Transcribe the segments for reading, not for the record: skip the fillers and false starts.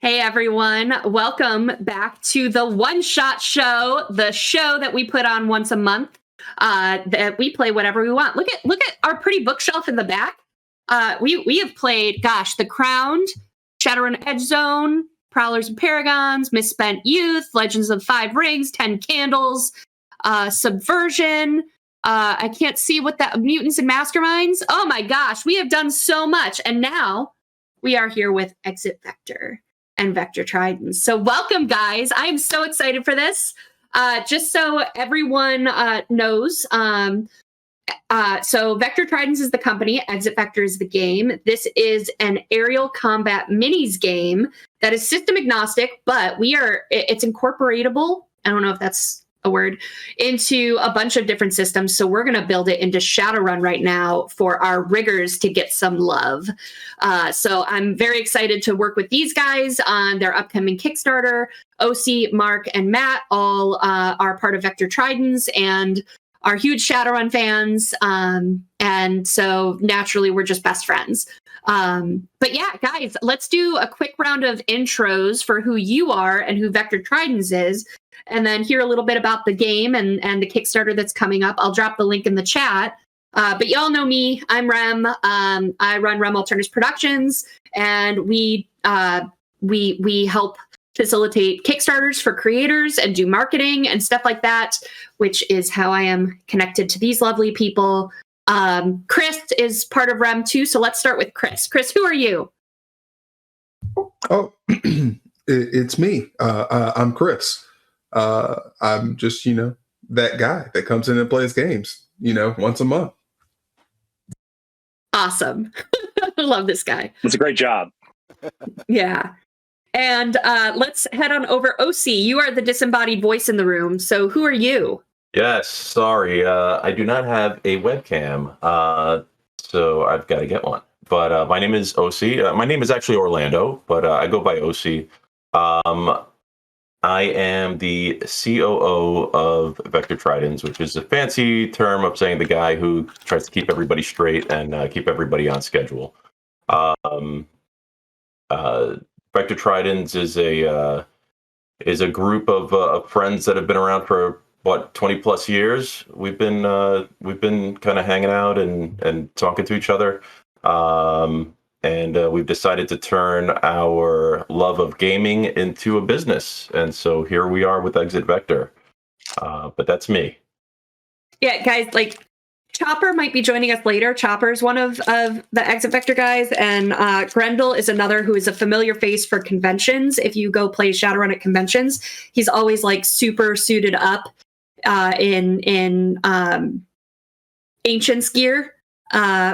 Hey everyone, welcome back to the One Shot Show, the show that we put on once a month. That we play whatever we want. Look at our pretty bookshelf in the back. We have played, The Crowned, Shadowrun Edge Zone, Prowlers and Paragons, Misspent Youth, Legends of Five Rings, 10 Candles, Subversion. I can't see what that Mutants and Masterminds. Oh my gosh, we have done so much, and now we are here with Exit Vector and Vector Tridents. So welcome, guys. I am so excited for this. Just so everyone knows, so Vector Tridents is the company, Exit Vector is the game. This is an aerial combat minis game that is system agnostic, but it's incorporatable. I don't know if that's a word, into a bunch of different systems. So we're going to build it into Shadowrun right now for our riggers to get some love. So I'm very excited to work with these guys on their upcoming Kickstarter. OC, Mark, and Matt all are part of Vector Tridents and are huge Shadowrun fans. And so naturally, we're just best friends. But yeah, guys, let's do a quick round of intros for who you are and who Vector Tridents is, and then hear a little bit about the game and the Kickstarter that's coming up. I'll drop the link in the chat. But y'all know me. I'm Rem. I run Rem Alternis Productions, and we help facilitate Kickstarters for creators and do marketing and stuff like that, which is how I am connected to these lovely people. Chris is part of Rem too, so let's start with Chris. Chris, who are you? Oh, it's me. I'm Chris. I'm just, that guy that comes in and plays games, once a month. Awesome. I love this guy. It's a great job. Yeah. And let's head on over. OC, you are the disembodied voice in the room. So who are you? Yes, sorry. I do not have a webcam, so I've got to get one. But my name is OC. My name is actually Orlando, but I go by OC. I am the COO of Vector Tridents, which is a fancy term of saying the guy who tries to keep everybody straight and keep everybody on schedule. Vector Tridents is a group of friends that have been around for 20 plus years. We've been kind of hanging out and talking to each other. And we've decided to turn our love of gaming into a business. And so here we are with Exit Vector. But that's me. Yeah, guys, Chopper might be joining us later. Chopper is one of the Exit Vector guys, and Grendel is another who is a familiar face for conventions. If you go play Shadowrun at conventions, he's always super suited up in Ancients gear.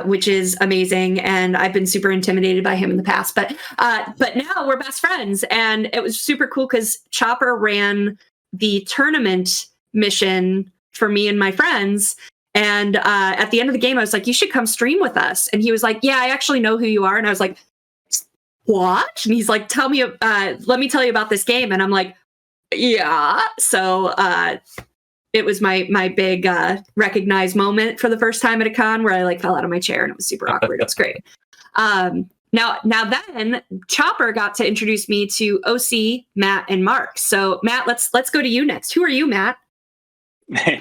Which is amazing, and I've been super intimidated by him in the past. But now we're best friends, and it was super cool because Chopper ran the tournament mission for me and my friends. And at the end of the game, I was like, "You should come stream with us." And he was like, "Yeah, I actually know who you are." And I was like, "What?" And he's like, "Tell me, let me tell you about this game." And I'm like, "Yeah." So it was my big recognized moment for the first time at a con where I fell out of my chair and it was super awkward. It was great. Now then Chopper got to introduce me to OC, Matt, and Mark. So Matt, let's go to you next. Who are you, Matt?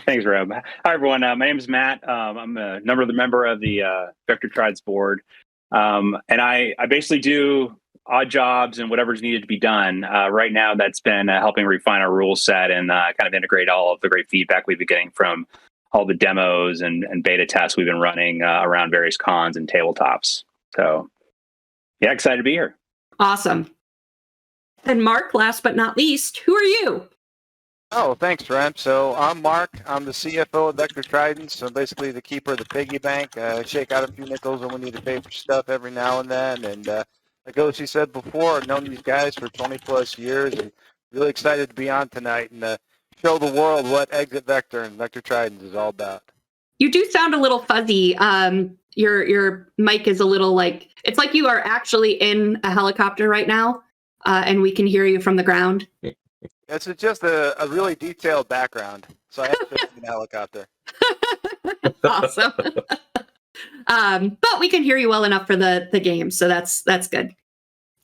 Thanks, Rob. Hi, everyone. My name is Matt. I'm a member of the Vector Tridents board. And I basically do odd jobs and whatever's needed to be done. Right now, that's been helping refine our rule set and kind of integrate all of the great feedback we've been getting from all the demos and beta tests we've been running around various cons and tabletops. So, yeah, excited to be here. Awesome. And Mark, last but not least, who are you? Oh, thanks, Rem. So I'm Mark. I'm the CFO of Vector Tridents. So basically the keeper of the piggy bank. Shake out a few nickels when we need to pay for stuff every now and then. And like OC said before, I've known these guys for 20 plus years and really excited to be on tonight and show the world what Exit Vector and Vector Tridents is all about. You do sound a little fuzzy. Your mic is a little it's like you are actually in a helicopter right now, and we can hear you from the ground. It's just a really detailed background, so I have to be in a helicopter. Awesome. But we can hear you well enough for the game, so that's good.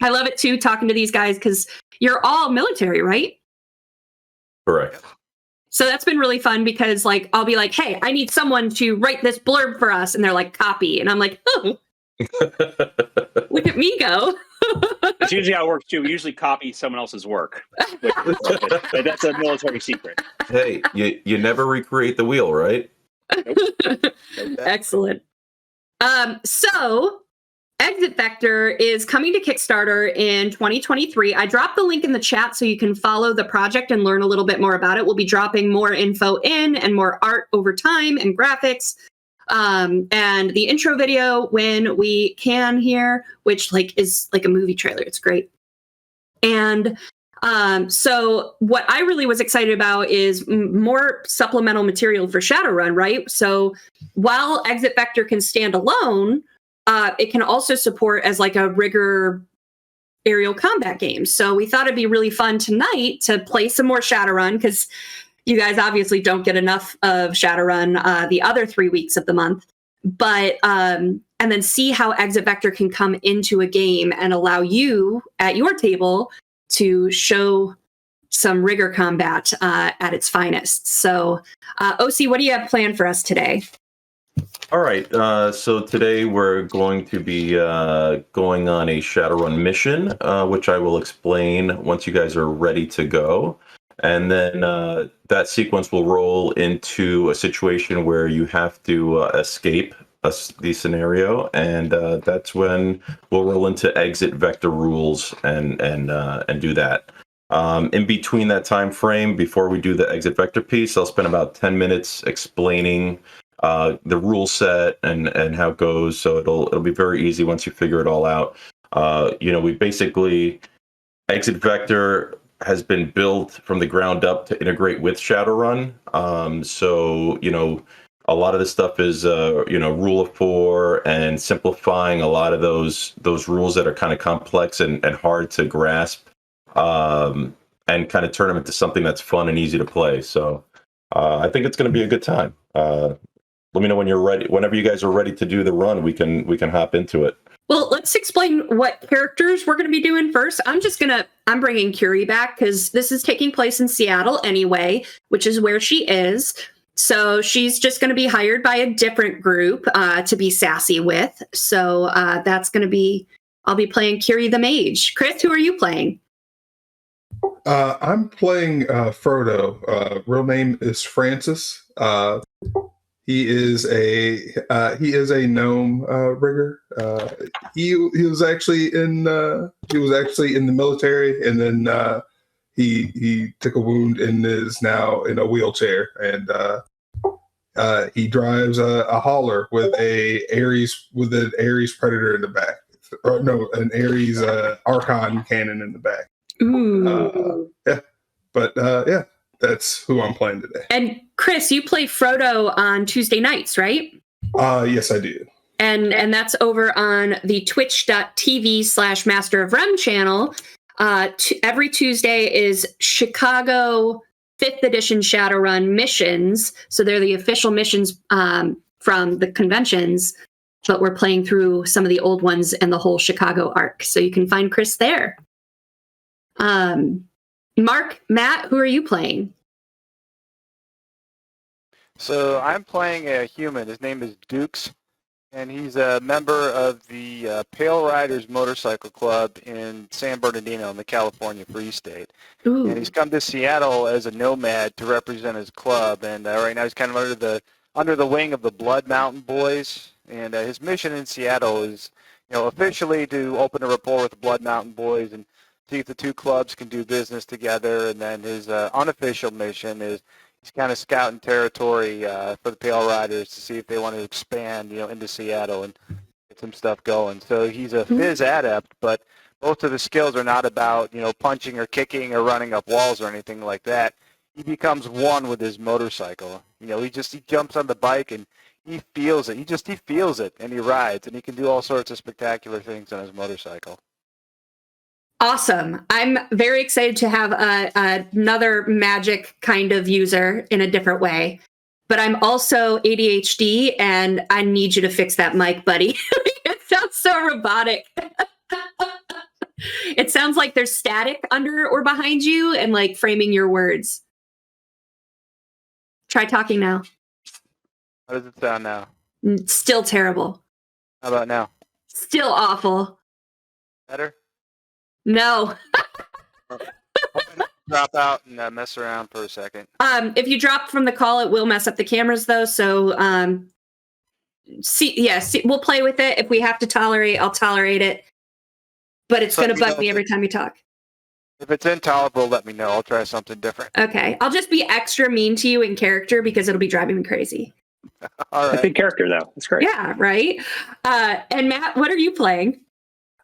I love it too, talking to these guys, because you're all military, right? Correct. So that's been really fun, because like I'll be like, hey, I need someone to write this blurb for us. And they're like, copy. And I'm like, oh, look at me go. That's usually how it works too. We usually copy someone else's work. But that's a military secret. Hey, you never recreate the wheel, right? Nope. Excellent. So Exit Vector is coming to Kickstarter in 2023. I dropped the link in the chat so you can follow the project and learn a little bit more about it. We'll be dropping more info in and more art over time and graphics. And the intro video when we can here, which like is like a movie trailer. It's great. And so what I really was excited about is more supplemental material for Shadowrun, right? So while Exit Vector can stand alone, it can also support as like a rigger aerial combat game. So we thought it'd be really fun tonight to play some more Shadowrun, because you guys obviously don't get enough of Shadowrun the other 3 weeks of the month. But and then see how Exit Vector can come into a game and allow you at your table to show some rigger combat at its finest. So OC, what do you have planned for us today? All right, so today we're going to be going on a Shadowrun mission, which I will explain once you guys are ready to go. And then that sequence will roll into a situation where you have to escape the scenario, and that's when we'll roll into Exit Vector rules and do that. In between that time frame, before we do the Exit Vector piece, I'll spend about 10 minutes explaining the rule set and how it goes. So it'll be very easy once you figure it all out. We basically, Exit Vector has been built from the ground up to integrate with Shadowrun. So a lot of this stuff is rule of 4 and simplifying a lot of those rules that are kind of complex and hard to grasp, and kind of turn them into something that's fun and easy to play. So I think it's going to be a good time. Let me know when you're ready. Whenever you guys are ready to do the run, we can hop into it. Well, let's explain what characters we're going to be doing first. I'm bringing Curie back because this is taking place in Seattle anyway, which is where she is. So she's just going to be hired by a different group to be sassy with. So that's going to be, I'll be playing Curie the Mage. Chris, who are you playing? I'm playing Frodo. Real name is Francis. He is a gnome rigger. He was actually in the military, and then he took a wound and is now in a wheelchair. And he drives a hauler with an Ares predator in the back. Or no, an Ares Archon cannon in the back. Ooh. Yeah, but yeah. That's who I'm playing today. And Chris, you play Frodo on Tuesday nights, right? Yes, I do. And that's over on the twitch.tv/Master of Rem channel. Every Tuesday is Chicago 5th edition Shadowrun missions. So they're the official missions from the conventions, but we're playing through some of the old ones and the whole Chicago arc. So you can find Chris there. Mark, Matt, who are you playing? So I'm playing a human. His name is Dukes, and he's a member of the Pale Riders Motorcycle Club in San Bernardino in the California Free State. Ooh. And he's come to Seattle as a nomad to represent his club. And right now he's kind of under the wing of the Blood Mountain Boys. And his mission in Seattle is, officially to open a rapport with the Blood Mountain Boys and see if the two clubs can do business together. And then his unofficial mission is he's kind of scouting territory for the Pale Riders to see if they want to expand, into Seattle and get some stuff going. So he's a phys adept, but most of the skills are not about, punching or kicking or running up walls or anything like that. He becomes one with his motorcycle. He jumps on the bike and he feels it. He feels it, and he rides, and he can do all sorts of spectacular things on his motorcycle. Awesome. I'm very excited to have another magic kind of user in a different way. But I'm also ADHD, and I need you to fix that mic, buddy. It sounds so robotic. It sounds like there's static under or behind you and like framing your words. Try talking now. How does it sound now? Still terrible. How about now? Still awful. Better? No. Drop out and mess around for a second. If you drop from the call, it will mess up the cameras though. So we'll play with it. If we have to tolerate, I'll tolerate it. But it's going to bug me every time you talk. If it's intolerable, let me know. I'll try something different. Okay. I'll just be extra mean to you in character because it'll be driving me crazy. All right. A big character, though. That's great. Yeah, right? And Matt, what are you playing?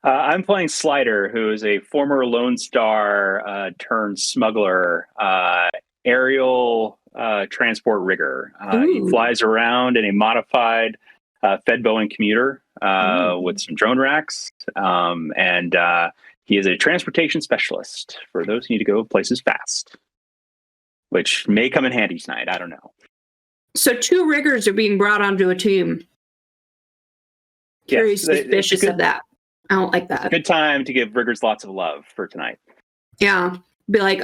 I'm playing Slider, who is a former Lone Star turned smuggler, aerial transport rigger. He flies around in a modified Fed Boeing commuter with some drone racks. And he is a transportation specialist for those who need to go places fast, which may come in handy tonight. I don't know. So 2 riggers are being brought onto a team. Very suspicious of that. I don't like that. Good time to give riggers lots of love for tonight. Yeah. Be like,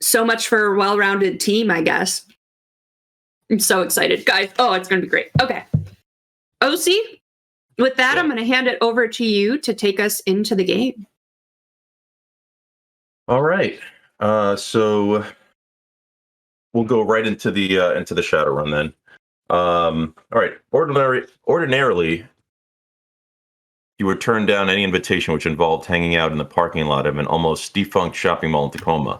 so much for a well-rounded team, I guess. I'm so excited. Guys, it's going to be great. Okay. OC, with that, I'm going to hand it over to you to take us into the game. All right. So we'll go right into the Shadowrun then. All right. Ordinarily, you would turn down any invitation which involved hanging out in the parking lot of an almost defunct shopping mall in Tacoma.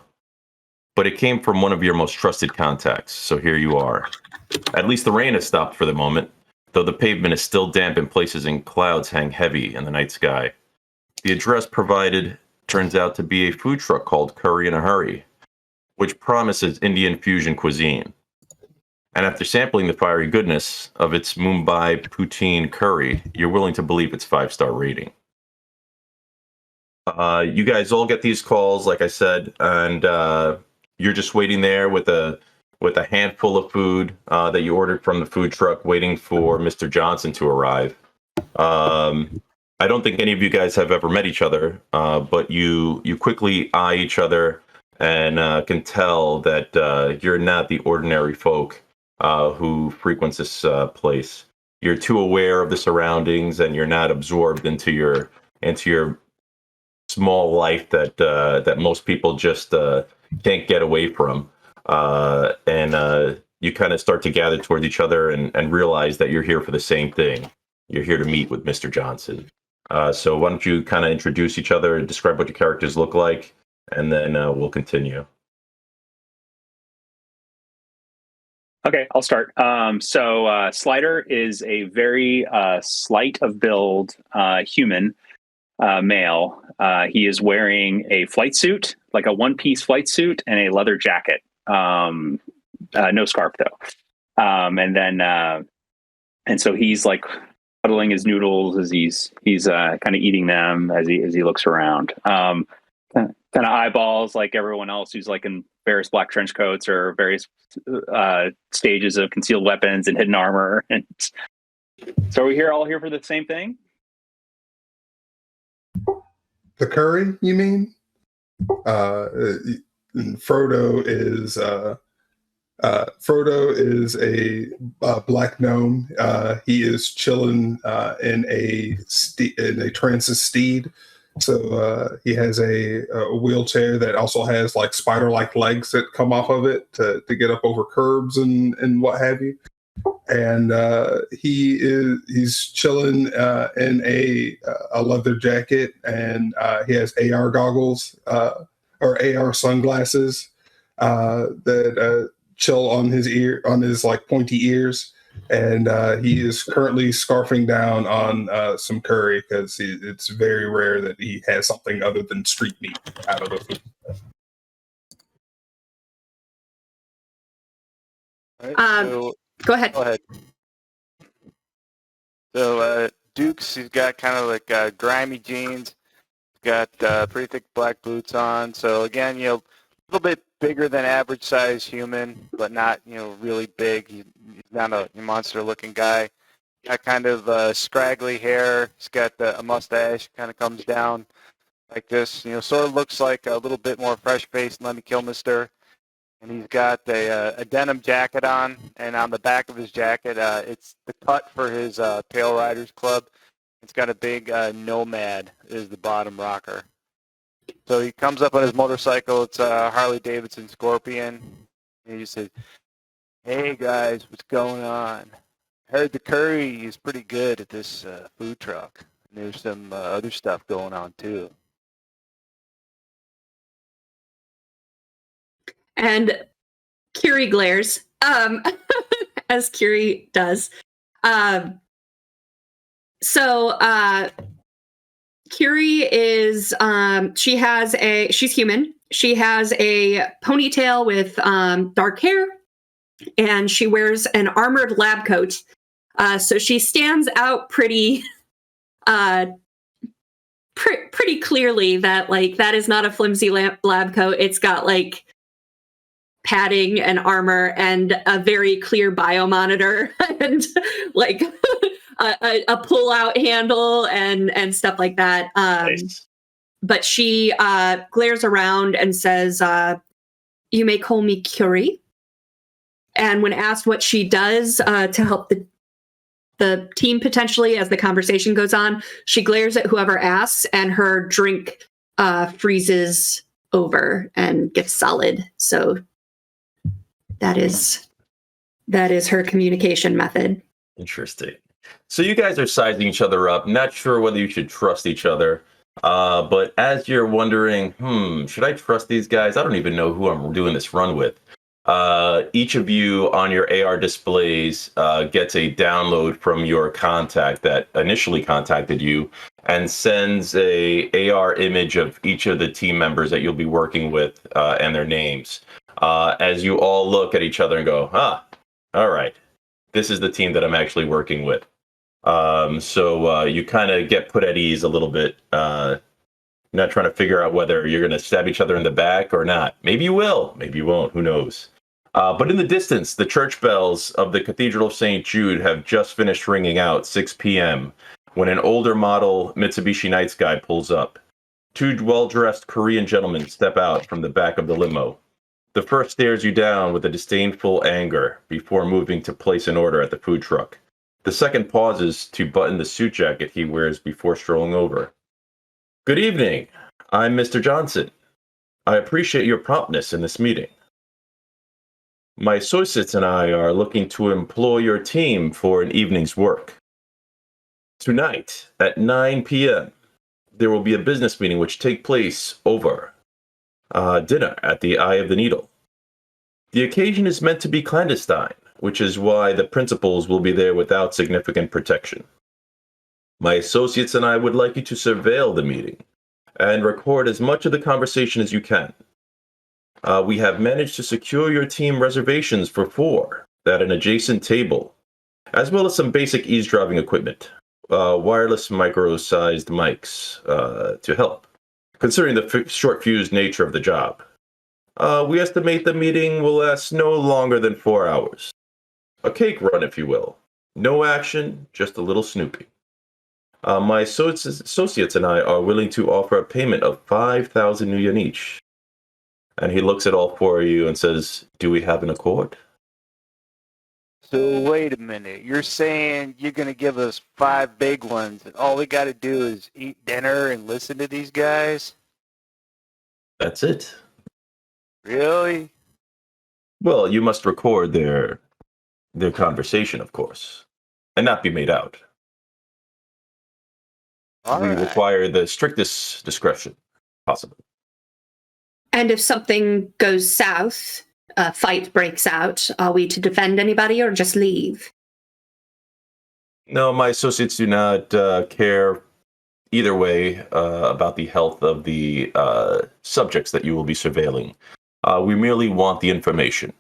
But it came from one of your most trusted contacts, so here you are. At least the rain has stopped for the moment, though the pavement is still damp in places and clouds hang heavy in the night sky. The address provided turns out to be a food truck called Curry in a Hurry, which promises Indian fusion cuisine. And after sampling the fiery goodness of its Mumbai poutine curry, you're willing to believe its 5-star rating. You guys all get these calls, like I said, and you're just waiting there with a handful of food that you ordered from the food truck, waiting for Mr. Johnson to arrive. I don't think any of you guys have ever met each other, but you quickly eye each other and can tell that you're not the ordinary folk who frequents this place. You're too aware of the surroundings, and you're not absorbed into your small life that most people just can't get away from. And you kind of start to gather towards each other and realize that you're here for the same thing. You're here to meet with Mr. Johnson. So why don't you kind of introduce each other and describe what your characters look like, and then we'll continue. Okay, I'll start. So Slider is a very slight of build human male. He is wearing a flight suit, like a one-piece flight suit, and a leather jacket. No scarf though. And so he's like cuddling his noodles as he's kind of eating them as he looks around. Kind of eyeballs like everyone else who's like in various black trench coats or various stages of concealed weapons and hidden armor. And so are we all here for the same thing? The curry, you mean? Frodo is a black gnome. He is chilling in a transit steed. So he has a wheelchair that also has like spider-like legs that come off of it to get up over curbs and what have you. And he's chilling in a leather jacket, and he has AR goggles or AR sunglasses that chill on his like pointy ears. And he is currently scarfing down on some curry because it's very rare that he has something other than street meat out of the food. All right, Go ahead. So Dukes, he's got kind of like grimy jeans, got pretty thick black boots on. So again, a little bit bigger than average size human, but not really big. He's not a monster looking guy. Got kind of scraggly hair. He's got a mustache, kind of comes down like this. Sort of looks like a little bit more fresh-faced Let Me Kill Mister. And he's got a denim jacket on, and on the back of his jacket, it's the cut for his Pale Riders Club. It's got a big Nomad is the bottom rocker. So he comes up on his motorcycle. It's a Harley Davidson Scorpion. And he says, "Hey guys, what's going on? Heard the curry is pretty good at this food truck. And there's some other stuff going on too." And Curie glares, as Curie does. Curie is, she's human. She has a ponytail with dark hair, and she wears an armored lab coat. So she stands out pretty clearly that, like, that is not a flimsy lab coat. It's got, like, padding and armor and a very clear biomonitor and like a pull-out handle and stuff like that. Nice. But she glares around and says, "You may call me Curie." And when asked what she does to help the team potentially as the conversation goes on, she glares at whoever asks, and her drink freezes over and gets solid. So that is her communication method. Interesting. So you guys are sizing each other up. Not sure whether you should trust each other. But as you're wondering, should I trust these guys? I don't even know who I'm doing this run with. Each of you on your AR displays gets a download from your contact that initially contacted you and sends a AR image of each of the team members that you'll be working with and their names. As you all look at each other and go, all right, this is the team that I'm actually working with. So you kind of get put at ease a little bit, not trying to figure out whether you're going to stab each other in the back or not. Maybe you will, maybe you won't, who knows. But in the distance, the church bells of the Cathedral of St. Jude have just finished ringing out 6 p.m. when an older model Mitsubishi Night Sky pulls up. Two well-dressed Korean gentlemen step out from the back of the limo. The first stares you down with a disdainful anger before moving to place an order at the food truck. The second pauses to button the suit jacket he wears before strolling over. "Good evening. I'm Mr. Johnson. I appreciate your promptness in this meeting. My associates and I are looking to employ your team for an evening's work. Tonight, at 9 p.m., there will be a business meeting which take place over dinner at the Eye of the Needle. The occasion is meant to be clandestine, which is why the principals will be there without significant protection. My associates and I would like you to surveil the meeting and record as much of the conversation as you can. We have managed to secure your team reservations for 4 at an adjacent table, as well as some basic eavesdropping equipment, wireless micro-sized mics to help, considering the short-fused nature of the job. We estimate the meeting will last no longer than 4 hours. A cake run, if you will. No action, just a little snooping. My associates and I are willing to offer a payment of 5,000 New Yen each." And he looks at all 4 of you and says, "Do we have an accord?" So wait a minute. You're saying you're going to give us 5 big ones, and all we got to do is eat dinner and listen to these guys? That's it. Really? Well, you must record their conversation, of course, and not be made out. All We right. require the strictest discretion possible. And if something goes south, a fight breaks out, are we to defend anybody or just leave? No, my associates do not care either way about the health of the subjects that you will be surveilling. We merely want the information.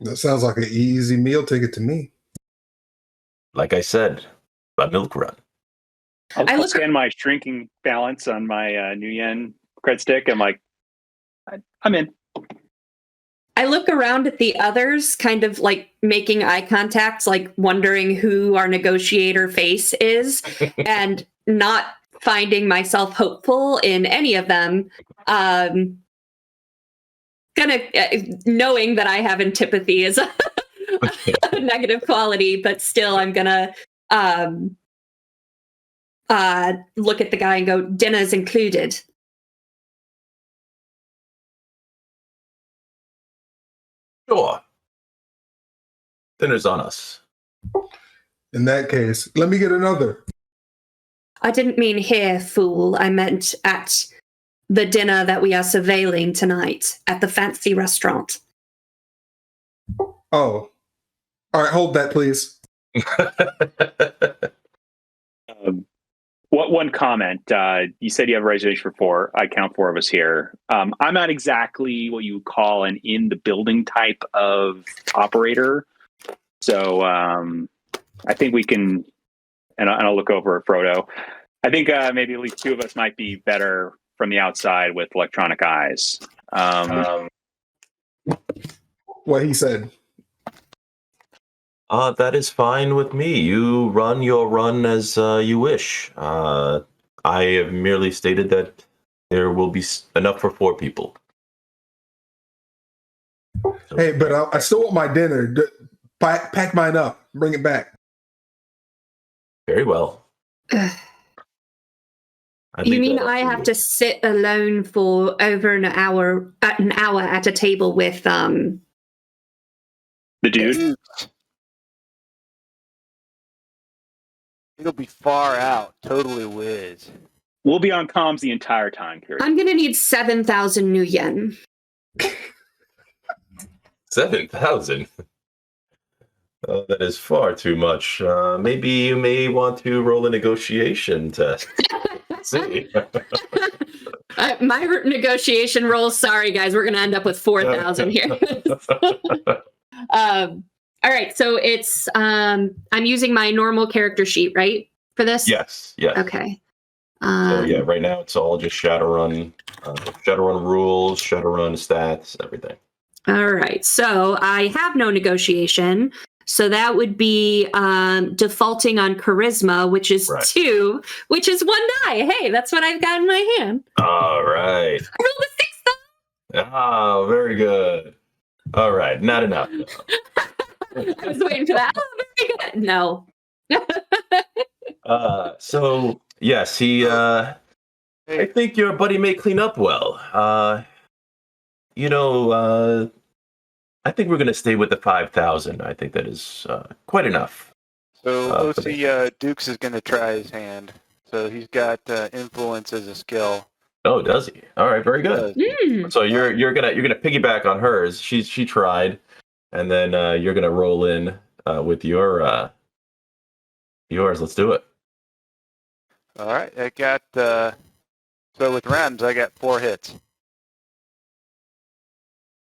That sounds like an easy meal ticket to me. Like I said, a milk run. I'll scan my shrinking balance on my New Yen cred stick. I'm like, I'm in. I look around at the others, kind of like making eye contact, like wondering who our negotiator face is. And not finding myself hopeful in any of them, knowing that I have antipathy is a negative quality, but still I'm gonna look at the guy and go, dinner's included. Sure. Dinner's on us. In that case, let me get another. I didn't mean here, fool. I meant at the dinner that we are surveilling tonight at the fancy restaurant. Oh. All right, hold that, please. One comment. You said you have a reservation for 4. I count 4 of us here. I'm not exactly what you would call an in the building type of operator. So I think we can, and I'll look over at Frodo. I think maybe at least 2 of us might be better from the outside with electronic eyes. What he said. That is fine with me. You run your run as you wish. I have merely stated that there will be enough for 4 people. So, Hey, but I still want my dinner. Pack mine up. Bring it back. very well. You mean I have to sit alone for over an hour at a table with The dude? It'll be far out. Totally whiz. We'll be on comms the entire time, Kiri. I'm gonna need 7,000 new yen. 7,000? Oh, that is far too much. Maybe you may want to roll a negotiation test. See. My negotiation roll. Sorry, guys, we're gonna end up with 4,000 here. All right, so it's I'm using my normal character sheet, right, for this? Yes. Okay. So yeah, right now it's all just Shadowrun rules, Shadowrun stats, everything. All right, so I have no negotiation. So that would be defaulting on charisma, which is 2, which is 1 die. Hey, that's what I've got in my hand. All right. I rolled a 6 though. Oh, very good. All right, not enough. I was waiting for that. Oh, very good. No. So yes, he. I think your buddy may clean up well. I think we're going to stay with the 5,000. I think that is quite enough. So OC Dukes is going to try his hand. So he's got influence as a skill. Oh, does he? All right, very good. Mm. So you're gonna piggyback on hers. She tried, and then you're gonna roll in with yours. Let's do it. All right, I got. So with Rems, I got 4 hits.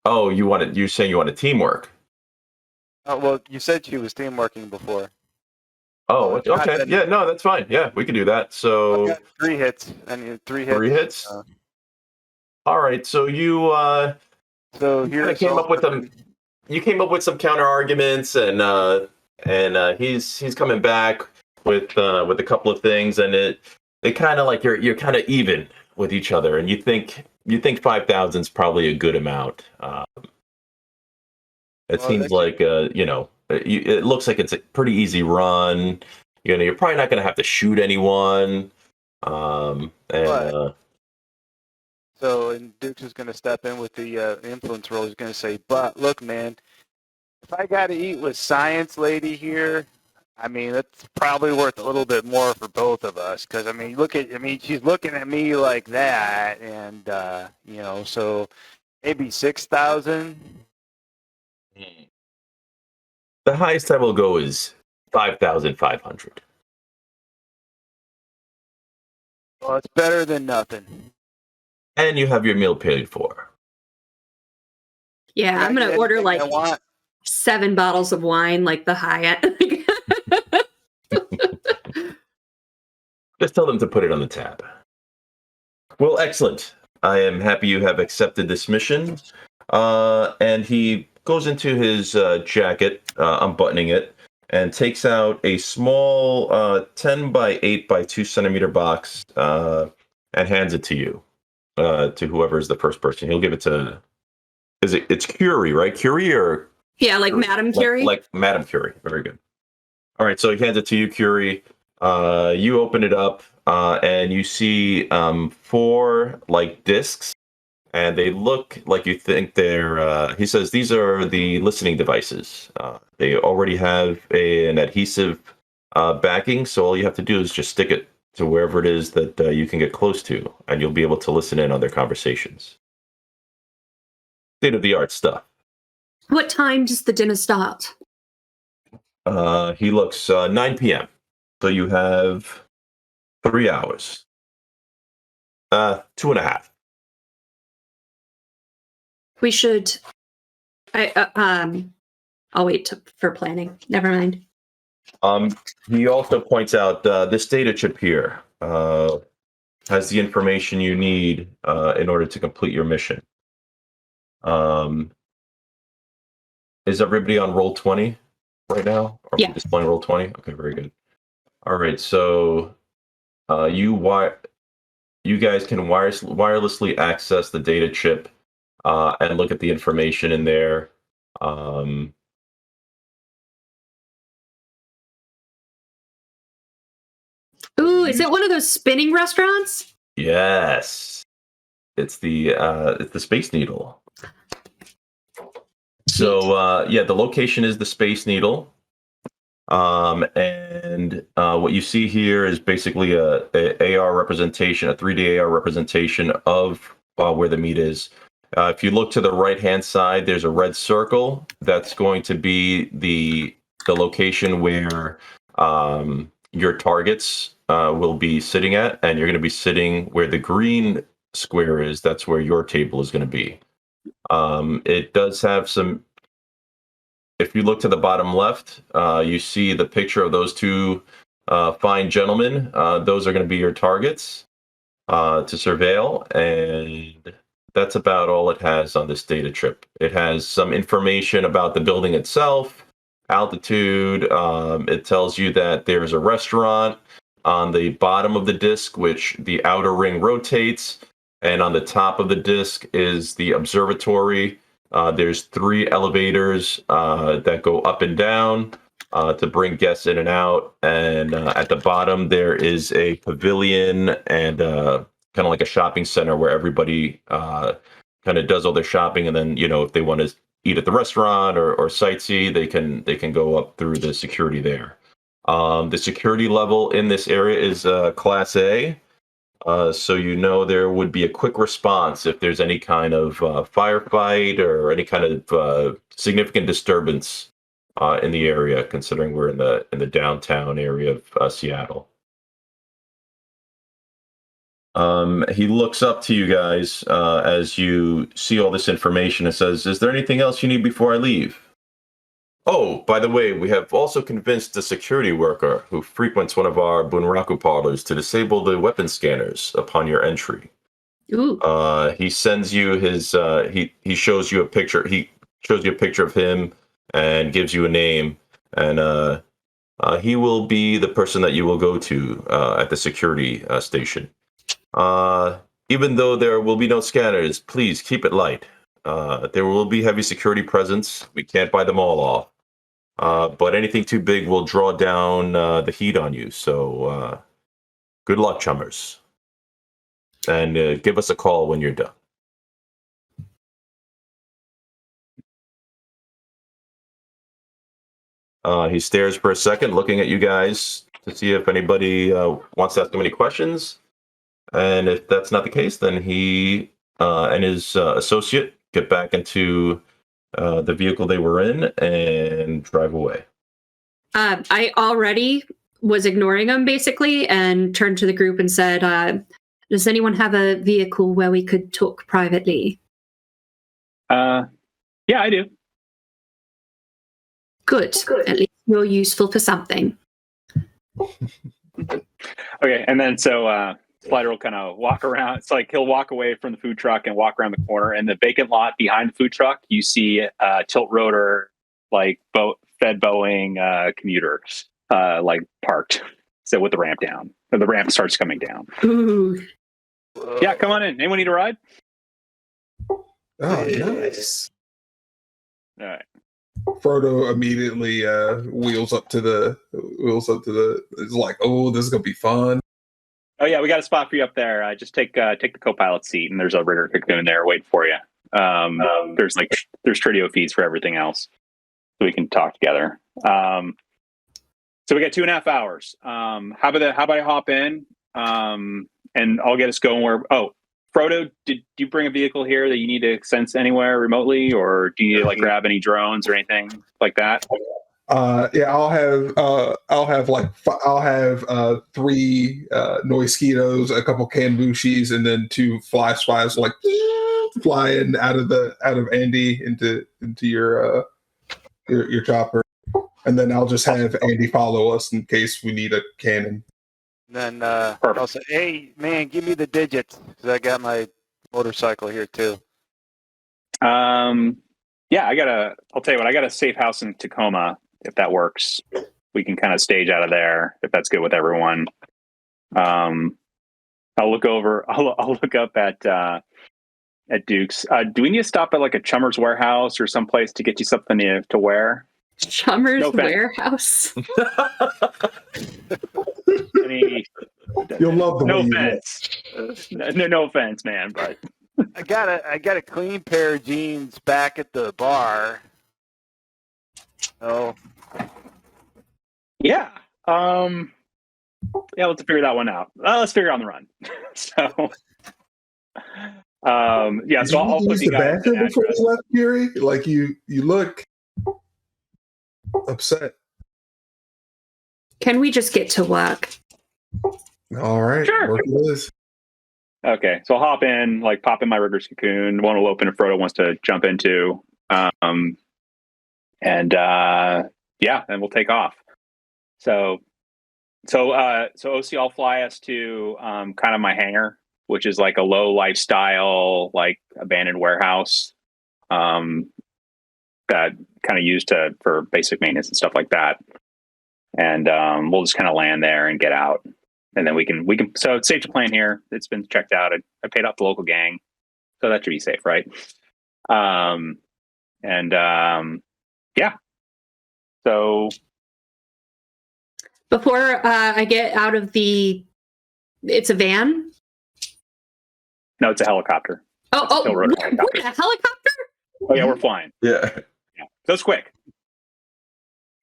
Oh, you're saying you wanted teamwork? Oh well, you said she was teamworking before. Oh, okay. Yeah, no, that's fine. Yeah, we can do that. So I got 3 hits. I need 3 hits. 3 hits. All right. So you came up with them. You came up with some counter arguments, and he's coming back with a couple of things, and it kind of like you're kind of even with each other, and you think 5,000 is probably a good amount. It seems like it looks like it's a pretty easy run. You're probably not going to have to shoot anyone. So and Dukes is going to step in with the influence role. He's going to say, "But look, man, if I got to eat with Science Lady here, I mean, that's probably worth a little bit more for both of us. Because she's looking at me like that, and so maybe 6,000." The highest I will go is 5,500. Well, it's better than nothing. And you have your meal paid for. Yeah, I'm going to order like 7 bottles of wine, like the Hyatt. Just tell them to put it on the tab. Well, excellent. I am happy you have accepted this mission. And he goes into his jacket, unbuttoning it, and takes out a small 10 by 8 by 2 centimeter box and hands it to you, to whoever is the first person. He'll give it to. It's Curie, right? Curie or Yeah, like Curie? Madame Curie. Like Madame Curie. Very good. All right, so he hands it to you, Curie. You open it up, and you see 4 like discs, and they look like you think they're. He says these are the listening devices. They already have an adhesive backing, so all you have to do is just stick it to wherever it is that you can get close to, and you'll be able to listen in on their conversations. State of the art stuff. What time does the dinner start? He looks 9 p.m. So you have 3 hours. 2.5. We should. I'll wait for planning. Never mind. He also points out this data chip here has the information you need in order to complete your mission. Is everybody on roll 20 right now? Are we displaying roll 20? Okay, very good. All right, so you guys can wirelessly access the data chip and look at the information in there. Ooh, is it one of those spinning restaurants? Yes, it's the Space Needle. So the location is the Space Needle, and what you see here is basically a AR representation, a 3D AR representation of where the meat is. If you look to the right-hand side, there's a red circle. That's going to be the location where your targets will be sitting at, and you're going to be sitting where the green square is. That's where your table is going to be. It does have some. If you look to the bottom left, you see the picture of those 2 fine gentlemen. Those are going to be your targets to surveil, and that's about all it has on this data trip. It has some information about the building itself, altitude. It tells you that there's a restaurant on the bottom of the disc, which the outer ring rotates, and on the top of the disc is the observatory. There's 3 elevators that go up and down to bring guests in and out. And at the bottom, there is a pavilion and kind of like a shopping center where everybody kind of does all their shopping. And then, if they want to eat at the restaurant or sightsee, they can go up through the security there. The security level in this area is Class A. So there would be a quick response if there's any kind of firefight or any kind of significant disturbance in the area, considering we're in the downtown area of Seattle. He looks up to you guys as you see all this information and says, "Is there anything else you need before I leave?" Oh, by the way, we have also convinced the security worker who frequents one of our Bunraku parlors to disable the weapon scanners upon your entry. Ooh. He sends you his. He shows you a picture. He shows you a picture of him and gives you a name. And he will be the person that you will go to at the security station. Even though there will be no scanners, please keep it light. There will be heavy security presence. We can't buy them all off. But anything too big will draw down the heat on you. So good luck, chummers. And give us a call when you're done. He stares for a second, looking at you guys to see if anybody wants to ask him any questions. And if that's not the case, then he and his associate get back into the vehicle they were in and drive away. I already was ignoring him, basically, and turned to the group and said, does anyone have a vehicle where we could talk privately? Yeah, I do. Good. At least you're useful for something. Okay, and then so Slider will kind of walk around. It's like he'll walk away from the food truck and walk around the corner. And the vacant lot behind the food truck, you see a tilt rotor like boat fed Boeing commuter, like parked. So with the ramp down, or the ramp starts coming down. Ooh. Yeah, come on in. Anyone need a ride? Oh, nice. All right. Frodo immediately wheels up to the. It's like, oh, this is gonna be fun. Oh yeah, we got a spot for you up there. Just take the co-pilot seat, and there's a rigger cocoon there waiting for you. There's Tridio feeds for everything else, so we can talk together. So we got 2.5 hours. How about I hop in, and I'll get us going where. Oh, Frodo, did you bring a vehicle here that you need to sense anywhere remotely, or do you need to like grab any drones or anything like that? Yeah, I'll have 3 Noiskitos, a couple Kanbushis, and then 2 fly spies like flying out of Andy into your chopper, and then I'll just have Andy follow us in case we need a cannon. Then I'll say, hey, man, give me the digits, because I got my motorcycle here, too. Yeah, I'll tell you what, I got a safe house in Tacoma, if that works. We can kind of stage out of there, if that's good with everyone. I'll look up at Duke's. Do we need to stop at like a Chummer's Warehouse or someplace to get you something to wear? Chummer's Warehouse. You'll love the no way offense. No offense, man, but I got a clean pair of jeans back at the bar. Oh. Yeah. Yeah, let's figure that one out. Let's figure it on the run. So yeah, so I'll put you guys in before you left, Fury. Like you look upset. Can we just get to work? All right, sure. Work it is. Okay, so I'll hop in, like pop in my rigger's cocoon. One will open if Frodo wants to jump into, and we'll take off. So OC, I'll fly us to kind of my hangar, which is like a low lifestyle, like abandoned warehouse, that kind of used for basic maintenance and stuff like that. And we'll just kind of land there and get out, and then we can. So it's safe to plan here. It's been checked out. I paid off the local gang, so that should be safe, right? Yeah. So before I get out of it's a van. No, it's a helicopter. Oh, what, a helicopter? Oh yeah, we're flying. Yeah. So it's quick.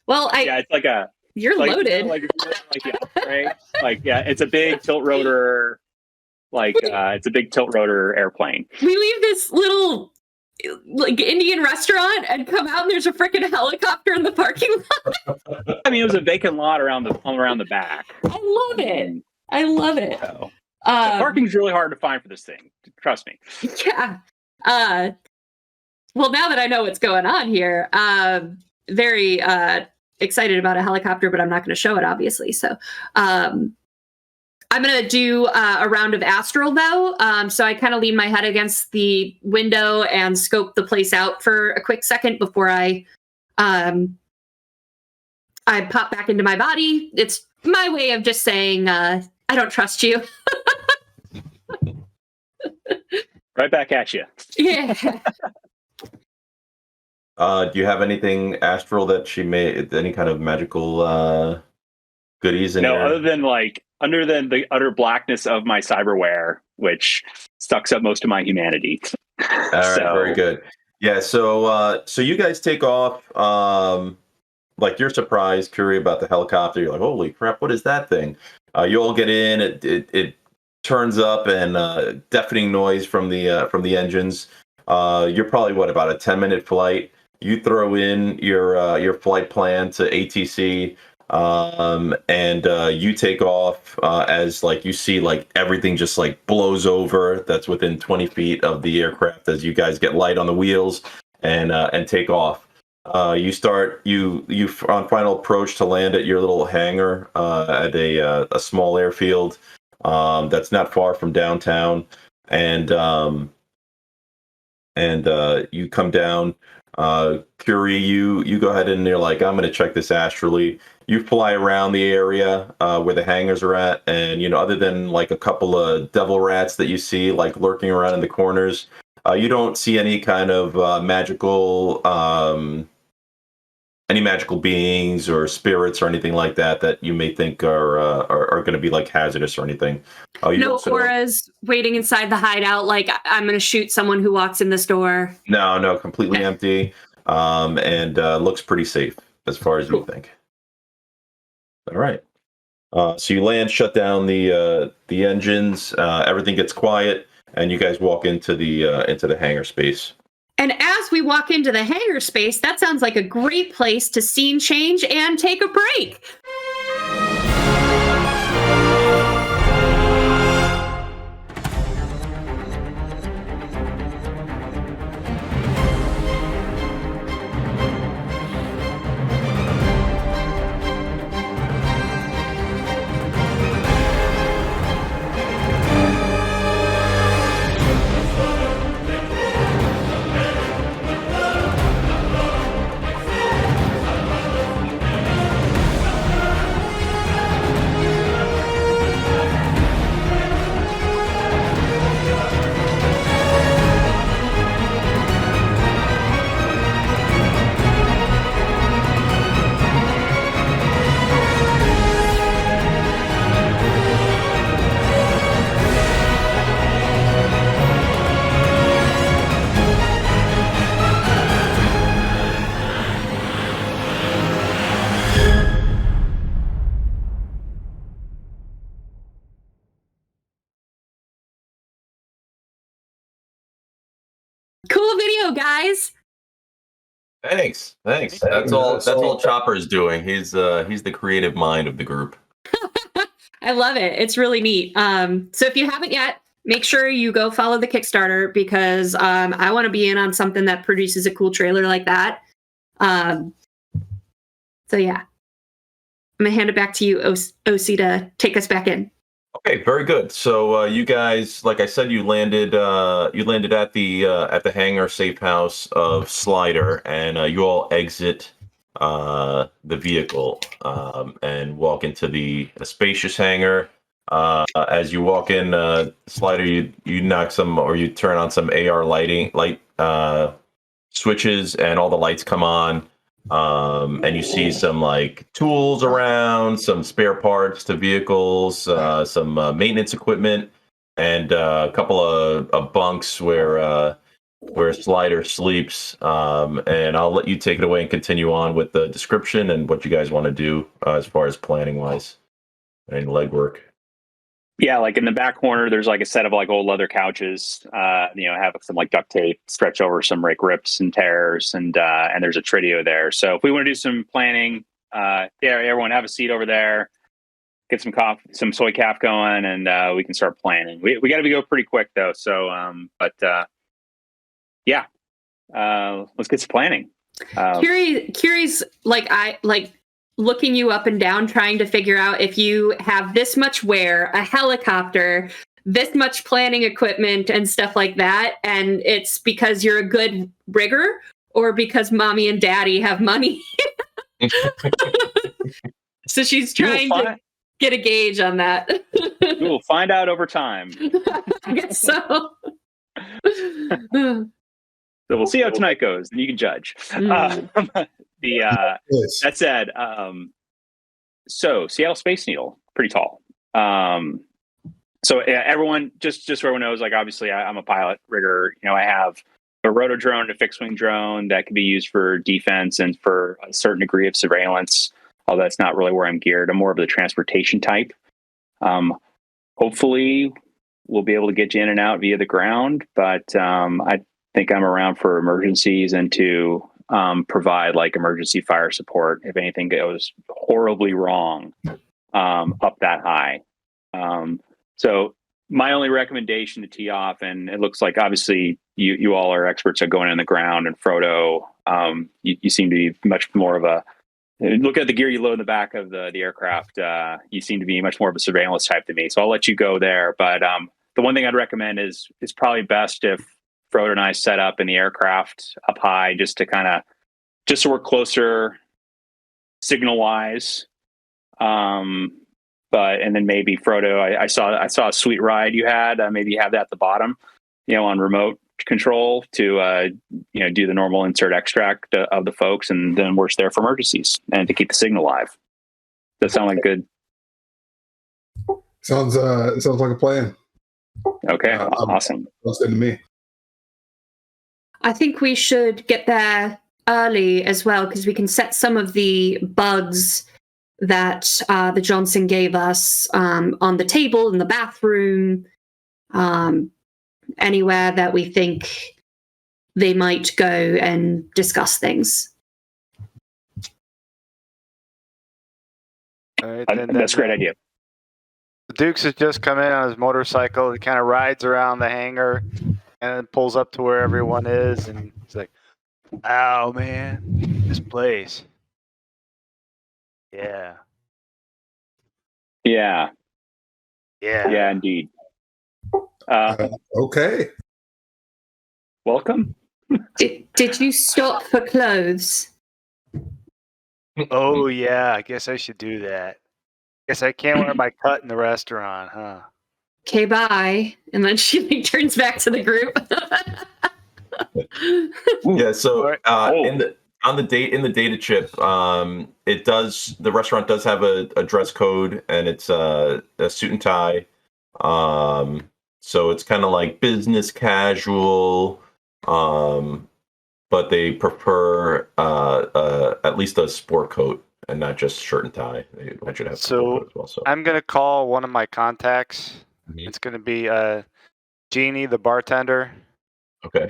Well, it's like a. You're loaded. It's a big tilt rotor. It's a big tilt rotor airplane. We leave this little like Indian restaurant and come out and there's a freaking helicopter in the parking lot. I mean, it was a vacant lot around the back. I love it. So, parking's really hard to find for this thing. Trust me. Yeah. Well, now that I know what's going on here, very excited about a helicopter, but I'm not going to show it, obviously. So I'm going to do a round of astral, though. So I kind of lean my head against the window and scope the place out for a quick second before I pop back into my body. It's my way of just saying, I don't trust you. Right back at you. Yeah. Do you have anything astral that she made? Any kind of magical goodies in No, there? other than the utter blackness of my cyberware, which sucks up most of my humanity. All right, very good. Yeah, so you guys take off. Like you're surprised, curious about the helicopter. You're like, holy crap, what is that thing? You all get in. It turns up and deafening noise from the engines. You're probably about a 10-minute flight. You throw in your flight plan to ATC, and you take off as like you see like everything just like blows over that's within 20 feet of the aircraft as you guys get light on the wheels and take off. You on final approach to land at your little hangar at a small airfield that's not far from downtown, and you come down. Curie, you go ahead and you're like, I'm going to check this astrally. You fly around the area where the hangars are at, and other than like a couple of devil rats that you see like lurking around in the corners, you don't see any kind of any magical beings or spirits or anything like that you may think are going to be like hazardous or anything. No auras waiting inside the hideout, like I'm going to shoot someone who walks in this door. No, completely empty, and looks pretty safe as far as you think. All right. So you land, shut down the engines, everything gets quiet, and you guys walk into the hangar space. And as we walk into the hangar space, that sounds like a great place to scene change and take a break. Cool video, guys. Thanks. That's all Chopper's doing. He's the creative mind of the group. I love it. It's really neat. So if you haven't yet, make sure you go follow the Kickstarter, because I want to be in on something that produces a cool trailer like that. So yeah, I'm gonna hand it back to you, OC, to take us back in. Okay, very good. So you guys, like I said, you landed at the hangar safe house of Slider, and you all exit the vehicle and walk into the spacious hangar. As you walk in, Slider, you knock some, or you turn on some AR light switches, and all the lights come on. And you see some like tools around, some spare parts to vehicles, some maintenance equipment, and a couple of bunks where Slider sleeps. And I'll let you take it away and continue on with the description and what you guys want to do as far as planning wise and legwork. Yeah, like in the back corner, there's like a set of like old leather couches. Have some like duct tape stretch over some rips and tears, and there's a Tridio there. So if we want to do some planning, everyone have a seat over there, get some coffee, some soy calf going, and we can start planning. We got to go pretty quick though. So, let's get some planning. Curie's like looking you up and down, trying to figure out if you have this much wear, a helicopter, this much planning equipment and stuff like that, and it's because you're a good rigger or because mommy and daddy have money. So she's trying to get a gauge on that. We will find out over time. I guess so. So we'll see how tonight goes, and you can judge. That said, so Seattle Space Needle, pretty tall. So everyone, just so everyone knows, like obviously I'm a pilot rigger. I have a rotor drone, a fixed wing drone that can be used for defense and for a certain degree of surveillance. Although that's not really where I'm geared. I'm more of the transportation type. Hopefully, we'll be able to get you in and out via the ground, but I think I'm around for emergencies and to provide like emergency fire support if anything goes horribly wrong up that high. So my only recommendation to tee off, and it looks like obviously you all are experts at going in the ground, and Frodo, you seem to be much more of a, look at the gear you load in the back of the aircraft. You seem to be much more of a surveillance type than me. So I'll let you go there. But the one thing I'd recommend is it's probably best if Frodo and I set up in the aircraft up high just so we're closer signal wise. And then maybe Frodo, I saw a sweet ride you had. Maybe you have that at the bottom, on remote control to do the normal insert extract of the folks, and then we're there for emergencies and to keep the signal alive. Does that sound like good? Sounds like a plan. Okay, awesome. Sounds good to me. I think we should get there early as well, because we can set some of the bugs that the Johnson gave us on the table, in the bathroom, anywhere that we think they might go and discuss things. All right, that's a great idea. Dukes has just come in on his motorcycle. He kind of rides around the hangar and then pulls up to where everyone is, and he's like, "Wow, man, this place. Yeah. Yeah, Yeah. indeed. Okay. Welcome. Did you stop for clothes? Oh, yeah. I guess I should do that. Guess I can't wear my cut in the restaurant, huh? Okay, bye. And then she turns back to the group. Yeah. So Right. in the data chip, the restaurant does have a dress code, and it's a suit and tie. So it's kind of like business casual, but they prefer at least a sport coat and not just shirt and tie. I should have sport coat as well. So I'm gonna call one of my contacts. Mhm. It's gonna be Jeannie, the bartender. Okay.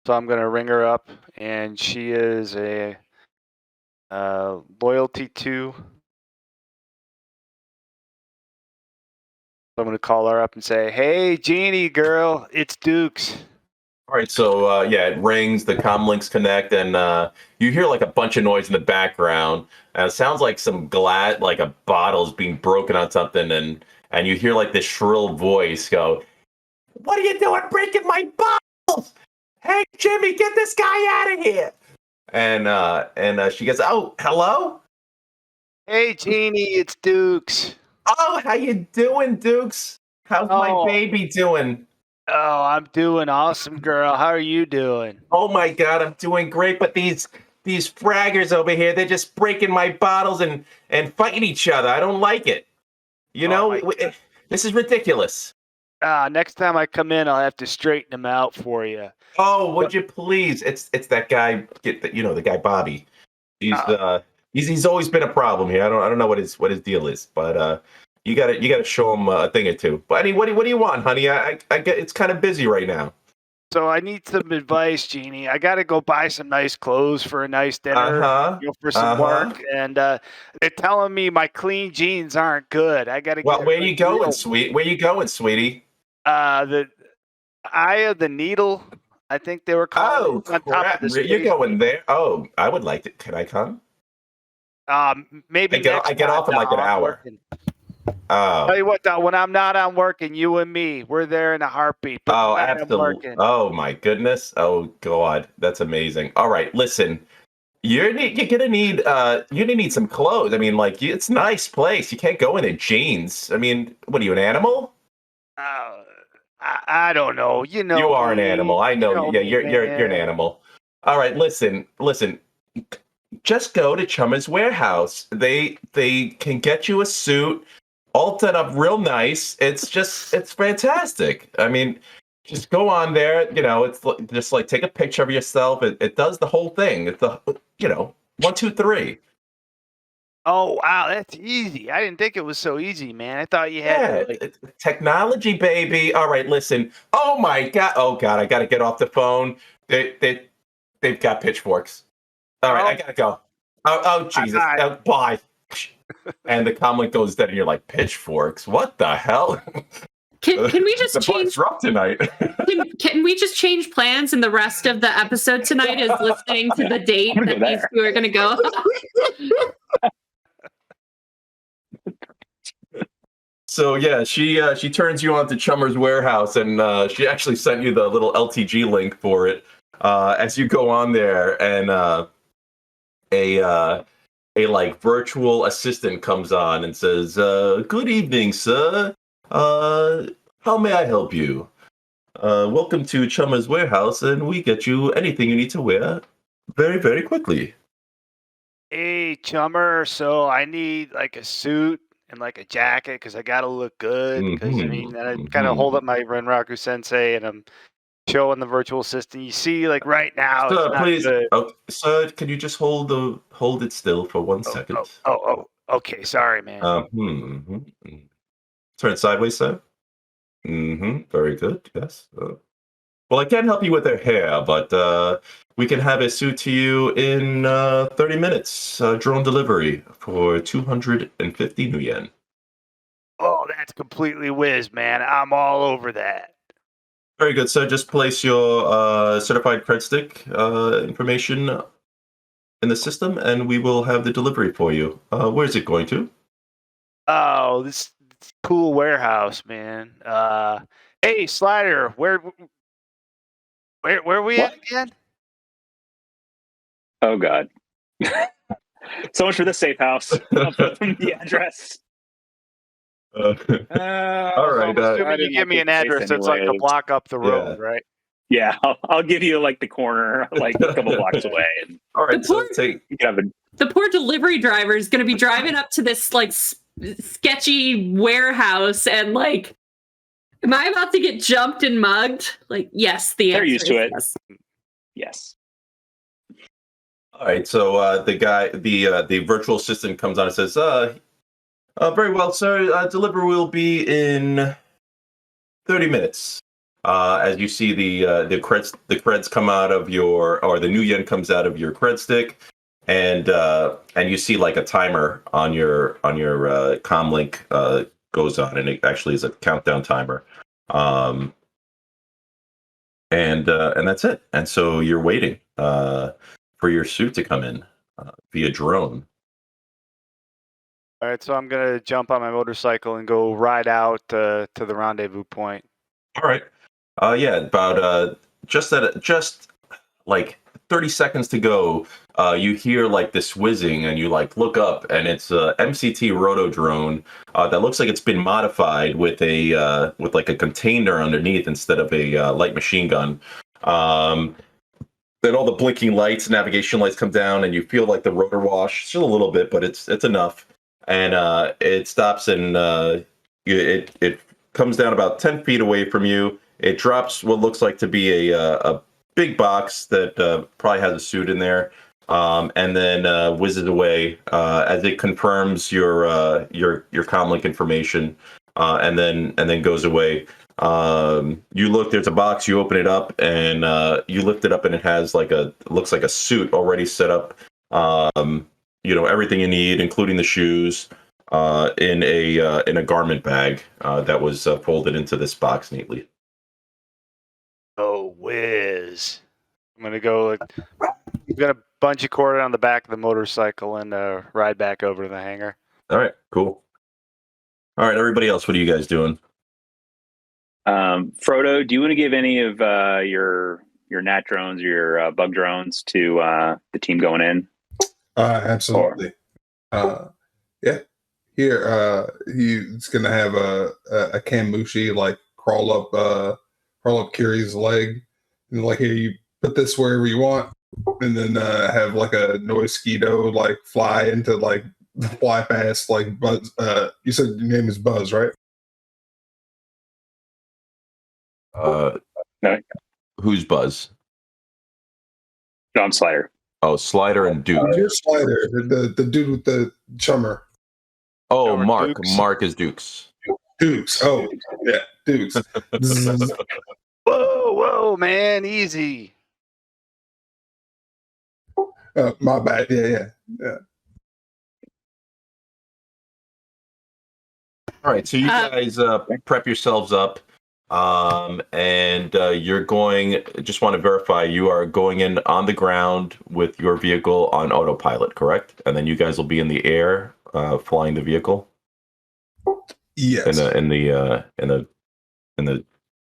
So I'm gonna ring her up, and she is a loyalty 2. So I'm gonna call her up and say, "Hey, Jeannie, girl, it's Dukes." All right, so it rings, the comm links connect, and you hear like a bunch of noise in the background. And it sounds like some glass, like a bottle's being broken on something, and you hear like this shrill voice go, "What are you doing breaking my bottles? Hey, Jimmy, get this guy out of here!" And she goes, "Oh, hello? Hey, Jeannie, it's Dukes. Oh, how you doing, Dukes? How's my baby doing?" Oh, I'm doing awesome, girl. How are you doing? "Oh my God, I'm doing great, but these fraggers over here, they're just breaking my bottles and fighting each other. I don't like it. This is ridiculous." Next time I come in, I'll have to straighten them out for you. "Oh, would you please?" It's that guy, the guy Bobby. He's always been a problem here. I don't know what his deal is, but you gotta show him a thing or two. But I mean, what do you want, honey? I get it's kind of busy right now. So I need some advice, Jeannie. I got to go buy some nice clothes for a nice dinner, for some work, and they're telling me my clean jeans aren't good. I got to. Well, where you going, sweetie? The Eye of the Needle. I think they were calling. Oh, crap! You're going there? Oh, I would like to. Can I come? Maybe I get off in like an hour. Tell you what, though, when I'm not on working, you and me, we're there in a heartbeat. Oh, absolutely. Oh, my goodness. Oh, God. That's amazing. All right. Listen, you're gonna need some clothes. I mean, like, it's a nice place. You can't go in jeans. I mean, what are you, an animal? I don't know. You are an animal. I know. Yeah, you're an animal. All right. Listen. Just go to Chumma's Warehouse. They can get you a suit, all done up real nice. It's fantastic. I mean, just go on there. It's just like take a picture of yourself. It does the whole thing. It's 1, 2, 3. Oh wow, that's easy. I didn't think it was so easy, man. I thought you had technology, baby. All right, listen. Oh my God. Oh God, I got to get off the phone. They've got pitchforks. All right, I gotta go. Oh Jesus! Bye. And the comm goes dead, and you're like, pitchforks? What the hell? Can we just change rough tonight? Can we just change plans, and the rest of the episode tonight is listening to the date that these two are going to go? So yeah, she turns you on to Chummer's Warehouse, and she actually sent you the little LTG link for it. As you go on there, and a like virtual assistant comes on and says, "Good evening, sir. How may I help you? Welcome to Chummer's Warehouse, and we get you anything you need to wear very, very quickly." Hey, Chummer. So I need like a suit and like a jacket because I gotta look good. Because I mean, and I kind of hold up my Renraku Sensei and I'm showing the virtual assistant. You see, like right now, it's Sir, not please, good. sir, can you just hold it still for 1 second? Okay. Sorry, man. Turn sideways, sir. Very good. Yes. Well, I can't help you with their hair, but we can have it suit to you in 30 minutes. Drone delivery for 250 new yen. Oh, that's completely whiz, man. I'm all over that. Very good, sir. Just place your certified cred stick information in the system, and we will have the delivery for you. Where's it going to? Oh, this cool warehouse, man. Hey, Slider, where are we at again? Oh God. So much for the safe house. I'll put from the address. All right. I'm assuming you give me an address that's like a block up the road, right? Yeah, I'll give you like the corner, like a couple blocks away. And all right. The poor delivery driver is going to be driving up to this like sketchy warehouse and like, am I about to get jumped and mugged? Like, yes, they're used to it. Yes. Yes. All right. So the virtual assistant comes on and says, "Very well, sir. Delivery will be in 30 minutes." As you see the creds come out of the new yen comes out of your cred stick, and you see like a timer on your comm link goes on, and it actually is a countdown timer. And that's it. And so you're waiting for your suit to come in via drone. All right, so I'm gonna jump on my motorcycle and go ride out to the rendezvous point. All right. Yeah, about just like 30 seconds to go, you hear like this whizzing, and you like look up, and it's a MCT roto drone that looks like it's been modified with like a container underneath instead of a light machine gun. Then all the blinking lights, navigation lights come down, and you feel like the rotor wash, still a little bit, but it's enough. And it stops, and it comes down about 10 feet away from you. It drops what looks like to be a big box that probably has a suit in there, and then whizzes away as it confirms your comlink information, and then goes away. You look, there's a box, you open it up, and you lift it up, and it has looks like a suit already set up. Everything you need, including the shoes, in a garment bag that was folded into this box neatly. Oh, whiz! I'm gonna go. I'm gonna bungee cord it on the back of the motorcycle and ride back over to the hangar. All right, cool. All right, everybody else, what are you guys doing? Frodo, do you want to give any of your nat drones or your bug drones to the team going in? Absolutely. Yeah. Here, he's gonna have a Kamushi like crawl up Kiri's leg, and like, here, you put this wherever you want, and then have like a Noisquito like fly past like Buzz. You said your name is Buzz, right? No. Who's Buzz? No, I'm Slider. Oh, Slider and Duke. You're Slider, the dude with the chummer. Oh, Or Mark. Dukes. Mark is Dukes. Dukes. Oh, yeah, Dukes. Whoa, man, easy. My bad. Yeah. All right, so you guys prep yourselves up, and you're going. Just want to verify you are going in on the ground with your vehicle on autopilot, correct? And then you guys will be in the air, flying the vehicle. Yes. In the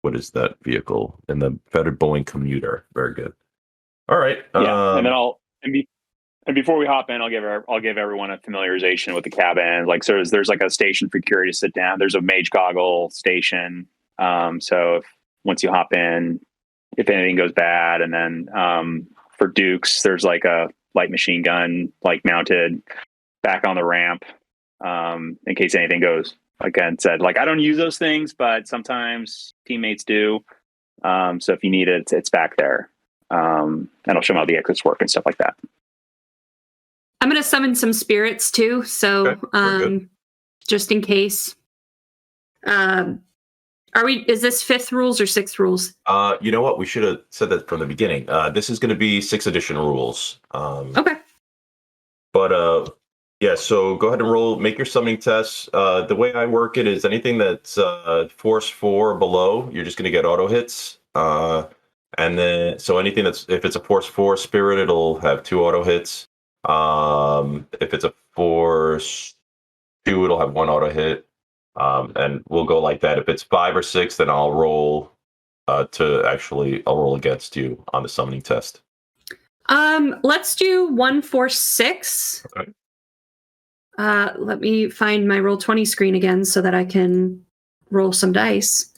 what is that vehicle? In the feathered Boeing commuter. Very good. All right. Yeah, and then and before we hop in, I'll give everyone a familiarization with the cabin. Like, so there's like a station for Curie to sit down. There's a mage goggle station. So once you hop in, if anything goes bad, and then for Dukes, there's like a light machine gun like mounted back on the ramp in case anything goes. Again, said like I don't use those things, but sometimes teammates do. So if you need it, it's back there. And I'll show them how the exits work and stuff like that. I'm going to summon some spirits too. So, Okay, just in case. Is this 5th rules or 6th rules? You know what? We should have said that from the beginning. This is going to be 6th edition rules. Okay. But yeah, so go ahead and make your summoning tests. The way I work it is anything that's force 4 or below, you're just going to get auto hits. And then, so anything if it's a force 4 spirit, it'll have 2 auto hits. If it's a force 2, it'll have 1 auto hit. And we'll go like that. If it's 5 or 6, then I'll roll I'll roll against you on the summoning test. Let's do 1 force 6. Okay. Let me find my Roll20 screen again so that I can roll some dice.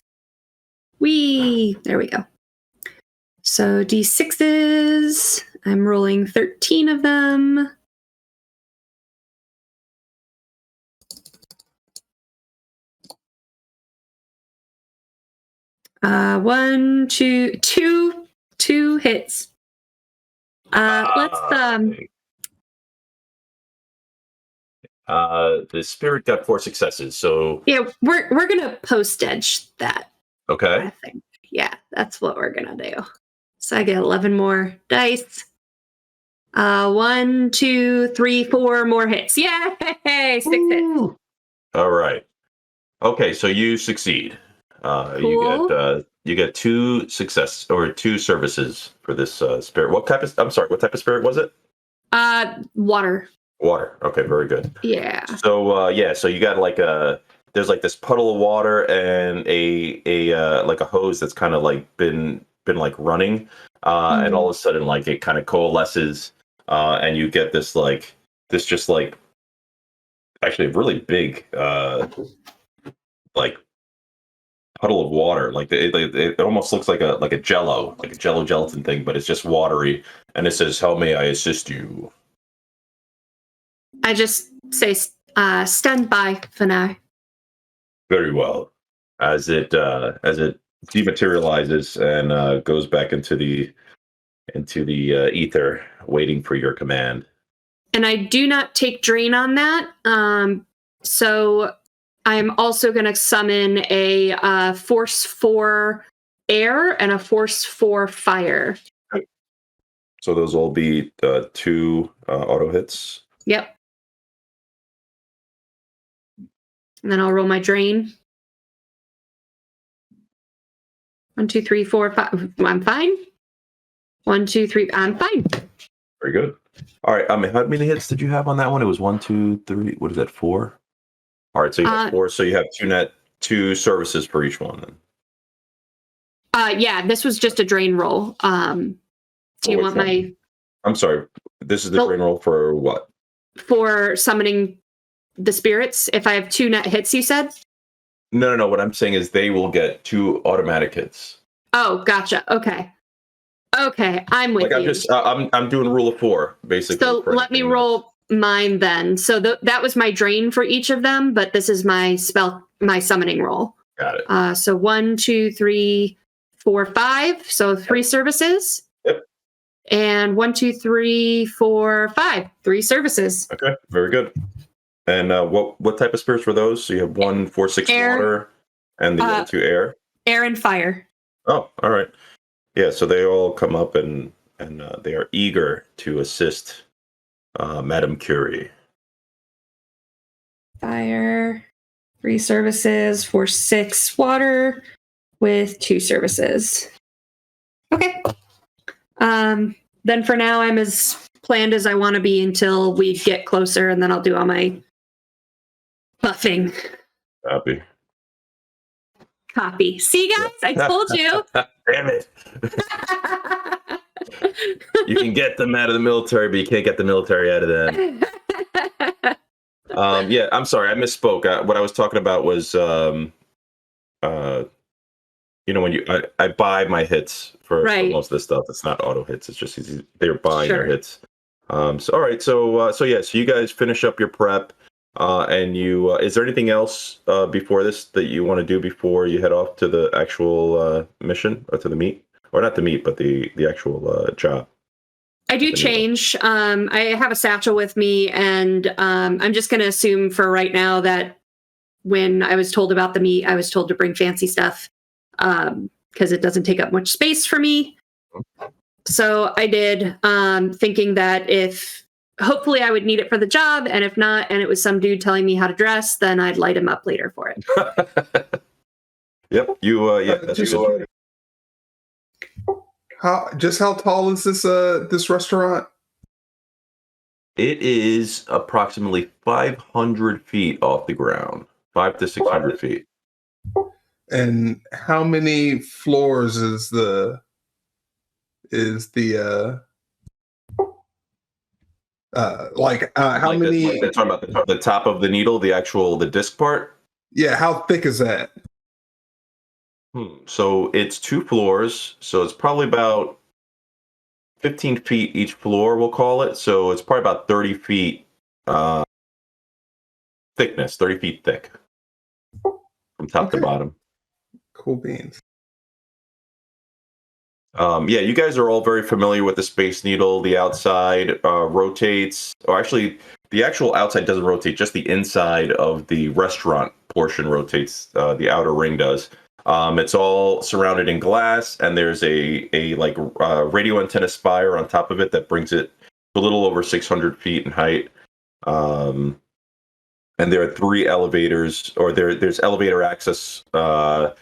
There we go. So D6s, I'm rolling 13 of them. One, two hits. The spirit got 4 successes, so yeah, we're gonna post edge that. okay. I think. Yeah, that's what we're gonna do. So I get 11 more dice. 1, 2, 3, 4 more hits. Yay! 6 hits. All right. Okay, so you succeed. Cool. You get 2 success or 2 services for this spirit. What type of spirit was it? Water. Water. Okay, very good. Yeah. So so you got like there's like this puddle of water and a like a hose that's kind of like been like running, and all of a sudden like it kind of coalesces, and you get this just like actually a really big like puddle of water. Like it almost looks like a jello gelatin thing, but it's just watery, and it says, "How may I assist you?" I just say stand by for now. Very well. As it dematerializes and goes back into the ether, waiting for your command. And I do not take drain on that. So I'm also going to summon a force 4 air and a force 4 fire. So those will be 2 auto hits. Yep. And then I'll roll my drain. 1, 2, 3, 4, 5. I'm fine. 1, 2, 3. I'm fine. Very good. All right. How many hits did you have on that one? It was 1, 2, 3. What is that? 4. All right. So you have 4. So you have 2 services for each one. Then. Yeah. This was just a drain roll. Do you want my? I'm sorry. This is the drain roll for what? For summoning the spirits. If I have 2 net hits, you said. No. What I'm saying is they will get 2 automatic hits. Oh, gotcha. Okay, I'm with you. I'm doing rule of 4 basically. So let me roll mine then. So that was my drain for each of them, but this is my summoning roll. Got it. So 1, 2, 3, 4, 5. So 3 services. Yep. And 1, 2, 3, 4, 5. 3 services. Okay, very good. And what type of spirits were those? So you have 1, 4, 6 air, water, and the other 2 air. Air and fire. Oh, all right. Yeah, so they all come up and they are eager to assist Madame Curie. Fire, 3 services, 4, 6 water with 2 services. Okay. Then for now, I'm as planned as I want to be until we get closer, and then I'll do all my buffing. Copy. Copy. See, guys, I told you. Damn it. You can get them out of the military, but you can't get the military out of them. Yeah, I'm sorry, I misspoke. What I was talking about was, when I buy my hits for most of this stuff. It's not auto hits. It's just they're buying their hits. So all right. So you guys finish up your prep, and you. Is there anything else before this that you want to do before you head off to the actual mission or to the meet, or not the meet, but the actual job? I do change. I have a satchel with me, and I'm just going to assume for right now that when I was told about the meet, I was told to bring fancy stuff because it doesn't take up much space for me. So I did, thinking that hopefully I would need it for the job, and if not, and it was some dude telling me how to dress, then I'd light him up later for it. Yep. How tall is this restaurant? It is approximately 500 feet off the ground, 500 to 600 feet. And how many floors is the how many? They're talking about the top of the needle, the disc part. Yeah, how thick is that? So it's 2 floors. So it's probably about 15 feet each floor, we'll call it. So it's probably about 30 feet thickness, 30 feet thick from top to bottom. Cool beans. Yeah, you guys are all very familiar with the Space Needle. The outside rotates, or actually, the actual outside doesn't rotate, just the inside of the restaurant portion rotates. The outer ring does. It's all surrounded in glass, and there's a radio antenna spire on top of it that brings it a little over 600 feet in height. And there are 3 elevators, or there's elevator access that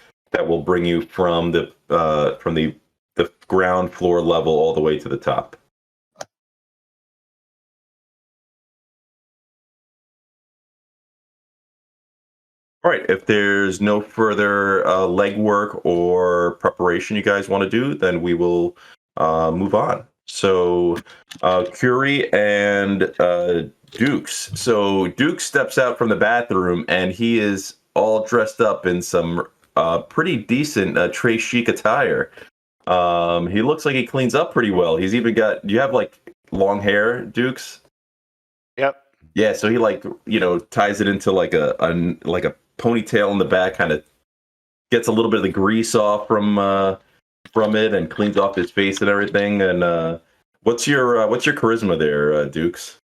will bring you from the ground floor level all the way to the top. All right, if there's no further legwork or preparation you guys want to do, then we will move on. So, Curie and Dukes. So, Dukes steps out from the bathroom, and he is all dressed up in some pretty decent très chic attire. He looks like he cleans up pretty well. He's even got, do you have like long hair, Dukes? Yep. Yeah, so he ties it into like a ponytail in the back, kind of gets a little bit of the grease off from it, and cleans off his face and everything. And what's your charisma there, Dukes?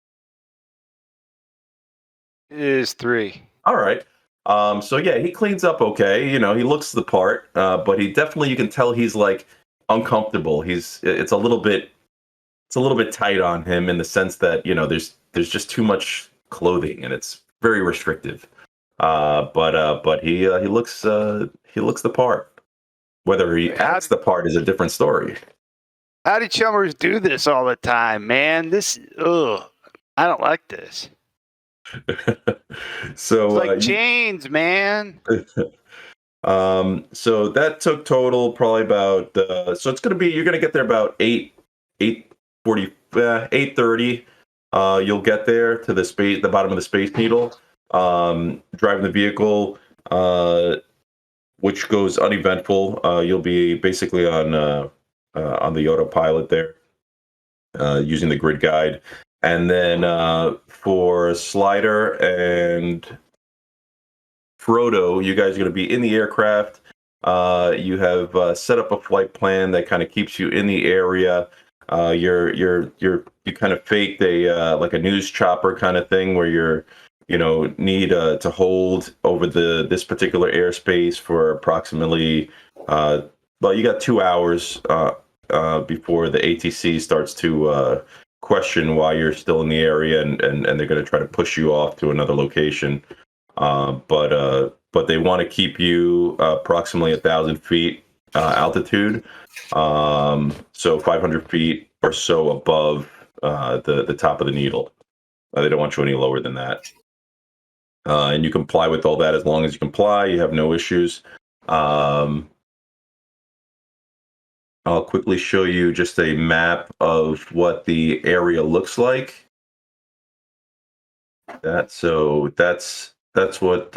It is 3. All right. So yeah, he cleans up okay. He looks the part, but he definitely, you can tell he's like uncomfortable. It's a little bit tight on him in the sense that there's just too much clothing and it's very restrictive. But he looks the part. Whether he acts the part is a different story. How do chummers do this all the time, man? I don't like this. So it's like chains, man. So that took total probably about so it's you're gonna get there about 8:30. You'll get there to the bottom of the Space Needle, driving the vehicle, which goes uneventful. You'll be basically on the autopilot there, using the grid guide. And then for Slider and Frodo, you guys are going to be in the aircraft. You have set up a flight plan that kind of keeps you in the area. You kind of faked like a news chopper kind of thing where you're need to hold over this particular airspace for approximately you got 2 hours before the ATC starts to question why you're still in the area, and they're going to try to push you off to another location. But they want to keep you approximately 1,000 feet altitude, so 500 feet or so above the top of the needle. They don't want you any lower than that. and you comply with all that. As long as you comply, you have no issues. I'll quickly show you just a map of what the area looks like. That's what that's what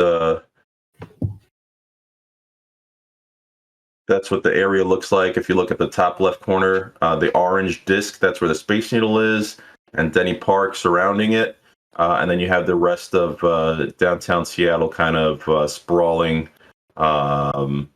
the area looks like. If you look at the top left corner, the orange disc, that's where the Space Needle is, and Denny Park surrounding it. And then you have the rest of downtown Seattle kind of sprawling to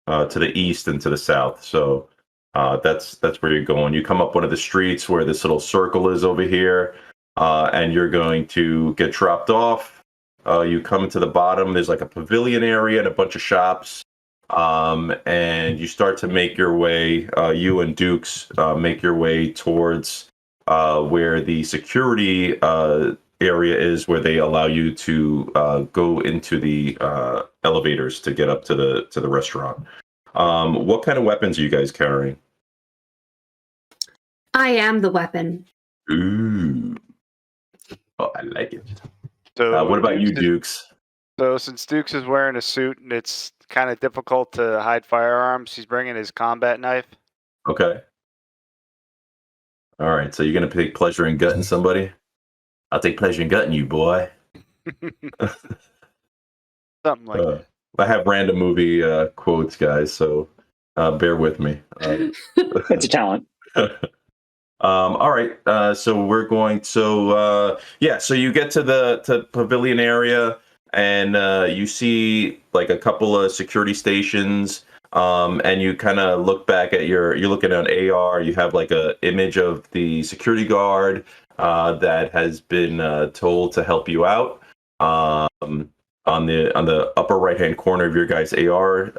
the east and to the south. So that's where you're going. You come up one of the streets where this little circle is over here, and you're going to get dropped off. You come to the bottom. There's like a pavilion area and a bunch of shops. And you start to make your way, you and Dukes make your way towards where the security area is, where they allow you to go into the elevators to get up to the restaurant. What kind of weapons are you guys carrying? I am the weapon. Ooh. Oh, I like it. So what about you, Dukes? So since Dukes is wearing a suit and it's kind of difficult to hide firearms, he's bringing his combat knife. Okay. All right, so you're going to take pleasure in gutting somebody? I'll take pleasure in gutting you, boy. Something like that. I have random movie quotes, guys, so bear with me. It's a talent. All right, so we're going. So you get to the pavilion area, and you see like a couple of security stations. And you kind of look back at you're looking at an AR. You have like a image of the security guard that has been told to help you out. On the upper right hand corner of your guys' AR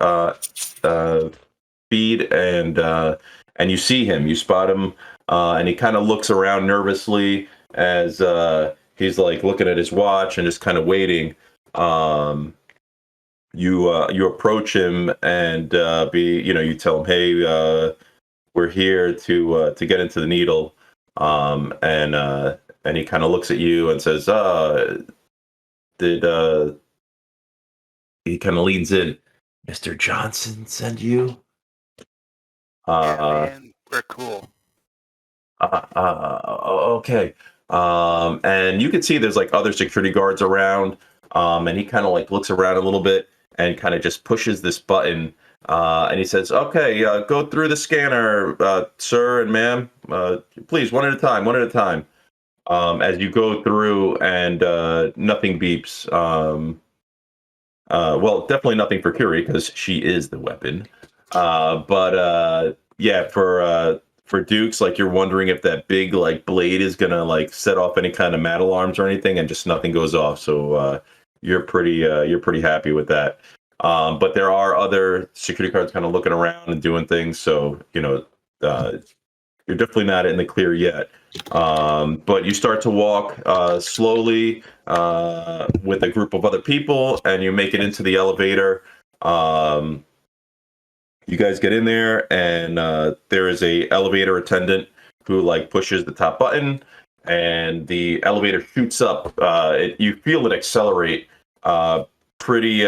feed, and you see him. You spot him, and he kind of looks around nervously as he's like looking at his watch and just kind of waiting. You approach him and you tell him, hey, we're here to get into the needle, and he kind of looks at you and says, he kind of leans in, Mr. Johnson send you? Yeah, man, we're cool. Okay. And you can see there's like other security guards around, and he kind of like looks around a little bit and kind of just pushes this button, and he says, okay, go through the scanner, sir and ma'am, please, one at a time. As you go through, and nothing beeps. Well, definitely nothing for Curie because she is the weapon. But for Dukes, like you're wondering if that big like blade is gonna like set off any kind of mad alarms or anything, and just nothing goes off. So you're pretty happy with that. But there are other security guards kind of looking around and doing things. So you're definitely not in the clear yet. But you start to walk slowly with a group of other people, and you make it into the elevator. You guys get in there, and there is a elevator attendant who like pushes the top button, and the elevator shoots up. You feel it accelerate pretty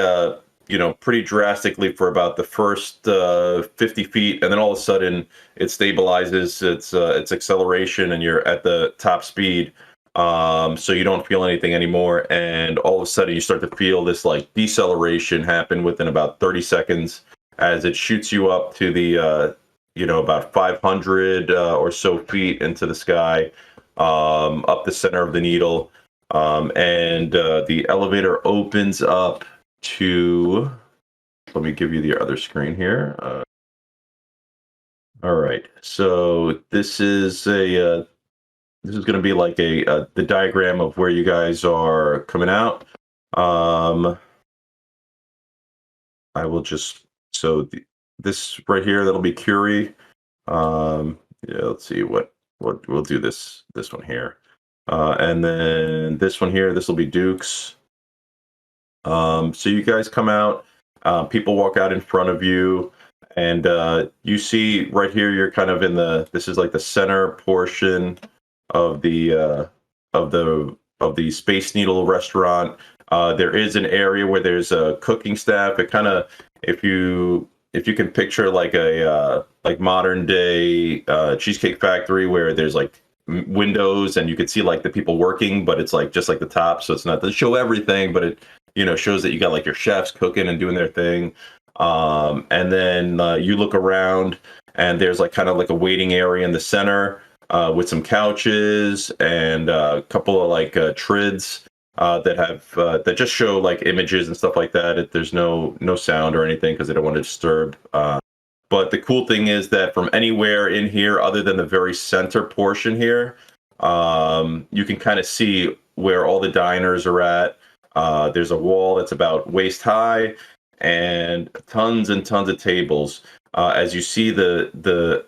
drastically for about the first 50 feet, and then all of a sudden it stabilizes its acceleration, and you're at the top speed. So you don't feel anything anymore, and all of a sudden you start to feel this like deceleration happen within about 30 seconds as it shoots you up to the about 500 or so feet into the sky, up the center of the needle, and the elevator opens up to, let me give you the other screen here. All right, so this is going to be like the diagram of where you guys are coming out. I will just, this right here, that'll be Curie. Let's see what we'll do this one here, and then this one here, this will be Dukes. So you guys come out, people walk out in front of you, and you see right here, you're kind of in this is like the center portion of the Space Needle restaurant. There is an area where there's a cooking staff. It kind of, if you can picture like a like modern day Cheesecake Factory where there's like windows and you could see like the people working, but it's like just like the top, so it's not to show everything, but it shows that you got like your chefs cooking and doing their thing. And then you look around and there's like kind of like a waiting area in the center with some couches and a couple of like trids that have that just show like images and stuff like that. There's no sound or anything because they don't want to disturb. But the cool thing is that from anywhere in here, other than the very center portion here, you can kind of see where all the diners are at. There's a wall that's about waist high and tons and tons of tables. As you see, the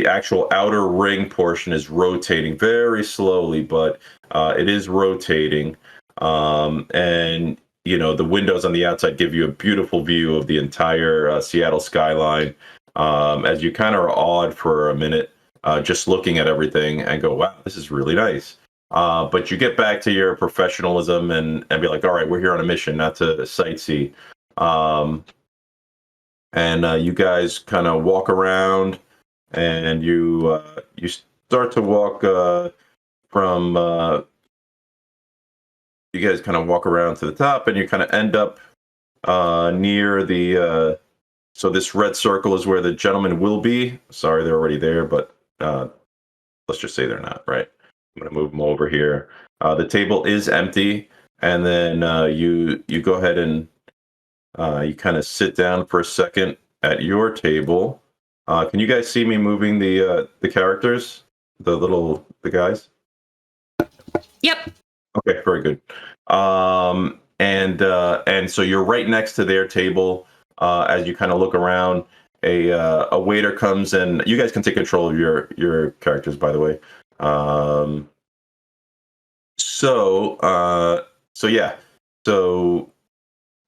actual outer ring portion is rotating very slowly, but it is rotating. And the windows on the outside give you a beautiful view of the entire Seattle skyline. As you kind of are awed for a minute, just looking at everything and go, wow, this is really nice. But you get back to your professionalism and be like, all right, we're here on a mission, not to sightsee. And you guys kind of walk around, and you start to walk from. You guys kind of walk around to the top, and you kind of end up near the. So this red circle is where the gentlemen will be. Sorry, they're already there, but let's just say they're not. Right. I'm going to move them over here. The table is empty, and then you go ahead and you kind of sit down for a second at your table. Can you guys see me moving the characters, the guys? Yep. Okay, very good. And so you're right next to their table. As you kind of look around, a waiter comes, and you guys can take control of your characters, by the way. So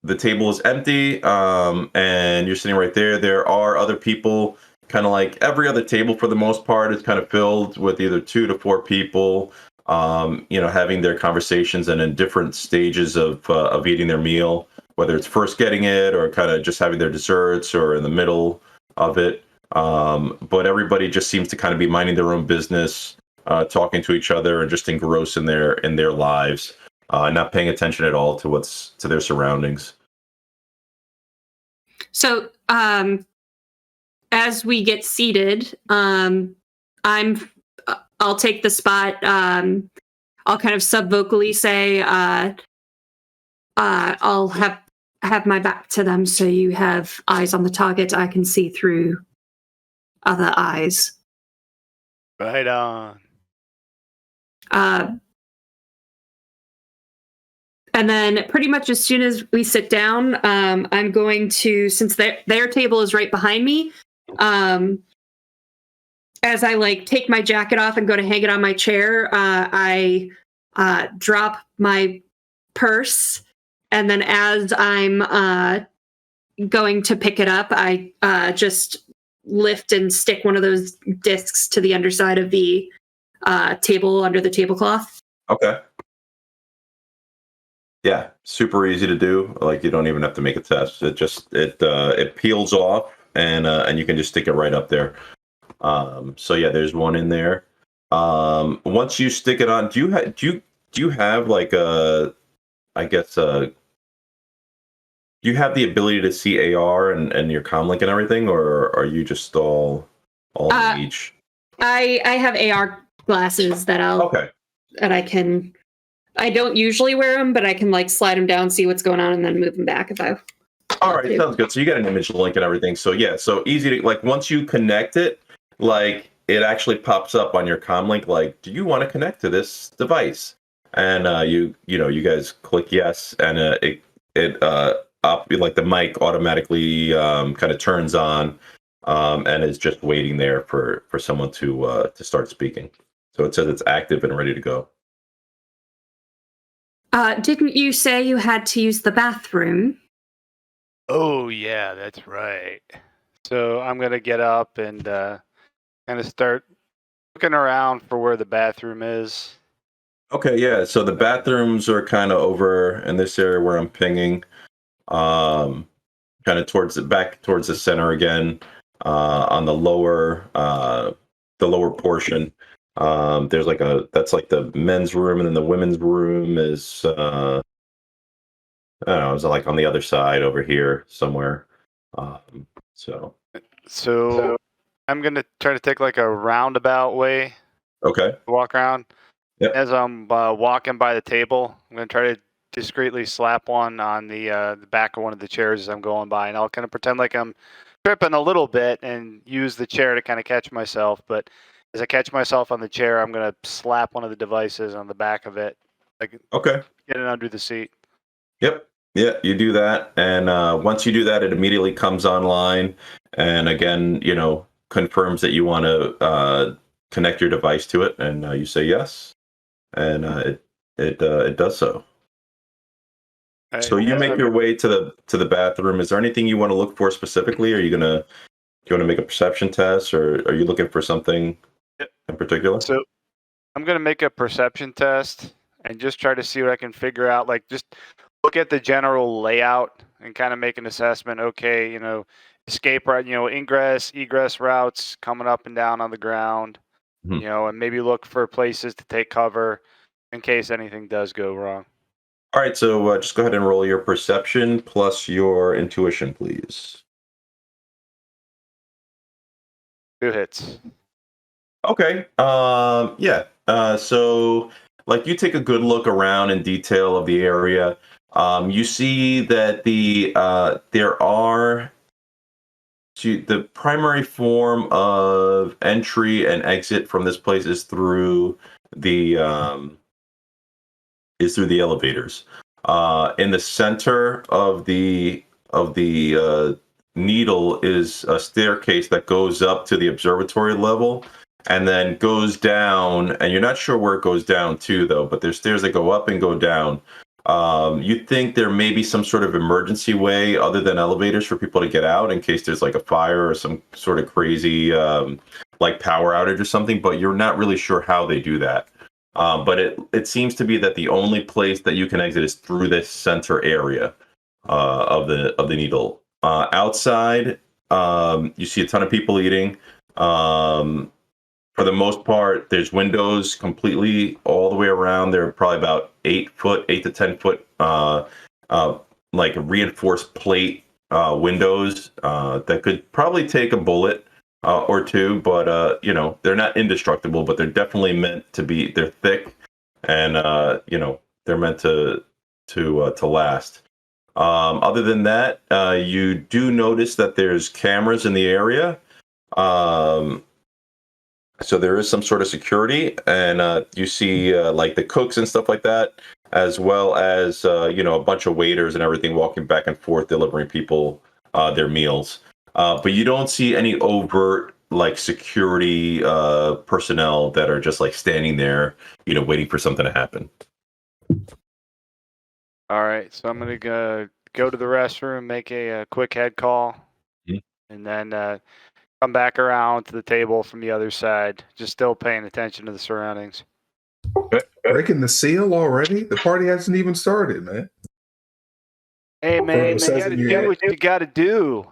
the table is empty, and you're sitting right there. There are other people, kind of like every other table for the most part is kind of filled with either 2 to 4 people, having their conversations and in different stages of eating their meal, whether it's first getting it or kind of just having their desserts or in the middle of it. But everybody just seems to kind of be minding their own business, talking to each other and just engrossed in their lives, not paying attention at all to their surroundings. So, as we get seated, I'll take the spot. I'll kind of sub-vocally say, I'll have my back to them so you have eyes on the target. I can see through other eyes. Right on. And then pretty much as soon as we sit down, I'm going to, since their table is right behind me, as I take my jacket off and go to hang it on my chair, I drop my purse. And then as I'm going to pick it up, I just lift and stick one of those discs to the underside of the table under the tablecloth. Okay. Yeah, super easy to do. Like, you don't even have to make a test. It peels off, and you can just stick it right up there. So yeah, there's one in there. Once you stick it on, do you have like do you have the ability to see AR and your comlink and everything, or are you just all each? I have AR glasses that I can. I don't usually wear them, but I can slide them down, see what's going on, and then move them back if I. All right, sounds good. So you got an image link and everything. So yeah, so easy to once you connect it, it actually pops up on your comlink. Do you want to connect to this device? And you guys click yes, and the mic automatically kind of turns on, and is just waiting there for someone to start speaking. So it says it's active and ready to go. Didn't you say you had to use the bathroom? Oh, yeah, that's right. So I'm going to get up and kind of start looking around for where the bathroom is. Okay, yeah. So the bathrooms are kind of over in this area where I'm pinging, kind of towards the back, towards the center again, on the lower portion. There's like that's like the men's room, and then the women's room is, I don't know, it's like on the other side over here somewhere. So So I'm gonna try to take like a roundabout way okay, to walk around. Yep. As I'm walking by the table, I'm gonna try to discreetly slap one on the back of one of the chairs as I'm going by, and I'll kind of pretend like I'm tripping a little bit and use the chair to kind of catch myself. But as I catch myself on the chair, I'm gonna slap one of the devices on the back of it, like okay. get it under the seat. Yep. Yeah, you do that. And once you do that, it immediately comes online. And again, confirms that you want to connect your device to it. And you say yes. And it does so. So you make your way to the bathroom. Is there anything you want to look for specifically? Do you want to make a perception test, or are you looking for something in particular? So I'm gonna make a perception test and just try to see what I can figure out. Like just look at the general layout and kind of make an assessment. Okay, escape route, ingress, egress routes coming up and down on the ground, Mhm. and maybe look for places to take cover in case anything does go wrong. All right, so just go ahead and roll your perception plus your intuition, please. 2 hits. Okay. Yeah. So, like, you take a good look around in detail of the area. You see that the primary form of entry and exit from this place is through the elevators. In the center of the needle is a staircase that goes up to the observatory level and then goes down, and you're not sure where it goes down to though, but there's stairs that go up and go down. You think there may be some sort of emergency way other than elevators for people to get out in case there's like a fire or some sort of crazy like power outage or something, but you're not really sure how they do that. But it seems to be that the only place that you can exit is through this center area of the needle. Outside, you see a ton of people eating. For the most part, there's windows completely all the way around. They're probably about 8 to 10 foot, like reinforced plate windows that could probably take a bullet or two, but they're not indestructible, but they're definitely meant to be. They're thick, and they're meant to last. Other than that, you do notice that there's cameras in the area. So there is some sort of security, and you see like the cooks and stuff like that, as well as a bunch of waiters and everything walking back and forth delivering people their meals. But you don't see any overt like security personnel that are just like standing there, waiting for something to happen. All right, so I'm gonna go to the restroom, make a quick head call, and then come back around to the table from the other side, just still paying attention to the surroundings. Breaking the seal already? The party hasn't even started, man. Hey, man, you gotta do what you gotta do.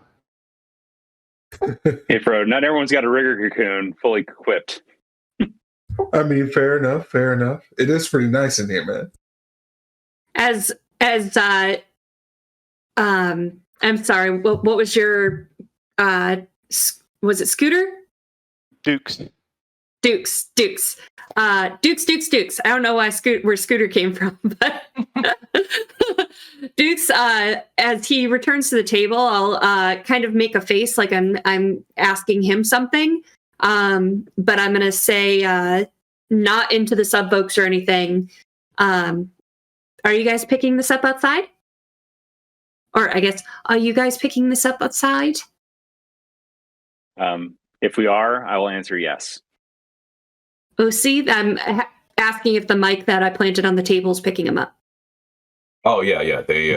Hey, Fro, not everyone's got a rigger cocoon fully equipped. I mean, fair enough, fair enough. It is pretty nice in here, man. I'm sorry, what was your was it Scooter? Dukes. I don't know where Scooter came from, but Dukes, as he returns to the table, I'll kind of make a face like I'm asking him something, but I'm gonna say not into the sub folks or anything. Are you guys picking this up outside? Or I guess, are you guys picking this up outside? If we are, I will answer yes. Oh, see, I'm asking if the mic that I planted on the table is picking them up. Oh yeah. They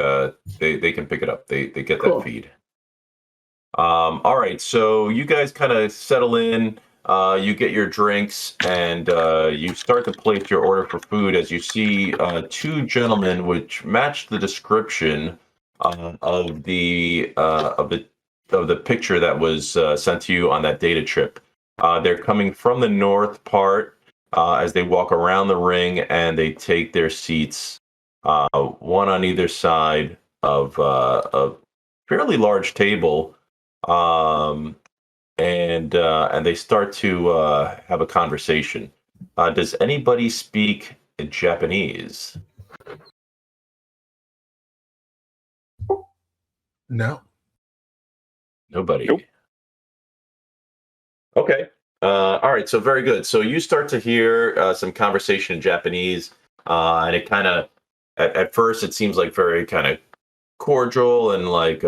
can pick it up. They get Cool. that feed. All right, so you guys kind of settle in. you get your drinks, and you start to place your order for food as you see two gentlemen which match the description of the picture that was sent to you on that data trip. They're coming from the north part as they walk around the ring, and they take their seats, one on either side of a fairly large table. And they start to have a conversation. Does anybody speak Japanese? No. Nobody. Nope. Okay. All right. So very good. So you start to hear some conversation in Japanese, and it kind of, at first, it seems like very kind of cordial and like.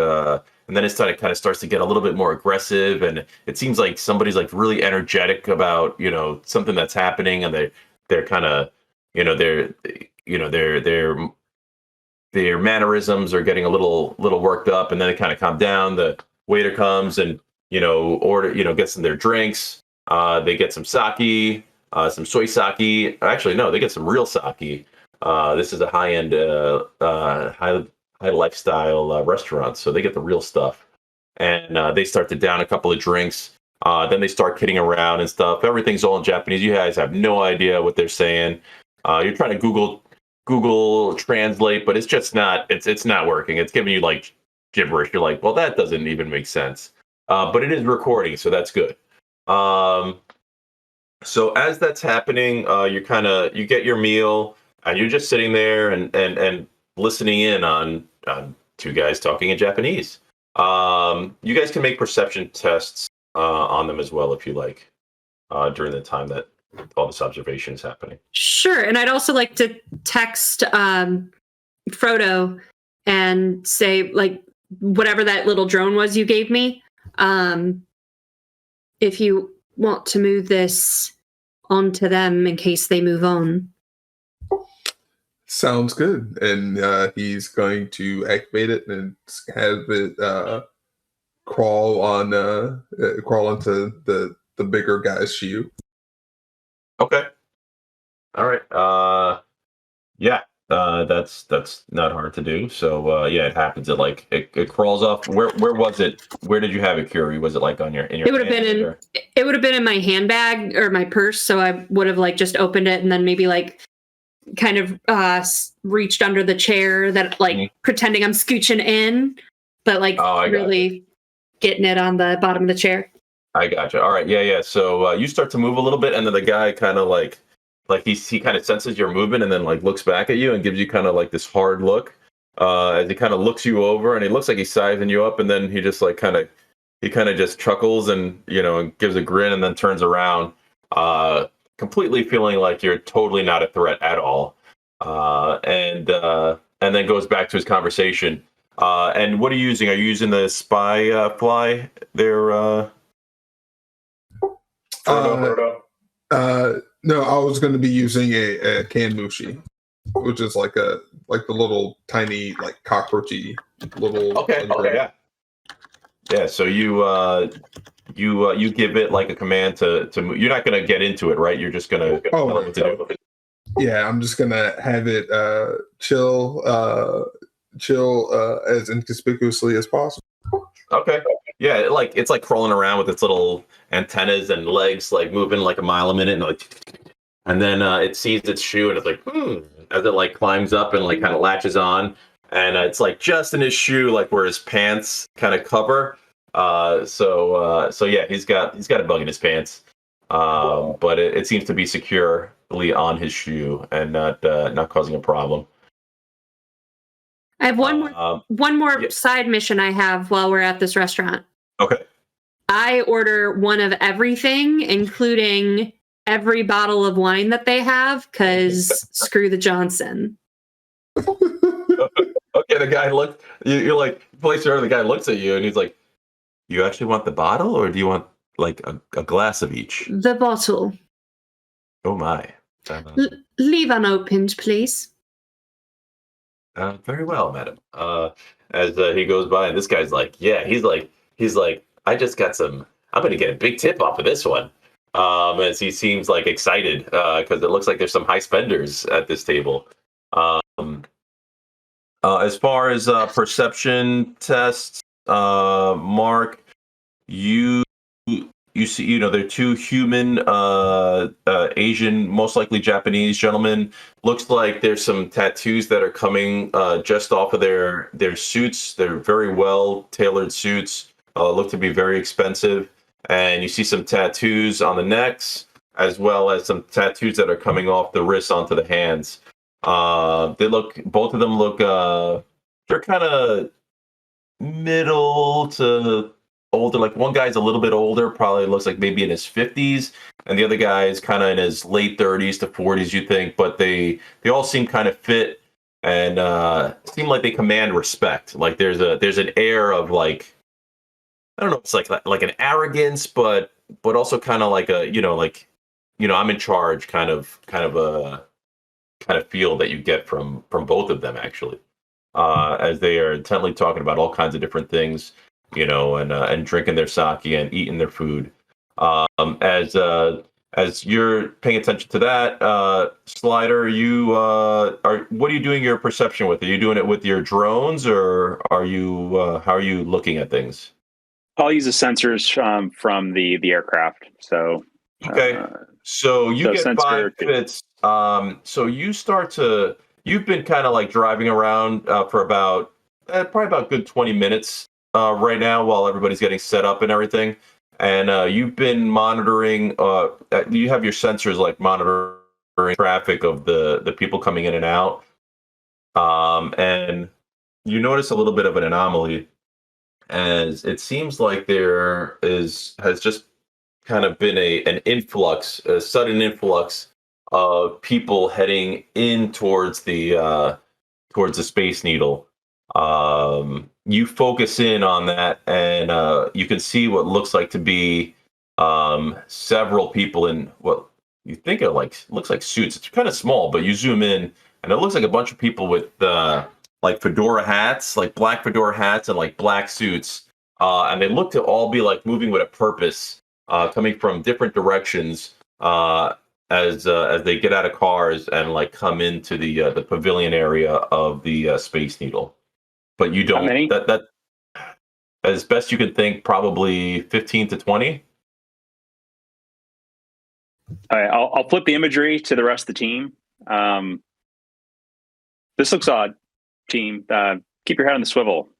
And then it kind of starts to get a little bit more aggressive, and it seems like somebody's like really energetic about something that's happening, and they're kind of their mannerisms are getting a little worked up, and then they kind of calm down. The waiter comes and gets them their drinks. They get some sake, some soy sake. Actually, no, they get some real sake. This is a high-end high lifestyle restaurants, so they get the real stuff, and they start to down a couple of drinks. Then they start kidding around and stuff. Everything's all in Japanese. You guys have no idea what they're saying. You're trying to Google Translate, but it's just not. It's not working. It's giving you like gibberish. You're like, well, that doesn't even make sense. But it is recording, so that's good. So as that's happening, you get your meal, and you're just sitting there and listening in on two guys talking in Japanese. You guys can make perception tests on them as well if you like, during the time that all this observation is happening. Sure. And I'd also like to text Frodo and say, like, whatever that little drone was you gave me, if you want to move this onto them in case they move on. Sounds good. And he's going to activate it and have it crawl onto the bigger guy's shoe. Okay. All right. Yeah. That's not hard to do. So yeah, it happens. It crawls off. Where was it? Where did you have it, Curie? Was it like in your? It would have been in my handbag or my purse. So I would have like just opened it and then maybe like kind of reached under the chair that like pretending I'm scooching in, but like really getting it on the bottom of the chair. I gotcha. All right. Yeah. So you start to move a little bit, and then the guy kind of like he kind of senses your movement, and then like looks back at you and gives you kind of like this hard look as he kind of looks you over, and he looks like he's sizing you up, and then he just like kind of just chuckles and and gives a grin, and then turns around, completely feeling like you're totally not a threat at all, and then goes back to his conversation. And what are you using? Are you using the spy fly there? No, I was going to be using a kanmushi, which is like the little tiny like cockroachy little. Okay. Yeah. So you give it like a command to move. You're not going to get into it, right? You're just going to tell it what to do. Yeah, I'm just gonna have it chill as inconspicuously as possible. Okay. Yeah, it's like crawling around with its little antennas and legs, like moving like a mile a minute, and then it sees its shoe and it's like, as it like climbs up and like kind of latches on, and it's like just in his shoe, like where his pants kind of cover. So yeah, he's got a bug in his pants, but it seems to be securely on his shoe and not causing a problem. I have one more side mission I have while we're at this restaurant. Okay. I order one of everything, including every bottle of wine that they have, because screw the Johnson. Okay, the guy looked. You're like, place your order. The guy looks at you and he's like, "You actually want the bottle, or do you want like a glass of each?" The bottle. Oh my. Leave unopened, please. Very well, madam. As he goes by, and this guy's like, yeah, he's like, I just got some. I'm going to get a big tip off of this one. as he seems like excited because it looks like there's some high spenders at this table. As far as perception tests, Mark, you see, they're two human, Asian, most likely Japanese gentlemen. Looks like there's some tattoos that are coming just off of their suits. They're very well tailored suits. Look to be very expensive. And you see some tattoos on the necks, as well as some tattoos that are coming off the wrists onto the hands. Both of them look, they're kind of middle to older. Like one guy's a little bit older, probably looks like maybe in his 50s, and the other guy is kind of in his late 30s to 40s, you think, but they all seem kind of fit and seem like they command respect. Like there's an air of like, I don't know, it's like an arrogance, but also kind of like a, I'm in charge kind of feel that you get from both of them, actually, as they are intently talking about all kinds of different things, and drinking their sake and eating their food. As you're paying attention to that, Slider, what are you doing your perception with? Are you doing it with your drones, or are you how are you looking at things? I'll use the sensors from the aircraft. So okay, so you get 5 hits. So you've been kind of like driving around for about probably about good 20 minutes right now while everybody's getting set up and everything. And you've been monitoring, you have your sensors like monitoring traffic of the people coming in and out. And you notice a little bit of an anomaly, as it seems like has just kind of been a sudden influx of people heading in towards the Space Needle. You focus in on that, and you can see what looks like to be several people in what you think are looks like suits. It's kind of small, but you zoom in, and it looks like a bunch of people with like fedora hats, like black fedora hats, and like black suits, and they look to all be like moving with a purpose, coming from different directions. As they get out of cars and like come into the pavilion area of the Space Needle, but you don't. That as best you can think, probably 15 to 20. All right, I'll flip the imagery to the rest of the team. This looks odd, team. Keep your head on the swivel.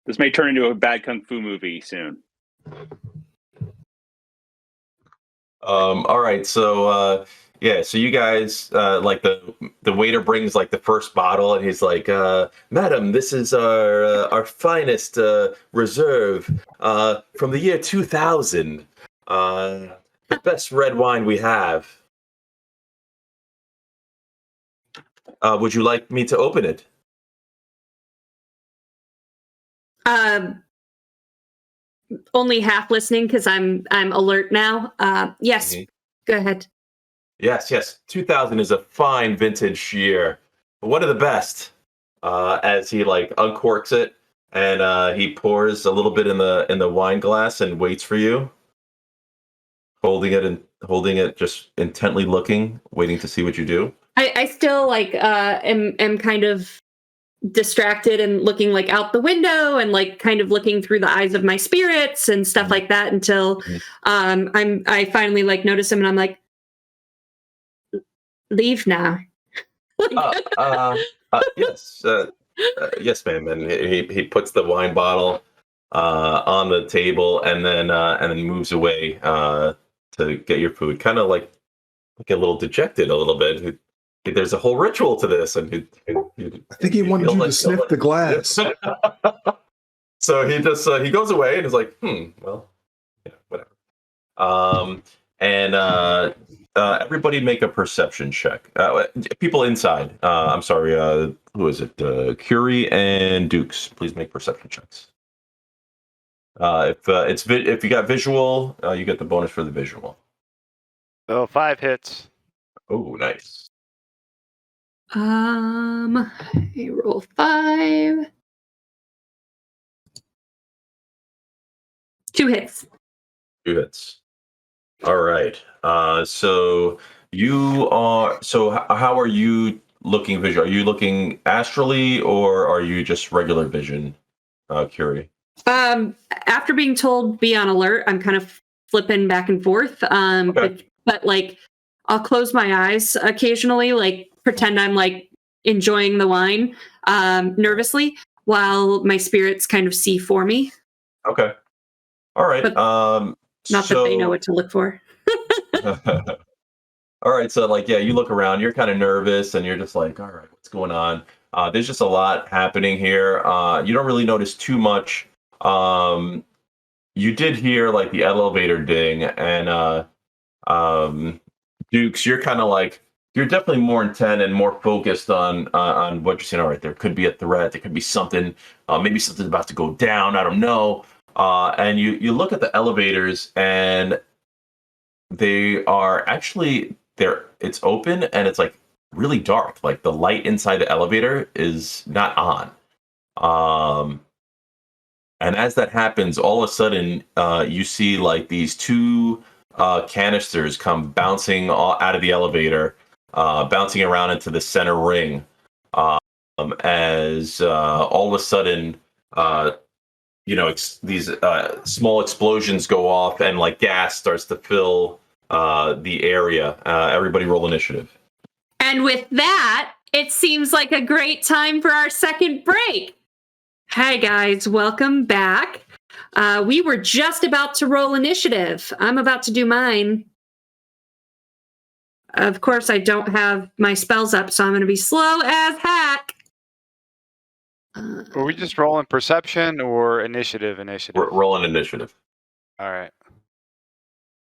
This may turn into a bad kung fu movie soon. All right, so so you guys, like the waiter brings like the first bottle, and he's like, "Madam, this is our finest reserve from the year 2000, the best red wine we have. Would you like me to open it?" Only half listening because I'm alert now. Yes, Go ahead. Yes. 2000 is a fine vintage year, one of the best. As he like uncorks it, and he pours a little bit in the wine glass and waits for you, holding it, just intently looking, waiting to see what you do. I still like am kind of distracted and looking like out the window and like kind of looking through the eyes of my spirits and stuff like that until I finally like notice him and I'm like, leave now. Yes, yes, ma'am. And he puts the wine bottle on the table and then moves away to get your food, kind of like a little dejected a little bit. There's a whole ritual to this, and I think he wanted you to sniff the glass. So he goes away and is like, well, yeah, whatever. Everybody make a perception check. People inside. I'm sorry. Who is it? Curie and Dukes. Please make perception checks. If you got visual, you get the bonus for the visual. Oh, 5 hits. Oh, nice. I roll 5. 2 hits. 2 hits. All right. So you are. So how are you looking visual? Are you looking astrally, or are you just regular vision, Curie? After being told be on alert, I'm kind of flipping back and forth. Okay. But like, I'll close my eyes occasionally, like pretend I'm like enjoying the wine, nervously, while my spirits kind of see for me. Okay. All right. But not that they know what to look for. All right, so like, yeah, you look around, you're kind of nervous, and you're just like, all right, what's going on? There's just a lot happening here. You don't really notice too much. You did hear like the elevator ding, and Dukes, you're kind of like, you're definitely more intent and more focused on what you're seeing. All right, there could be a threat, there could be something, maybe something's about to go down. I don't know. And you look at the elevators, and they are actually there. It's open and it's like really dark. Like the light inside the elevator is not on. And as that happens, all of a sudden, you see like these two canisters come bouncing out of the elevator, bouncing around into the center ring. As all of a sudden, these small explosions go off, and like gas starts to fill the area. Everybody roll initiative. And with that, it seems like a great time for our second break. Hi guys, welcome back. We were just about to roll initiative. I'm about to do mine. Of course, I don't have my spells up, so I'm going to be slow as heck. Are we just rolling perception or initiative? We're rolling initiative. All right.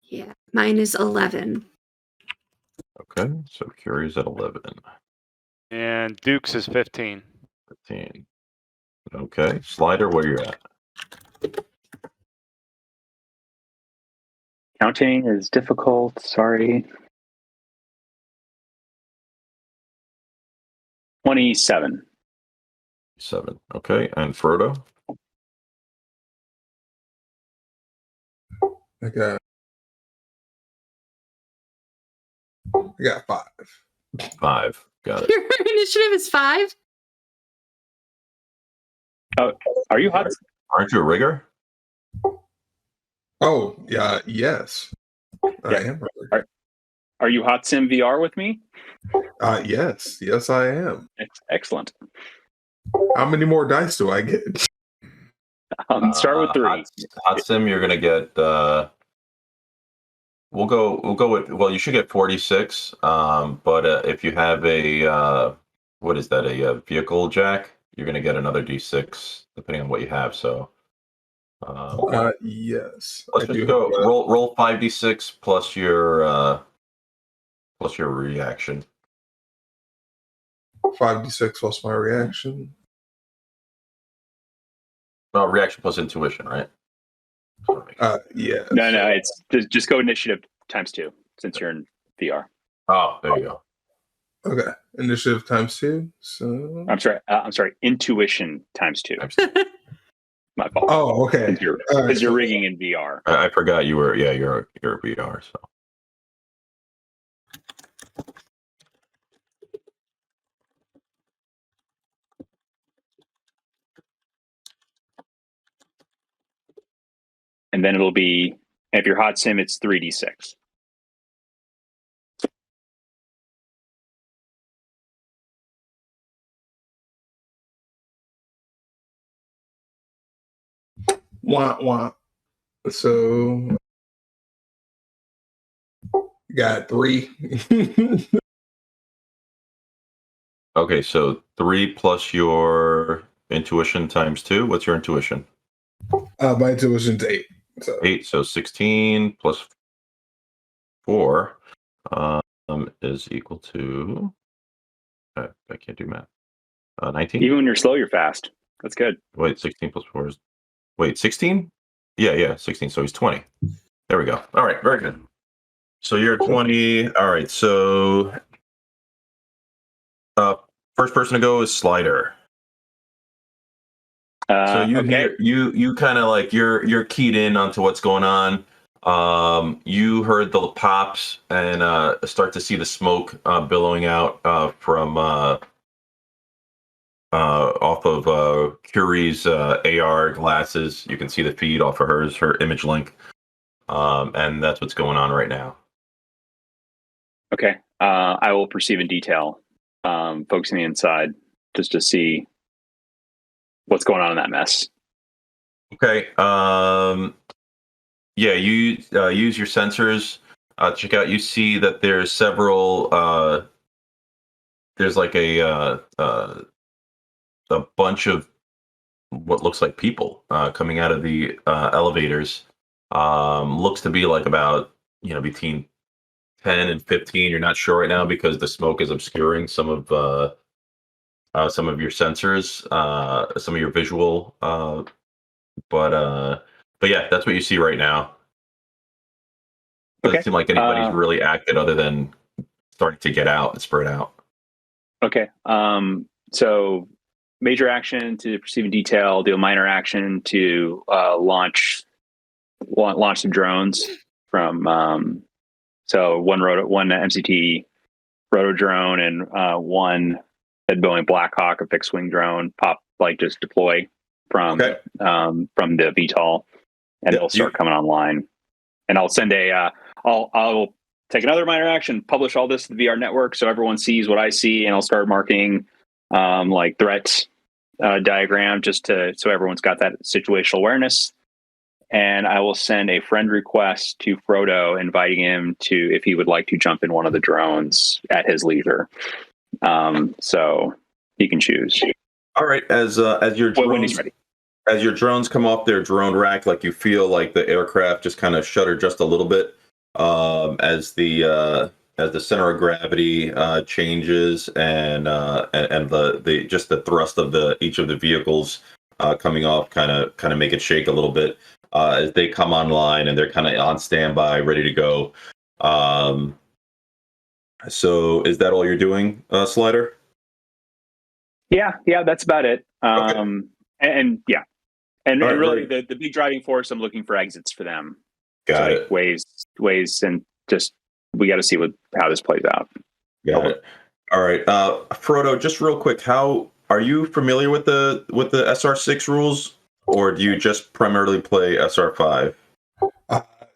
Yeah, mine is 11. Okay, so Curie's at 11. And Duke's is 15. 15. Okay, Slider, where you at? Counting is difficult. Sorry. 27. 7. Okay, and Frodo? I got 5. 5. Got it. Your initiative is 5? Are you hot? Aren't you a rigger? Oh, yeah, yes. I am. Are you Hot Sim VR with me? Yes, I am. Excellent. How many more dice do I get? Start with 3. Hot Sim, you're gonna get. We'll go with. Well, you should get 46. But if you have a what is that? A vehicle jack, you're gonna get another D6 depending on what you have. So. Yes. Let's just go roll 5d6 plus your reaction. 5d6 plus my reaction. Reaction plus intuition, right? Yeah. No. It's just go initiative times 2 since you're in VR. Oh, there you go. Okay. Initiative times 2. So I'm sorry. Intuition times 2. My fault. Oh, okay. Because you're rigging in VR. I forgot you were. Yeah, you're VR. So. And then it'll be, if you're Hot Sim, it's 3d6. Wah. So got 3. Okay, so 3 plus your intuition times 2. What's your intuition? My intuition's 8. So 8. So 16 plus 4 is equal to. I can't do math. 19. Even when you're slow, you're fast. That's good. Wait, 16 plus 4 is. Wait, 16? Yeah, 16. So he's 20. There we go. All right, very good. So you're 20. All right, so first person to go is Slider. So you okay. you kind of like you're keyed in onto what's going on. You heard the pops and start to see the smoke billowing out from off of Curie's AR glasses. You can see the feed off of her image link, and that's what's going on right now. Okay. I will perceive in detail, focusing the inside just to see what's going on in that mess. Okay. Yeah, you use your sensors. Check out. You see that there's several. There's like a bunch of what looks like people coming out of the elevators. Looks to be like about between 10 and 15. You're not sure right now because the smoke is obscuring some of your sensors, some of your visual. But yeah, that's what you see right now. Doesn't seem like anybody's really acted other than starting to get out and spread out. Okay. So major action to perceive in detail, do a minor action to launch the drones from so one MCT roto drone and one Ed Boeing Blackhawk, a fixed wing drone, just deploy from the VTOL, and it'll start coming online. And I'll send I'll take another minor action, publish all this to the VR network so everyone sees what I see, and I'll start marking threat diagram so everyone's got that situational awareness. And I will send a friend request to Frodo, inviting him to if he would like to jump in one of the drones at his leisure. So he can choose. All right, as your drones, when he's ready. As your drones come off their drone rack, like you feel like the aircraft just kind of shudder just a little bit as the center of gravity changes and the thrust of each of the vehicles coming off kind of make it shake a little bit as they come online, and they're kind of on standby, ready to go. So is that all you're doing, Slider? Yeah, that's about it. Okay. And All right, really the big driving force, I'm looking for exits for them. Got it. Ways, and just we got to see how this plays out. Got it. All right, Frodo, just real quick, how are you familiar with the SR6 rules, or do you just primarily play SR5?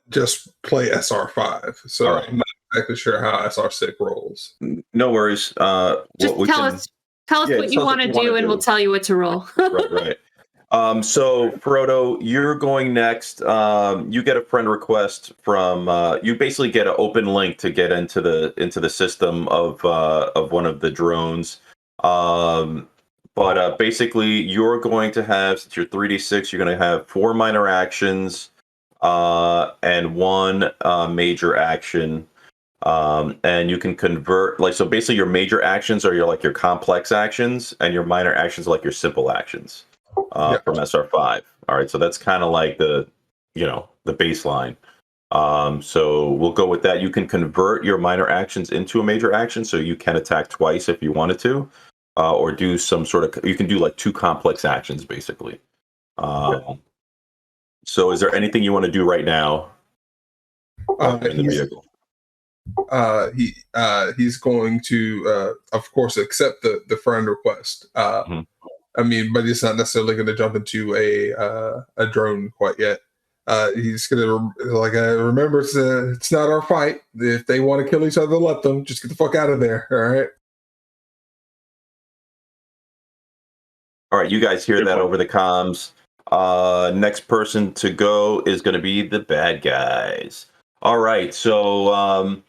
Just play SR5, so right. I'm not exactly sure how SR6 rolls. No worries. Just tell us what you want to do, and we'll tell you what to roll. Right. So Frodo, you're going next. You get a friend request from. You basically get an open link to get into the system of one of the drones. But basically, you're going to have, since you're 3d6, you're going to have 4 minor actions and 1 major action. And you can convert, so basically your major actions are your complex actions, and your minor actions are like your simple actions from SR5. All right, so that's kind of like the baseline. So we'll go with that. You can convert your minor actions into a major action, so you can attack twice if you wanted to, or do some sort of, you can do like 2 complex actions basically. So is there anything you want to do right now in the vehicle? He's going to, of course, accept the friend request. I mean, but he's not necessarily going to jump into a drone quite yet. He's going to remember it's not our fight. If they want to kill each other, let them. Just get the fuck out of there. All right. All right, you guys hear that over the comms. Next person to go is going to be the bad guys. All right, so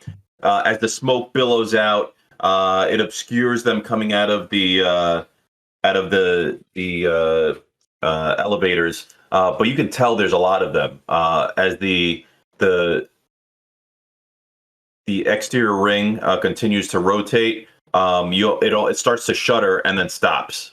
as the smoke billows out, it obscures them coming out of the elevators, but you can tell there's a lot of them as the exterior ring continues to rotate. It starts to shudder and then stops,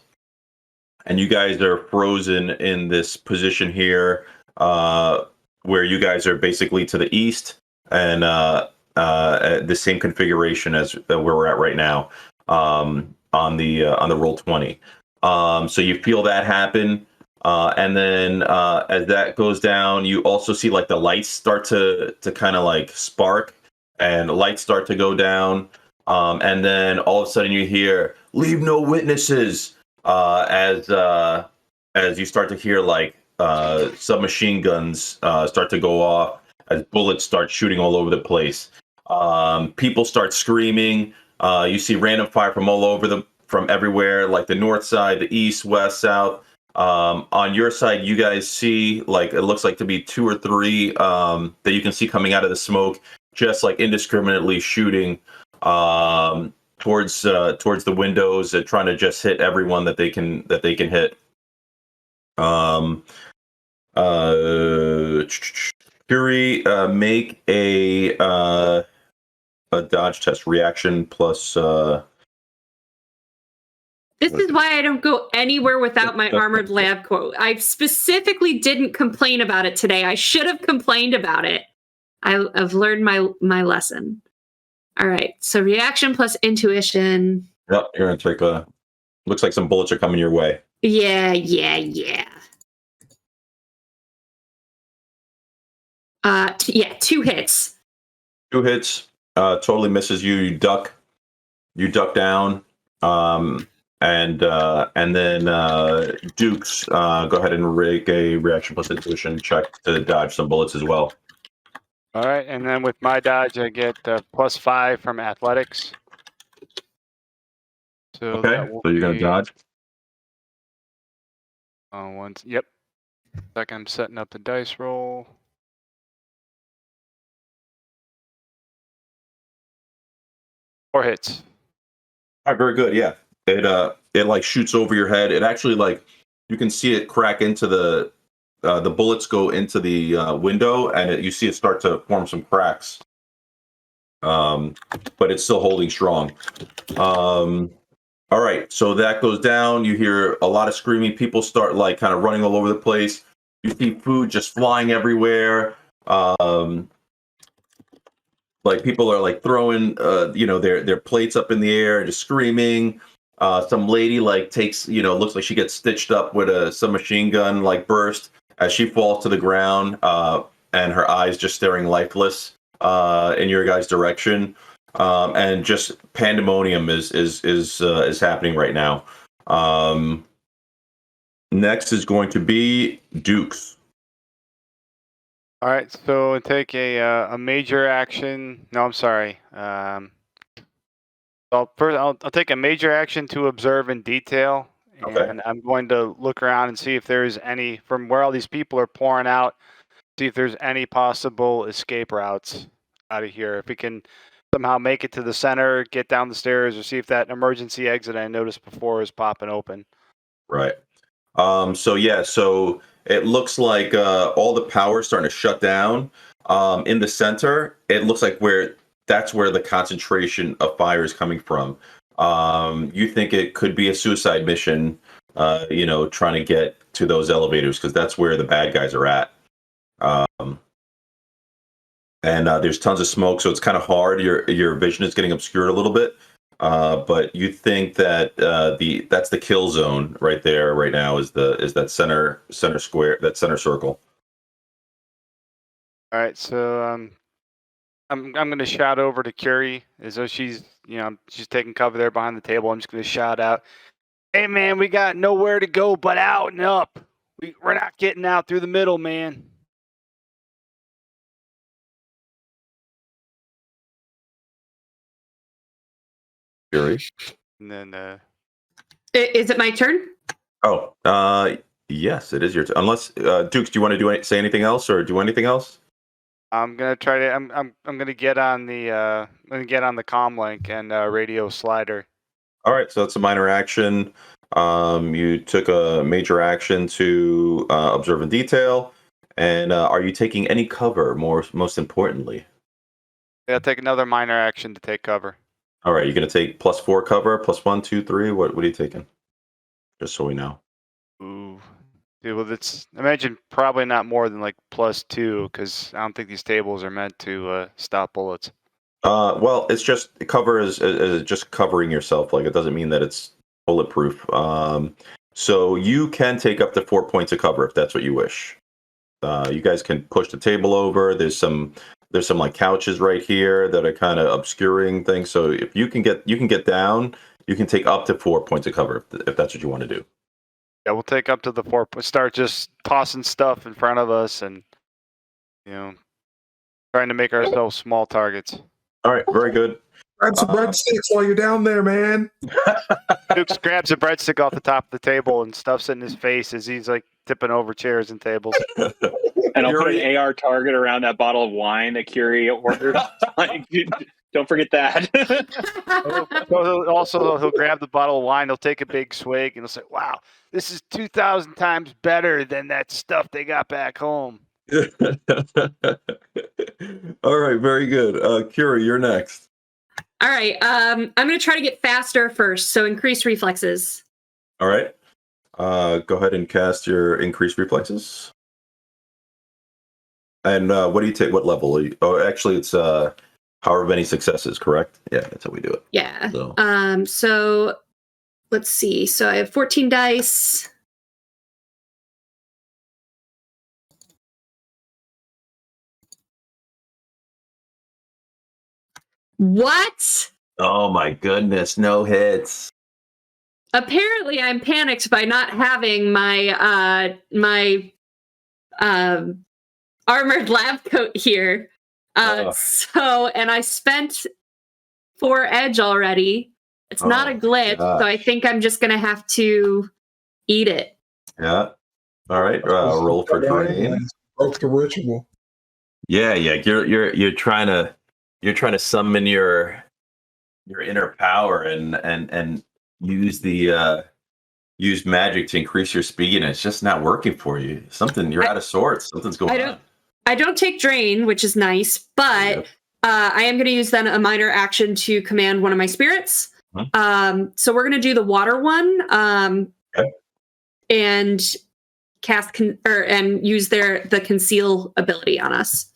and you guys are frozen in this position here, where you guys are basically to the east and the same configuration as where we're at right now on the roll 20. So you feel that happen. And then as that goes down, you also see like the lights start to kind of like spark, and the lights start to go down. And then all of a sudden you hear "Leave no witnesses" as you start to hear like submachine guns start to go off as bullets start shooting all over the place. People start screaming. You see random fire from all over from everywhere, like the north side, the east, west, south. On your side, you guys see like it looks like to be 2 or 3 that you can see coming out of the smoke, just like indiscriminately shooting towards the windows, trying to just hit everyone that they can hit. Fury, make a dodge test, reaction plus. This is why I don't go anywhere without my armored lab quote. I specifically didn't complain about it today. I should have complained about it. I've learned my lesson. All right, so reaction plus intuition. Yep, you're gonna take a. Looks like some bullets are coming your way. Yeah. 2 hits. 2 hits. Totally misses you. You duck down. And then Dukes, go ahead and make a reaction plus intuition check to dodge some bullets as well. All right, and then with my dodge, I get +5 from athletics. So okay, so you're gonna dodge. Yep. Second, I'm setting up the dice roll. Four hits. All right, very good. Yeah, it like shoots over your head. It actually like you can see it crack into the bullets go into the window, and you see it start to form some cracks. But it's still holding strong. All right, so that goes down. You hear a lot of screaming. People start like kind of running all over the place. You see food just flying everywhere. Like people are like throwing, their plates up in the air, just screaming. Some lady like takes, looks like she gets stitched up with a submachine gun like burst as she falls to the ground, and her eyes just staring lifeless in your guys' direction. And just pandemonium is happening right now. Next is going to be Dukes. All right, so take a major action. No, I'm sorry. I'll take a major action to observe in detail, Okay. and I'm going to look around and see if there's any from where all these people are pouring out. See if there's any possible escape routes out of here. If we can somehow make it to the center, get down the stairs, or see if that emergency exit I noticed before is popping open. Right. So it looks like all the power is starting to shut down. In the center, it looks like that's where the concentration of fire is coming from. You think it could be a suicide mission, trying to get to those elevators because that's where the bad guys are at. And there's tons of smoke, so it's kind of hard. Your vision is getting obscured a little bit. But you think that that's the kill zone right there right now is that center square, that center circle. All right, so I'm going to shout over to Curie as though she's taking cover there behind the table. I'm just going to shout out, "Hey man, we got nowhere to go but out and up. We're not getting out through the middle, man." Fury. And then Is it my turn? Oh, yes, it is your turn. Unless Dukes, do you want to say anything else or do anything else? I'm gonna try to. I'm gonna get on the comm link and radio slider. All right, so that's a minor action. You took a major action to observe in detail, and are you taking any cover? Most importantly, Yeah, take another minor action to take cover. all right, you're gonna take +4 cover, +1, 2, 3. What are you taking? Just so we know. Ooh, dude. Well, imagine probably not more than like +2 because I don't think these tables are meant to stop bullets. Well, it's just cover is just covering yourself. Like it doesn't mean that it's bulletproof. So you can take up to 4 points of cover if that's what you wish. You guys can push the table over. There's some like couches right here that are kind of obscuring things. So if you can get down, you can take up to 4 points of cover if that's what you want to do. Yeah, we'll take up to the 4. Start just tossing stuff in front of us, and trying to make ourselves small targets. All right, very good. Grab some breadsticks while you're down there, man. Duke grabs a breadstick off the top of the table and stuffs it in his face as he's like tipping over chairs and tables. And I'll put an AR target around that bottle of wine that Curie ordered. Don't forget that. He'll grab the bottle of wine, he'll take a big swig, and he'll say, "Wow, this is 2,000 times better than that stuff they got back home." All right, very good. Curie, you're next. All right. I'm going to try to get faster first, so increase reflexes. All right. Go ahead and cast your increased reflexes. And what do you take? What level? Actually, it's however many successes, correct? Yeah, that's how we do it. Yeah. So let's see. So I have 14 dice. What? Oh my goodness, no hits. Apparently I'm panicked by not having my armored lab coat here. And I spent 4 edge already. It's not a glitch, so I think I'm just gonna have to eat it. Yeah. All right. Roll for drain. Broke the ritual. Yeah. You're trying to summon your inner power and use magic to increase your speed, and it's just not working for you. You're out of sorts. Something's going on. I don't take drain, which is nice, but I am going to use then a minor action to command one of my spirits. So we're going to do the water one, and cast and use the conceal ability on us.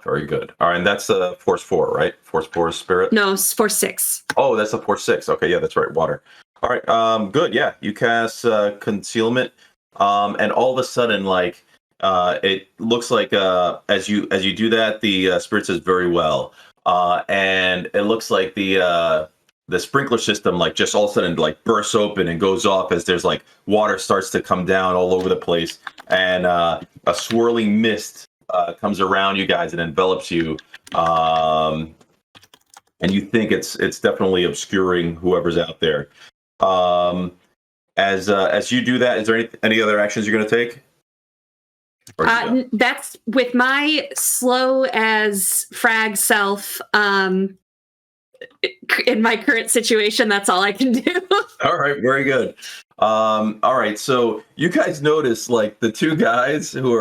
Very good. All right, and that's force 4, right? Force 4 is spirit? No, it's force 6. Oh, that's a force 6. Okay, yeah, that's right. Water. All right, good. Yeah, you cast concealment, and all of a sudden, like, it looks like as you do that, the spirit says very well, and it looks like the sprinkler system like just all of a sudden like bursts open and goes off as there's like water starts to come down all over the place, and a swirling mist comes around you guys and envelops you, and you think it's definitely obscuring whoever's out there. As you do that, is there any other actions you're going to take? That's with my slow as frag self. In my current situation, that's all I can do. All right, very good. All right, so you guys notice like the 2 guys who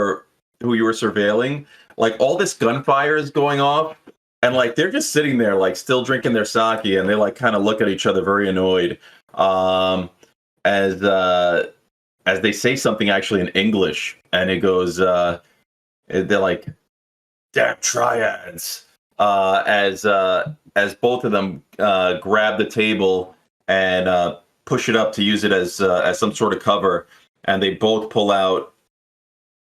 you were surveilling, like all this gunfire is going off, and like they're just sitting there like still drinking their sake, and they like kind of look at each other very annoyed, as they say something actually in English, and it goes, they're like, "Damn triads," as both of them grab the table and push it up to use it as some sort of cover, and they both pull out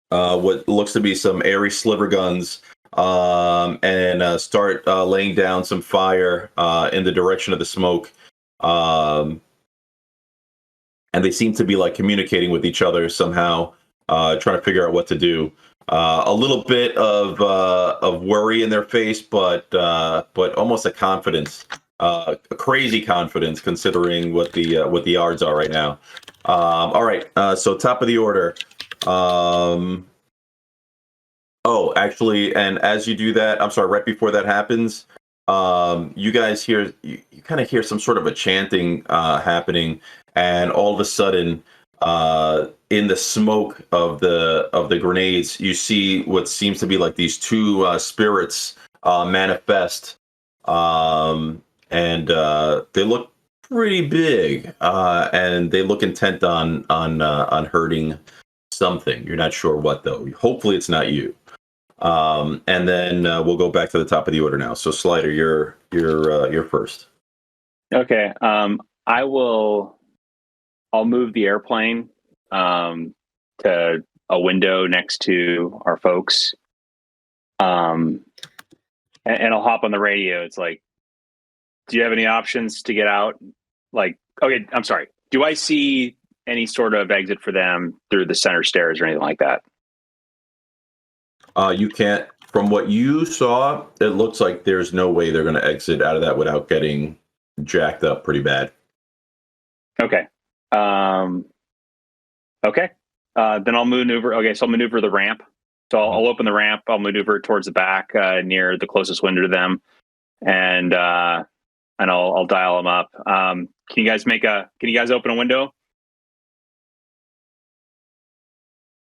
what looks to be some airy sliver guns, and start laying down some fire in the direction of the smoke. And they seem to be like communicating with each other somehow, trying to figure out what to do. A little bit of worry in their face, but almost a confidence, a crazy confidence considering what the odds are right now. All right, so top of the order. Actually, and as you do that, I'm sorry, right before that happens, you guys you kind of hear some sort of a chanting happening, and all of a sudden, in the smoke of the grenades, you see what seems to be like these 2 spirits manifest, and they look pretty big, and they look intent on hurting something. You're not sure what though. Hopefully, it's not you. And then we'll go back to the top of the order now. So Slider, you're first. Okay. I will I'll move the airplane to a window next to our folks. And I'll hop on the radio. It's like, do you have any options to get out? Like, okay, I'm sorry. Do I see any sort of exit for them through the center stairs or anything like that? You can't. From what you saw, it looks like there's no way they're going to exit out of that without getting jacked up pretty bad. Okay. Okay. Then I'll maneuver. Okay, so I'll maneuver the ramp. So I'll open the ramp. I'll maneuver towards the back near the closest window to them, and I'll dial them up. Can you guys open a window?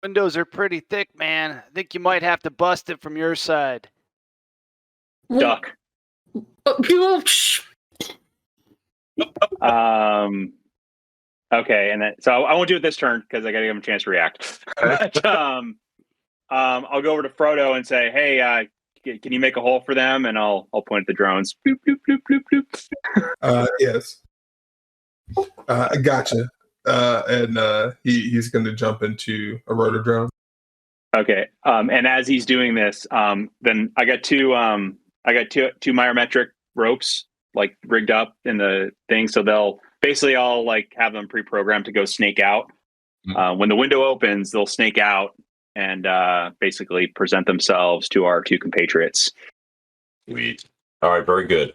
Windows are pretty thick, man. I think you might have to bust it from your side. Duck. Okay, and then so I won't do it this turn because I got to give him a chance to react. But, I'll go over to Frodo and say, "Hey, can you make a hole for them?" And I'll point at the drones. Bloop, bloop, bloop, bloop, bloop. Yes. I gotcha. And he's going to jump into a rotor drone. Okay. And as he's doing this, then I got two myometric ropes like rigged up in the thing, so I'll like have them pre-programmed to go snake out. When the window opens, they'll snake out and basically present themselves to our two compatriots. Sweet. All right, very good.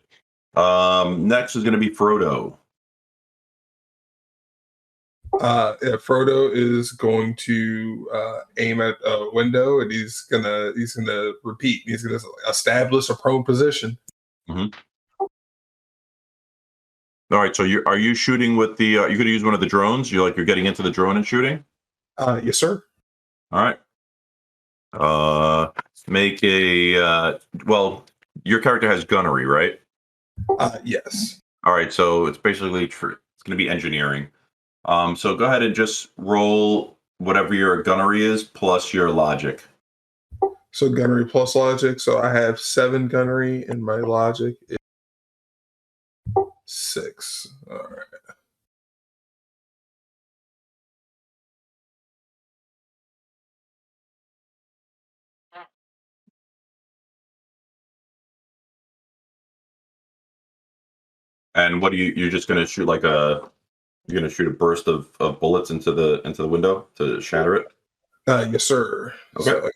Next is going to be Frodo. Frodo is going to aim at a window, and he's gonna repeat. He's gonna establish a prone position. Mm-hmm. All right. So are you shooting with the? You're going to use one of the drones. You're getting into the drone and shooting. Yes, sir. All right. Make a. Well, your character has gunnery, right? Yes. All right. So it's basically it's going to be engineering. So go ahead and just roll whatever your gunnery is plus your logic. So gunnery plus logic. So I have 7 gunnery, and my logic is 6. All right. And what you're just going to shoot you're going to shoot a burst of bullets into the window to shatter it? Yes, sir. Okay.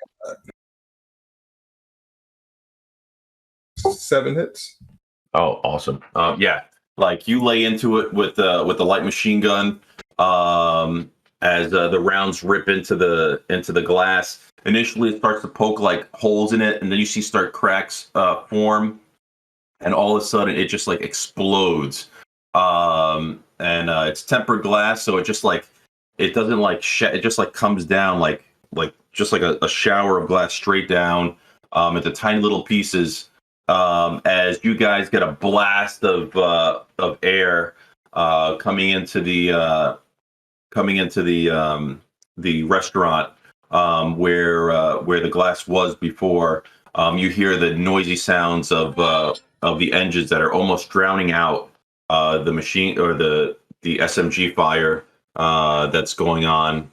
So 7 hits. Oh, awesome. Yeah, like you lay into it with the light machine gun as the rounds rip into the glass. Initially, it starts to poke like holes in it, and then you see cracks form, and all of a sudden it just like explodes. And it's tempered glass, so it just like it doesn't like it just like comes down like just like a shower of glass straight down into tiny little pieces. As you guys get a blast of air coming into the restaurant where the glass was before, you hear the noisy sounds of the engines that are almost drowning out the machine or the SMG fire that's going on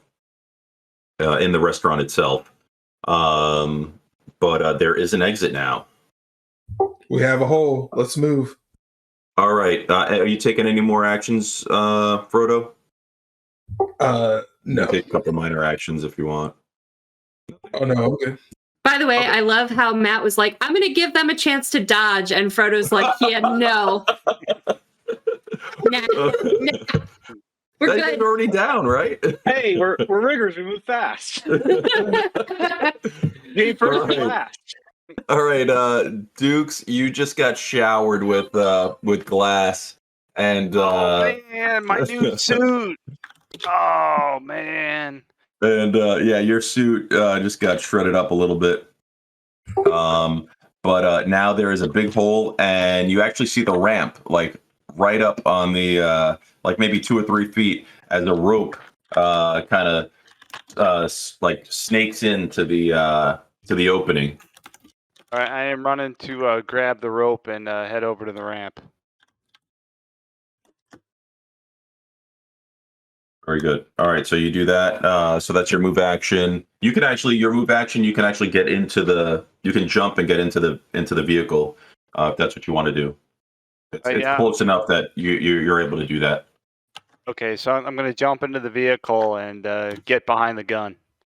in the restaurant itself. But there is an exit now. We have a hole. Let's move. All right. Are you taking any more actions, Frodo? No. Take a couple minor actions if you want. Oh no, I'm good. By the way, I love how Matt was like, I'm going to give them a chance to dodge. And Frodo's like, yeah, no. Nah. We're That good. guy's already down, right? Hey, we're riggers. We move fast. Game first and last. All right, Dukes, you just got showered with glass, and oh man, my new suit. Oh man. And yeah, your suit just got shredded up a little bit. But now there is a big hole, and you actually see the ramp like right up on the like maybe 2 or 3 feet as a rope kind of like snakes into the opening. All right, I am running to grab the rope and head over to the ramp. Very good. All right, so you do that. So that's your move action. You can actually get into the. You can jump and get into the vehicle if that's what you want to do. It's close enough that you're able to do that. Okay, so I'm going to jump into the vehicle and get behind the gun.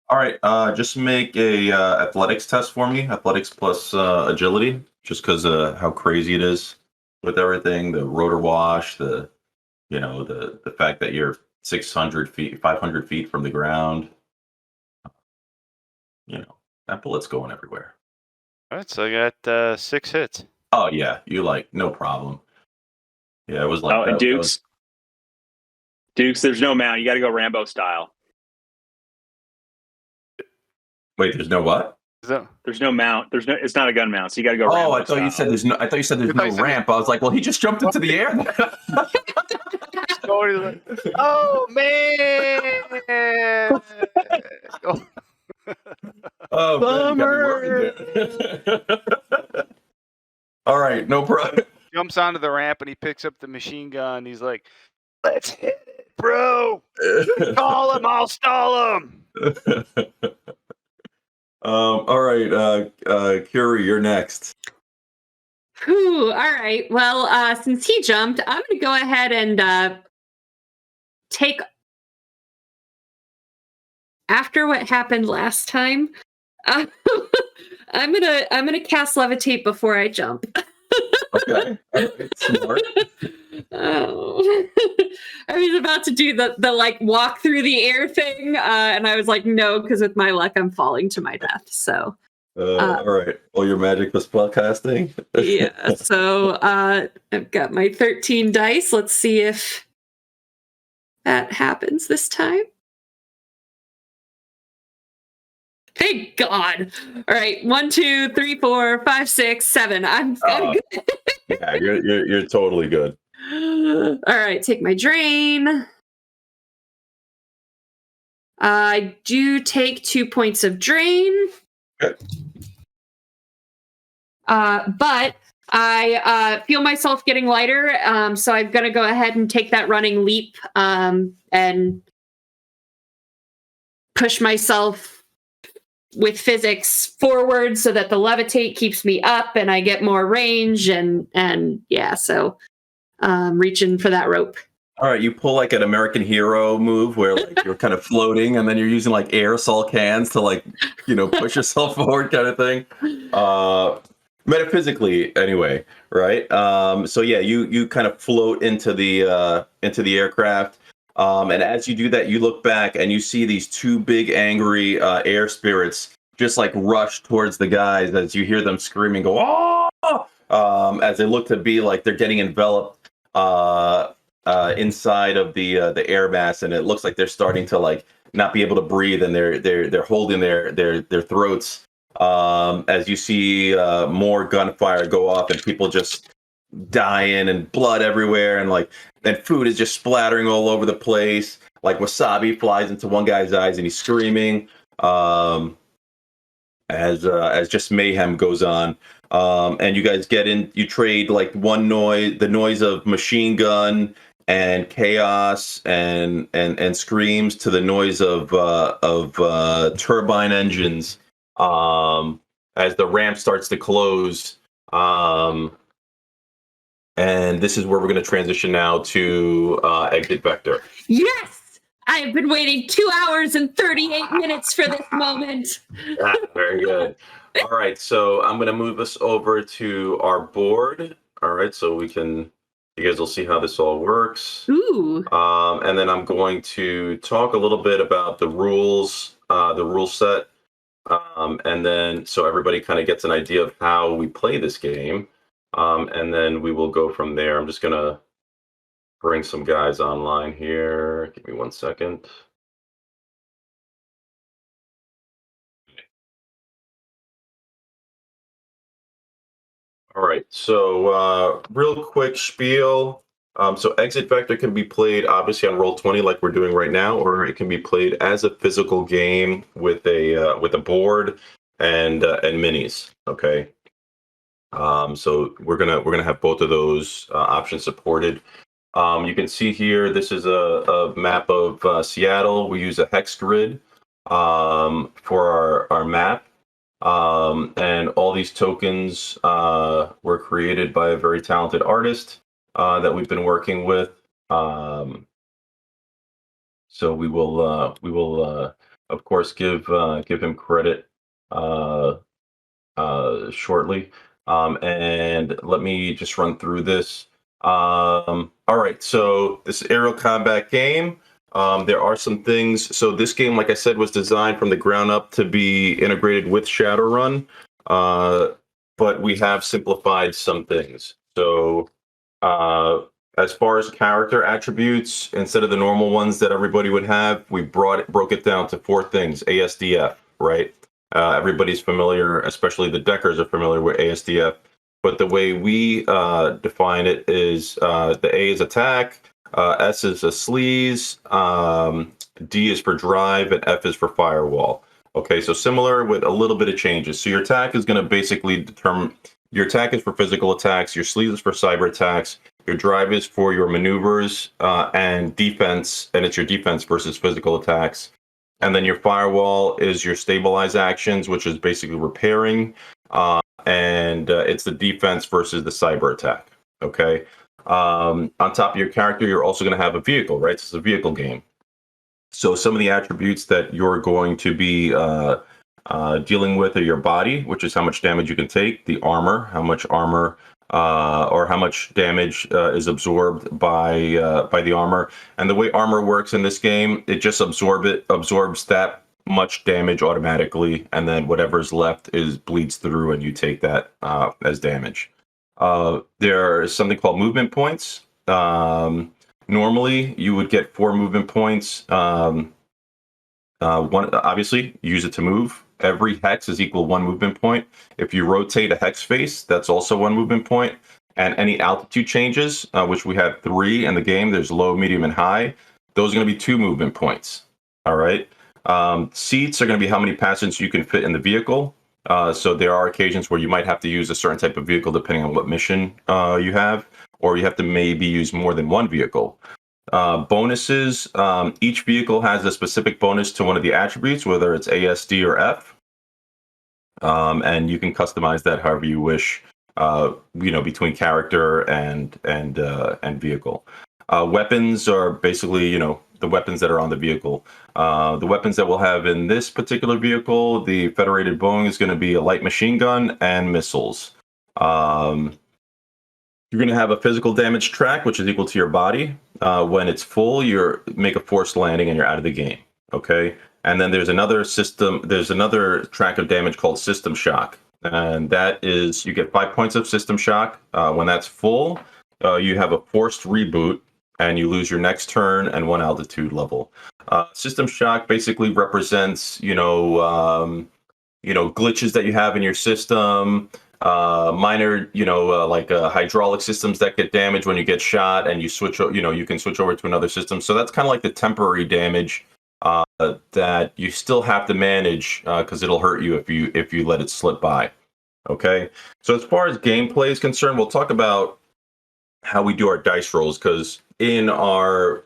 All right, just make a athletics test for me. Athletics plus agility, just because how crazy it is with everything. The rotor wash, the fact that you're 600 feet, 500 feet from the ground. That bullet's going everywhere. All right, so I got 6 hits. Oh yeah, no problem. Yeah, it was like. And Dukes. Dukes, there's no mount. You got to go Rambo style. Wait, there's no what? There's no mount. It's not a gun mount, so you got to go. Oh, Rambo I thought you said there's no. I thought you said there's no ramp. I was like, well, he just jumped into the air. Oh man! Oh, bummer. All right, no problem. Jumps onto the ramp and he picks up the machine gun. He's like, "Let's hit it, bro! Call him, I'll stall him." All right, Curie, you're next. Whew, all right. Well, since he jumped, I'm going to go ahead and take. After what happened last time, I'm gonna cast levitate before I jump. Okay, smart. Oh. I was about to do the like walk through the air thing, and I was like, no, because with my luck, I'm falling to my death. So, all right. Well, your magic was spell casting. Yeah. So I've got my 13 dice. Let's see if that happens this time. Thank God. All right. 1, 2, 3, 4, 5, 6, 7. I'm good. Yeah, you're totally good. All right. Take my drain. I do take 2 points of drain. Okay. But I feel myself getting lighter. So I'm going to go ahead and take that running leap and push myself with physics forward so that the levitate keeps me up and I get more range and yeah, so reaching for that rope. All right, you pull like an American Hero move where like you're kind of floating and then you're using like aerosol cans to like, push yourself forward kind of thing. Metaphysically anyway, right? So yeah, you kind of float into the aircraft. And as you do that, you look back and you see these 2 big angry air spirits just like rush towards the guys as you hear them screaming, go, oh! As they look to be like they're getting enveloped inside of the air mass, and it looks like they're starting to like not be able to breathe, and they're holding their throats. As you see more gunfire go off and people just dying and blood everywhere, and food is just splattering all over the place. Like wasabi flies into one guy's eyes and he's screaming as just mayhem goes on. And you guys get in, you trade like the noise of machine gun and chaos and screams to the noise of turbine engines as the ramp starts to close. And this is where we're going to transition now to exit vector. Yes! I have been waiting 2 hours and 38 minutes for this moment. Very good. All right, so I'm going to move us over to our board. All right, so you guys will see how this all works. Ooh. And then I'm going to talk a little bit about the rule set. And then so everybody kind of gets an idea of how we play this game. And then we will go from there. I'm just going to bring some guys online here. Give me 1 second. All right, so real quick spiel. So Exit Vector can be played obviously on Roll20 like we're doing right now, or it can be played as a physical game with a board and minis. Okay. So we're gonna have both of those options supported. You can see here, this is a map of Seattle. We use a hex grid for our map. And all these tokens were created by a very talented artist that we've been working with. So we will, of course, give him credit shortly. And let me just run through this. All right, so this aerial combat game. There are some things. So this game, like I said, was designed from the ground up to be integrated with Shadowrun, but we have simplified some things. So as far as character attributes, instead of the normal ones that everybody would have, we broke it down to 4 things. ASDF, right? Everybody's familiar, especially the Deckers are familiar with ASDF. But the way we define it is the A is attack, S is a sleaze, D is for drive, and F is for firewall. Okay, so similar with a little bit of changes. So your attack is going to basically determine, your attack is for physical attacks, your sleaze is for cyber attacks, your drive is for your maneuvers and defense, and it's your defense versus physical attacks. And then your firewall is your stabilize actions, which is basically repairing, and it's the defense versus the cyber attack. Okay. On top of your character, you're also going to have a vehicle, right? It's a vehicle game. So some of the attributes that you're going to be dealing with are your body, which is how much damage you can take, the armor, how much armor or how much damage is absorbed by the armor. And the way armor works in this game, it just absorbs that much damage automatically, and then whatever's left bleeds through, and you take that as damage. There's something called movement points. Normally, you would get 4 movement points. One, obviously, use it to move. Every hex is equal 1 movement point. If you rotate a hex face, that's also 1 movement point. And any altitude changes, which we have 3 in the game, there's low, medium, and high. Those are going to be 2 movement points. All right. Seats are going to be how many passengers you can fit in the vehicle. So there are occasions where you might have to use a certain type of vehicle depending on what mission you have, or you have to maybe use more than 1 vehicle. Bonuses, each vehicle has a specific bonus to one of the attributes, whether it's A, S, D, or F. And you can customize that however you wish, between character and vehicle. Weapons are basically, the weapons that are on the vehicle. The weapons that we'll have in this particular vehicle, the Federated Boeing, is going to be a light machine gun and missiles. You're going to have a physical damage track, which is equal to your body. When it's full, you make a forced landing and you're out of the game. Okay. And then there's another track of damage called system shock. And that is, you get 5 points of system shock. When that's full, you have a forced reboot and you lose your next turn and 1 altitude level. System shock basically represents, glitches that you have in your system, minor, like hydraulic systems that get damaged when you get shot, and you switch, you can switch over to another system. So that's kind of like the temporary damage that you still have to manage because it'll hurt you if you let it slip by. Okay. So as far as gameplay is concerned, we'll talk about how we do our dice rolls, because in our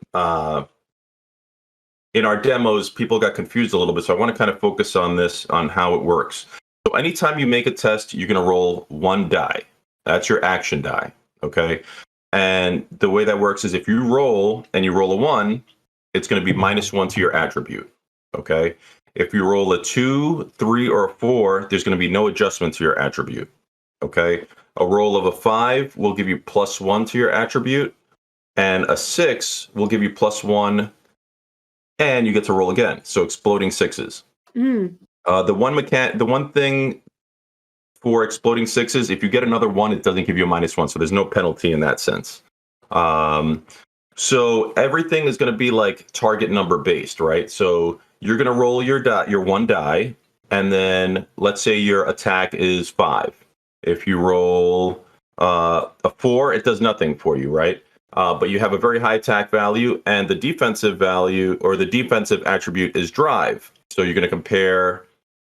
demos, people got confused a little bit. So I want to kind of focus on this, on how it works. So anytime you make a test, you're going to roll 1 die. That's your action die. Okay. And the way that works is if you roll and you roll a 1, it's going to be -1 to your attribute. Okay. If you roll a 2, 3, or a 4, there's going to be no adjustment to your attribute. Okay. A roll of a 5 will give you +1 to your attribute, and a 6 will give you +1, and you get to roll again. So exploding 6s. The one thing for exploding 6s, if you get another 1, it doesn't give you a -1, so there's no penalty in that sense. So everything is going to be like target number based, right? So you're going to roll your 1 die, and then let's say your attack is 5. If you roll a 4, it does nothing for you, right? But you have a very high attack value, and the defensive value, or the defensive attribute, is drive. So you're going to compare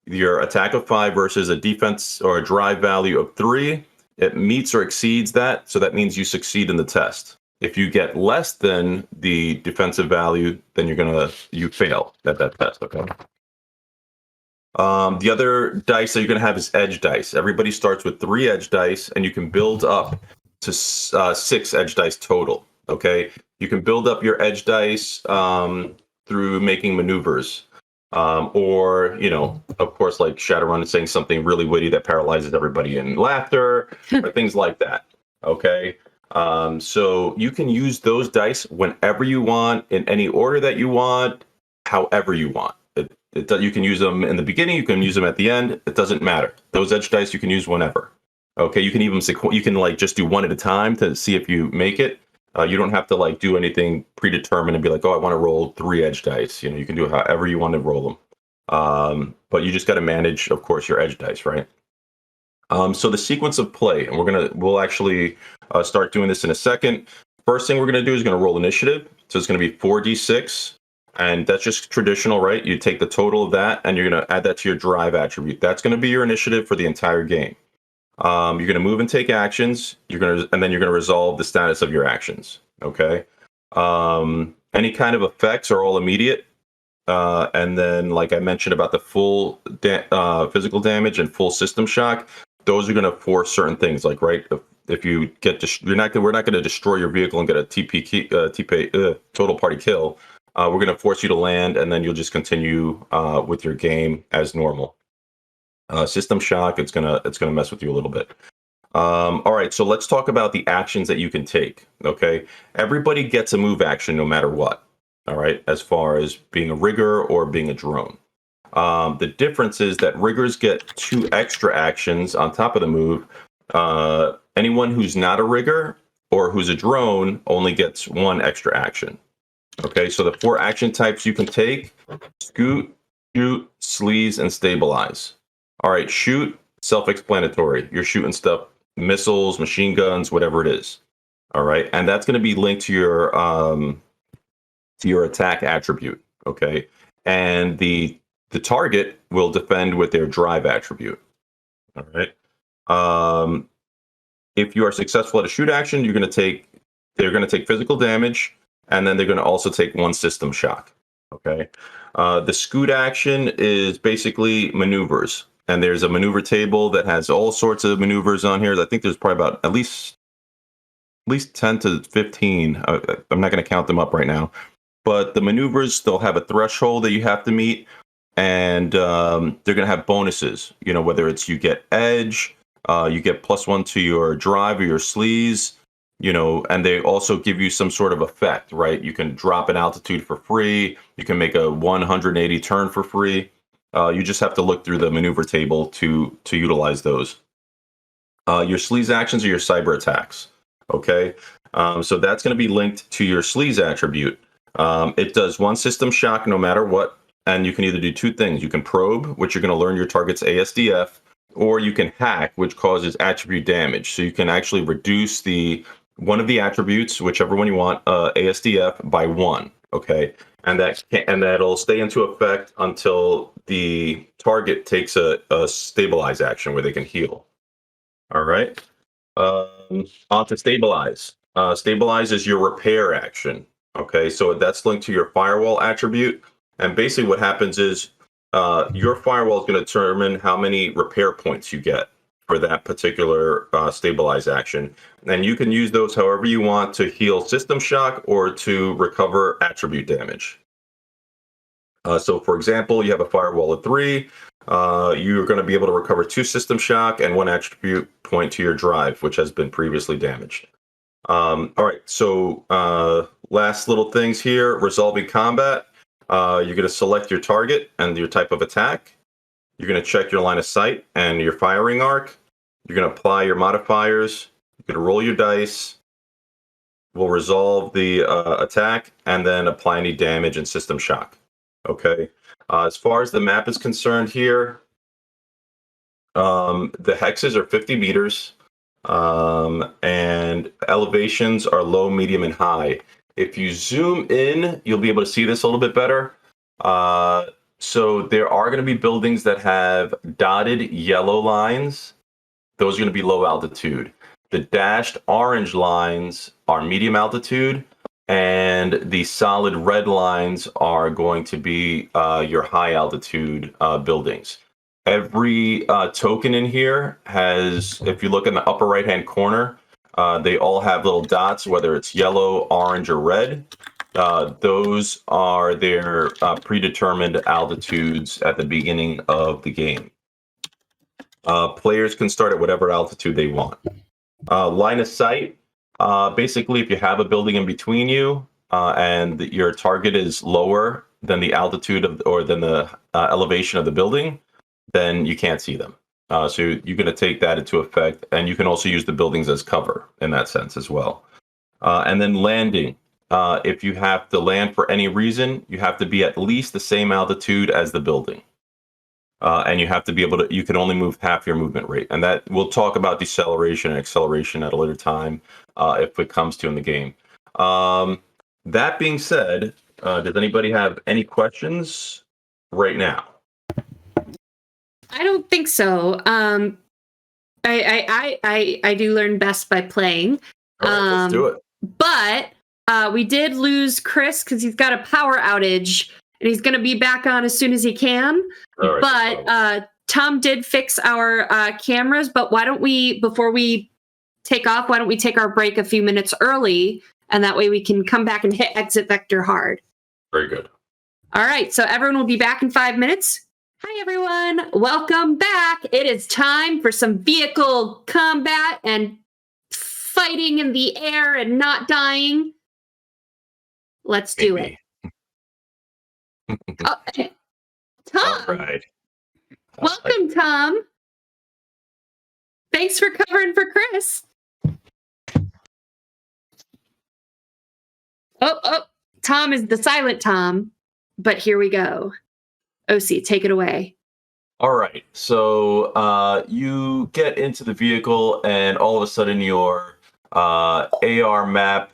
your attack of 5 versus a defense or a drive value of 3. It meets or exceeds that, so that means you succeed in the test. If you get less than the defensive value, then you fail at that test. Okay. The other dice that you're going to have is edge dice. Everybody starts with 3 edge dice, and you can build up to 6 edge dice total. Okay. You can build up your edge dice through making maneuvers. Or, of course, like Shadowrun is saying something really witty that paralyzes everybody in laughter or things like that. Okay. So you can use those dice whenever you want, in any order that you want, however you want. You can use them in the beginning, you can use them at the end. It doesn't matter. Those edge dice you can use whenever. Okay. You can even just do one at a time to see if you make it. You don't have to do anything predetermined and be like, oh, I want to roll 3 edge dice. You can do it however you want to roll them. But you just got to manage, of course, your edge dice, right? So the sequence of play, and we'll actually start doing this in a second. First thing we're going to do is going to roll initiative. So it's going to be 4d6, and that's just traditional, right? You take the total of that, and you're going to add that to your drive attribute. That's going to be your initiative for the entire game. You're going to move and take actions. And then you're going to resolve the status of your actions. Okay. Any kind of effects are all immediate. And then, like I mentioned about the full physical damage and full system shock, those are going to force certain things. Like, right, if you get, we're not going to destroy your vehicle and get a TP total party kill. We're going to force you to land, and then you'll just continue with your game as normal. System shock, it's gonna mess with you a little bit. All right, so let's talk about the actions that you can take. Okay, everybody gets a move action no matter what. All right, as far as being a rigger or being a drone. The difference is that riggers get 2 extra actions on top of the move. Anyone who's not a rigger or who's a drone only gets 1 extra action. Okay, so the 4 action types you can take: scoot, shoot, sleaze, and stabilize. All right, shoot, self-explanatory. You're shooting stuff, missiles, machine guns, whatever it is. All right, and that's going to be linked to your attack attribute. Okay, and the target will defend with their drive attribute. All right. If you are successful at a shoot action, they're going to take physical damage, and then they're going to also take 1 system shock. Okay. The scoot action is basically maneuvers. And there's a maneuver table that has all sorts of maneuvers on here. I think there's probably about at least 10 to 15. I'm not going to count them up right now. But the maneuvers, they'll have a threshold that you have to meet. And they're going to have bonuses. Whether it's you get edge, you get +1 to your drive or your sleaze. And they also give you some sort of effect, right? You can drop an altitude for free. You can make a 180 turn for free. You just have to look through the maneuver table to utilize those. Your sleaze actions are your cyber attacks. Okay, so that's going to be linked to your sleaze attribute. It does 1 system shock no matter what, and you can either do 2 things. You can probe, which you're going to learn your target's ASDF, or you can hack, which causes attribute damage. So you can actually reduce one of the attributes, whichever one you want, ASDF by 1. Okay. And that'll stay into effect until the target takes a stabilize action where they can heal. All right. On to stabilize. Stabilize is your repair action. Okay, so that's linked to your firewall attribute. And basically what happens is your firewall is going to determine how many repair points you get for that particular stabilize action. And you can use those however you want to heal system shock or to recover attribute damage. So for example, you have a firewall of 3. You're going to be able to recover 2 system shock and 1 attribute point to your drive, which has been previously damaged. All right, so last little things here, resolving combat. You're going to select your target and your type of attack. You're going to check your line of sight and your firing arc. You're going to apply your modifiers. You're going to roll your dice. We'll resolve the attack and then apply any damage and system shock. Okay. As far as the map is concerned here, the hexes are 50 meters and elevations are low, medium, and high. If you zoom in, you'll be able to see this a little bit better. So there are going to be buildings that have dotted yellow lines. Those are going to be low altitude. The dashed orange lines are medium altitude, and the solid red lines are going to be your high altitude buildings. Every token in here has, if you look in the upper right hand corner, they all have little dots, whether it's yellow, orange, or red. Those are their predetermined altitudes at the beginning of the game. Players can start at whatever altitude they want. Line of sight, basically, if you have a building in between you and your target is lower than the altitude of, or than the elevation of the building, then you can't see them. So you're going to take that into effect, and you can also use the buildings as cover in that sense as well. And then landing. If you have to land for any reason, you have to be at least the same altitude as the building. And you have to be able to, you can only move half your movement rate. And that we'll talk about deceleration and acceleration at a later time if it comes to in the game. That being said, does anybody have any questions right now? I don't think so. I do learn best by playing. All right, let's do it. But we did lose Chris because he's got a power outage, and he's going to be back on as soon as he can. All right, But Tom did fix our cameras. But why don't we, before we take off, why don't we take our break a few minutes early, and that way we can come back and hit exit vector hard. Very good. All right, so everyone will be back in 5 minutes. Hi, everyone. Welcome back. It is time for some vehicle combat and fighting in the air and not dying. Let's do it. Oh, Tom. All right. Welcome, Tom. Thanks for covering for Chris. Oh, Tom is the silent Tom, but here we go. OC, take it away. All right. So you get into the vehicle, and all of a sudden your AR map,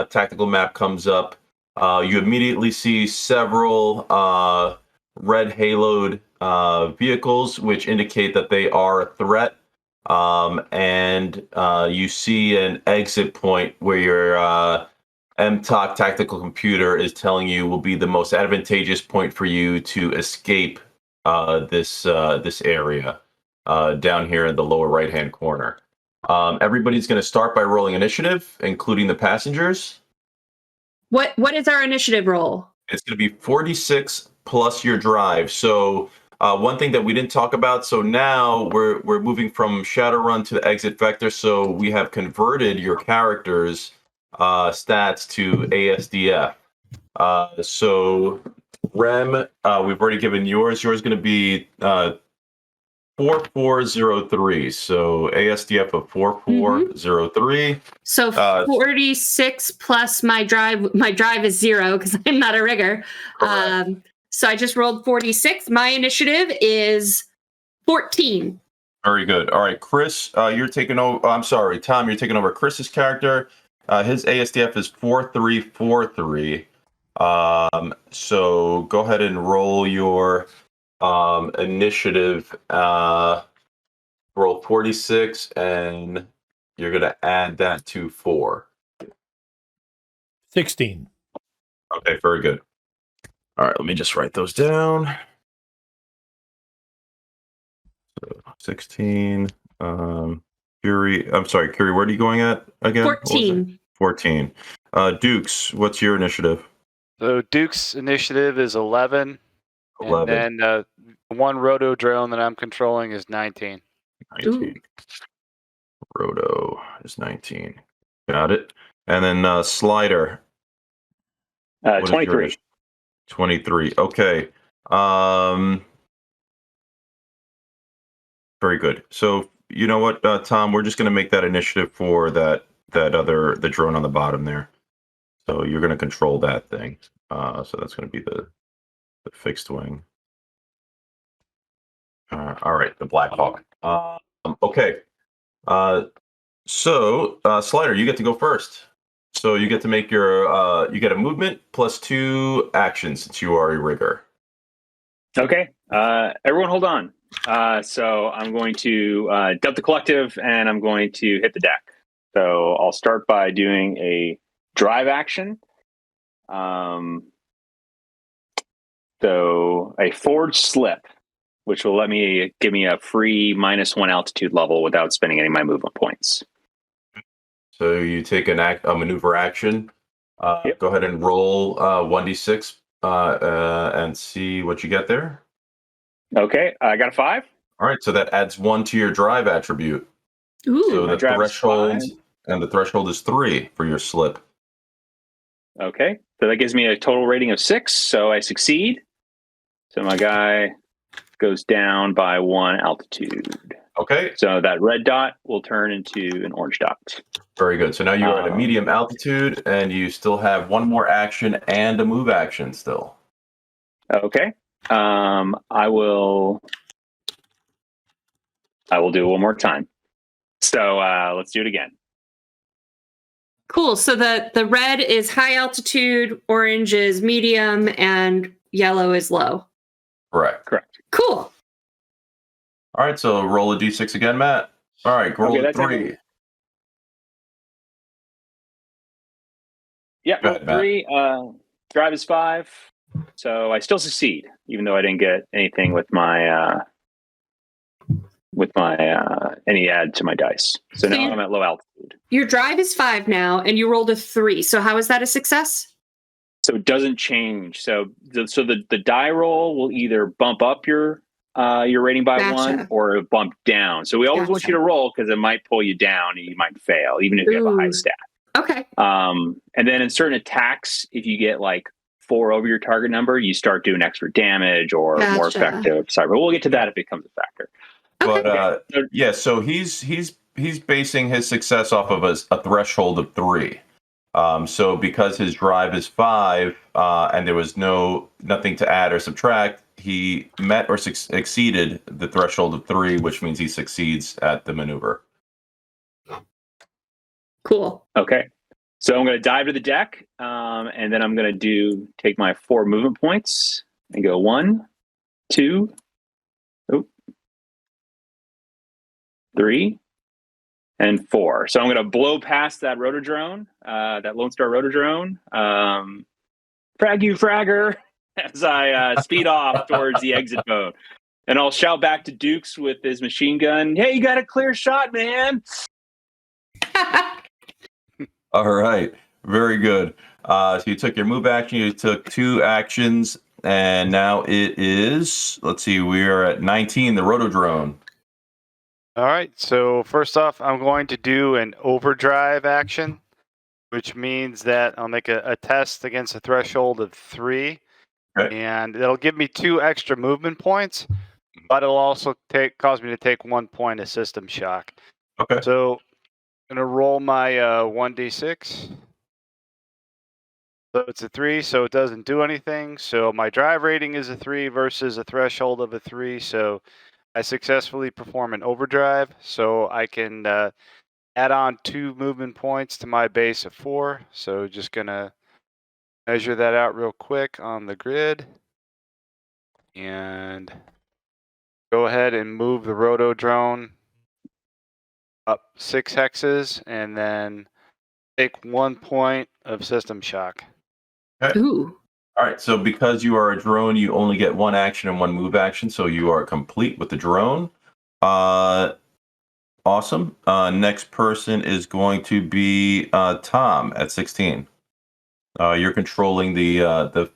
tactical map comes up. You immediately see several red haloed vehicles, which indicate that they are a threat. And you see an exit point where your MTOC tactical computer is telling you will be the most advantageous point for you to escape this area down here in the lower right hand corner. Everybody's going to start by rolling initiative, including the passengers. What is our initiative roll? It's going to be 46 plus your drive. So one thing that we didn't talk about. So now we're moving from Shadowrun to the exit vector. So we have converted your character's stats to ASDF. So Rem, we've already given yours. Yours is going to be 4403. So ASDF of 4403. So 46 plus my drive. My drive is 0 because I'm not a rigger. So I just rolled 46. My initiative is 14. Very good. All right, Chris, you're taking over. I'm sorry, Tom, you're taking over Chris's character. His ASDF is 4343. So go ahead and roll your initiative. Roll 46, and you're going to add that to 4. 16. Okay, very good. All right, let me just write those down. So 16. Curie, I'm sorry, Curie, where are you going at again? 14. 14. Dukes, what's your initiative? So Duke's initiative is 11. 11. And then one roto drone that I'm controlling is 19. 19. Ooh. Roto is 19. Got it. And then Slider. 23. 23. Okay. Very good. So you know what, Tom, we're just going to make that initiative for the drone on the bottom there. So you're going to control that thing. So that's going to be the fixed wing. All right, the Black Hawk. Okay. So Slider, you get to go first. So you get to make your you get a movement plus 2 actions since you are a rigger. Okay. Everyone hold on. So I'm going to dump the collective, and I'm going to hit the deck. So I'll start by doing a drive action. So a forward slip, which will give me a free -1 altitude level without spending any of my movement points. So you take a maneuver action. Yep. Go ahead and roll 1d6 and see what you get there. Okay, I got a 5. All right, so that adds 1 to your drive attribute. Ooh. So My the drive is threshold 5. and the threshold is 3 for your slip. Okay, so that gives me a total rating of 6, so I succeed. So my guy goes down by 1 altitude. Okay, So that red dot will turn into an orange dot. very good. So now you're at a medium altitude, and you still have 1 more action and a move action still. Okay, I will do it one more time. So let's do it again. Cool. So the red is high altitude, orange is medium, and yellow is low. Correct. Cool. All right, so roll a d6 again, Matt. All right, roll a 3. Yeah, Go roll ahead, Matt. 3. Drive is 5, so I still succeed, even though I didn't get anything with my any add to my dice. So now I'm at low altitude. Your drive is 5 now, and you rolled a 3. So how is that a success? So it doesn't change. So the die roll will either bump up your rating by Gotcha. 1 or bump down. So we always want you to roll because it might pull you down and you might fail, even if you have a high stat. Okay. And then in certain attacks, if you get like 4 over your target number, you start doing extra damage or more effective. Sorry, but we'll get to that if it becomes a factor. But yeah, so he's basing his success off of a threshold of 3. So because his drive is 5 and there was nothing to add or subtract, he met or exceeded the threshold of 3, which means he succeeds at the maneuver. Cool. Okay. So I'm going to dive to the deck, and then I'm going to take my 4 movement points and go 1, 2, 3, and 4. So I'm going to blow past that rotodrone, that Lone Star rotodrone. Frag you, fragger, as I speed off towards the exit mode. And I'll shout back to Dukes with his machine gun, "Hey, you got a clear shot, man." All right. Very good. So you took your move action, you took 2 actions, and now it is, let's see, we are at 19, the rotodrone. All right. So first off, I'm going to do an overdrive action, which means that I'll make a test against a threshold of 3. Okay. And it'll give me 2 extra movement points, but it'll also cause me to take 1 point of system shock. Okay. So I'm going to roll my 1d6. So it's a 3, so it doesn't do anything. So my drive rating is a 3 versus a threshold of a 3. So I successfully perform an overdrive. So I can add on 2 movement points to my base of 4. So just going to measure that out real quick on the grid. And go ahead and move the roto drone up 6 hexes and then take 1 point of system shock. Okay. Ooh. All right. So because you are a drone, you only get 1 action and 1 move action. So you are complete with the drone. Awesome. Next person is going to be Tom at 16. You're controlling that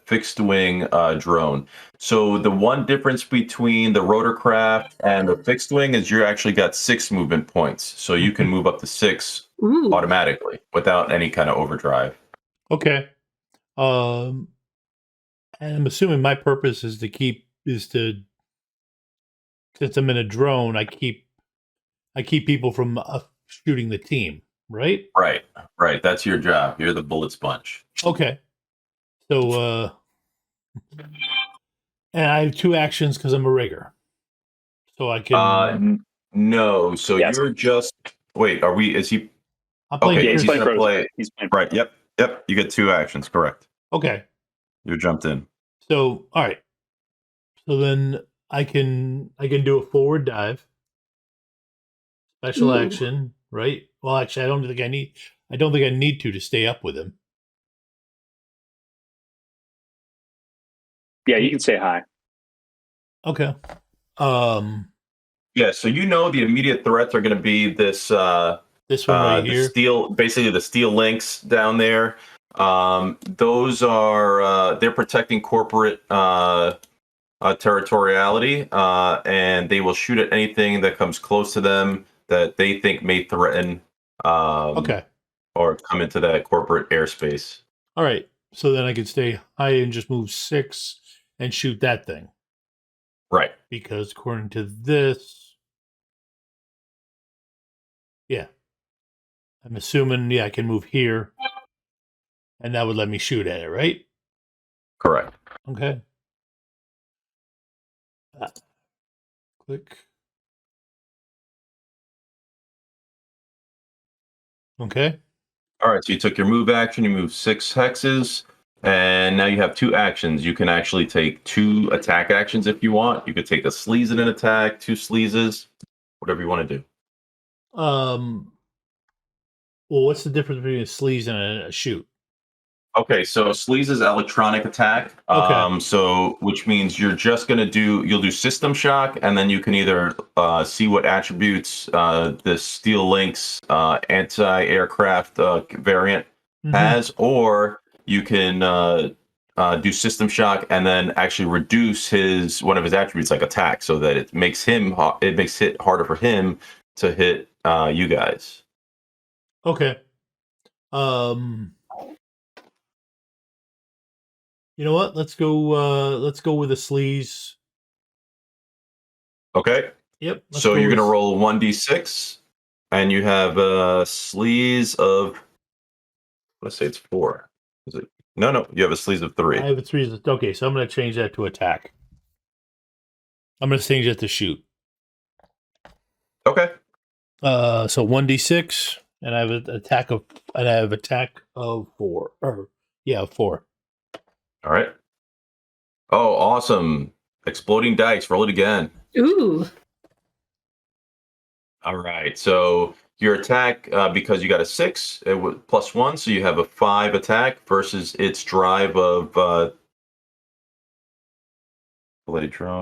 fixed wing drone. So the one difference between the rotorcraft and the fixed wing is you actually got 6 movement points. So you can move up to 6 automatically without any kind of overdrive. Okay. And I'm assuming my purpose is since I'm in a drone, I keep people from shooting the team, right? Right. That's your job. You're the bullet sponge. Okay. So, and I have 2 actions because I'm a rigger. So I can. No. So you're just. Wait. Are we? Is he? I'm playing. Yeah, he's Chris. playing play. He's playing. Right. Yep. You get 2 actions. Correct. Okay. You jumped in. So all right. So then I can do a forward dive. Special action, right? Well, actually, I don't think I need to stay up with him. Yeah, you can say hi. Okay. Yeah, so the immediate threats are going to be this This one right the here. steel, basically the steel links down there. Those are they're protecting corporate territoriality, and they will shoot at anything that comes close to them that they think may threaten Okay. or come into that corporate airspace. All right. So then I can stay high and just move 6 and shoot that thing. Right. Because according to this, yeah, I'm assuming, I can move here. And that would let me shoot at it, right? Correct. Okay. Click. Okay. All right, so you took your move action, you moved 6 hexes, and now you have 2 actions. You can actually take 2 attack actions if you want. You could take a sleaze and an attack, 2 sleazes, whatever you want to do. Well, what's the difference between a sleaze and a shoot? Okay, so sleaze is electronic attack. Okay. So which means you'll do system shock, and then you can either see what attributes the steel links anti-aircraft variant has, or you can do system shock and then actually reduce one of his attributes like attack, so that it makes it harder for him to hit you guys. Okay. You know what? Let's go with a sleaze. Okay. Yep. So you're going to roll 1d6, and you have a sleaze of, let's say it's 4. Is it? No, you have a sleaze of 3. I have a 3. Okay, so I'm going to change that to attack. I'm going to change that to shoot. Okay. So 1d6, and I have an attack of 4. 4. All right. Oh, awesome. Exploding dice. Roll it again. Ooh. All right. So your attack, because you got a 6, it was +1, so you have a 5 attack versus its drive of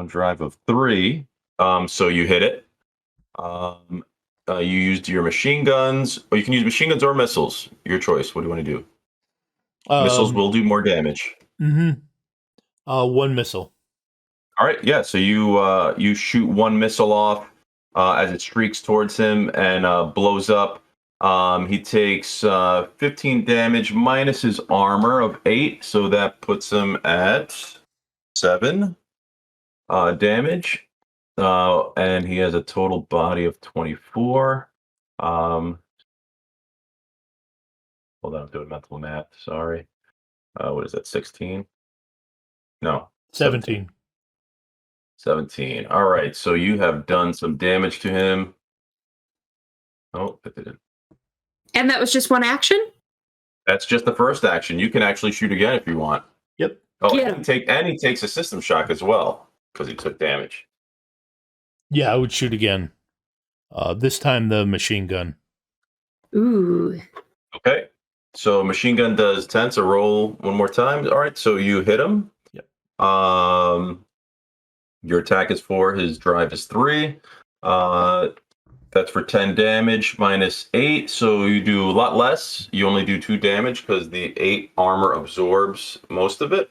drive of 3. So you hit it. You used your machine guns, or you can use machine guns or missiles. Your choice. What do you want to do? Missiles will do more damage. Mm-hmm. 1 missile. All right. Yeah. So you shoot 1 missile off as it streaks towards him and blows up. He takes 15 damage minus his armor of 8, so that puts him at 7 damage. And he has a total body of 24. Hold on, I'm doing mental math. Sorry. What is that? 16? No. 17. 17. All right. So you have done some damage to him. Oh, it didn't. And that was just one action? That's just the first action. You can actually shoot again if you want. Yep. Oh, Yeah. and he takes a system shock as well because he took damage. Yeah, I would shoot again. This time the machine gun. Ooh. Okay. So machine gun does 10, so roll one more time. All right, so you hit him. Yep. Your attack is 4, his drive is 3. That's for 10 damage minus 8, so you do a lot less. You only do 2 damage because the 8 armor absorbs most of it.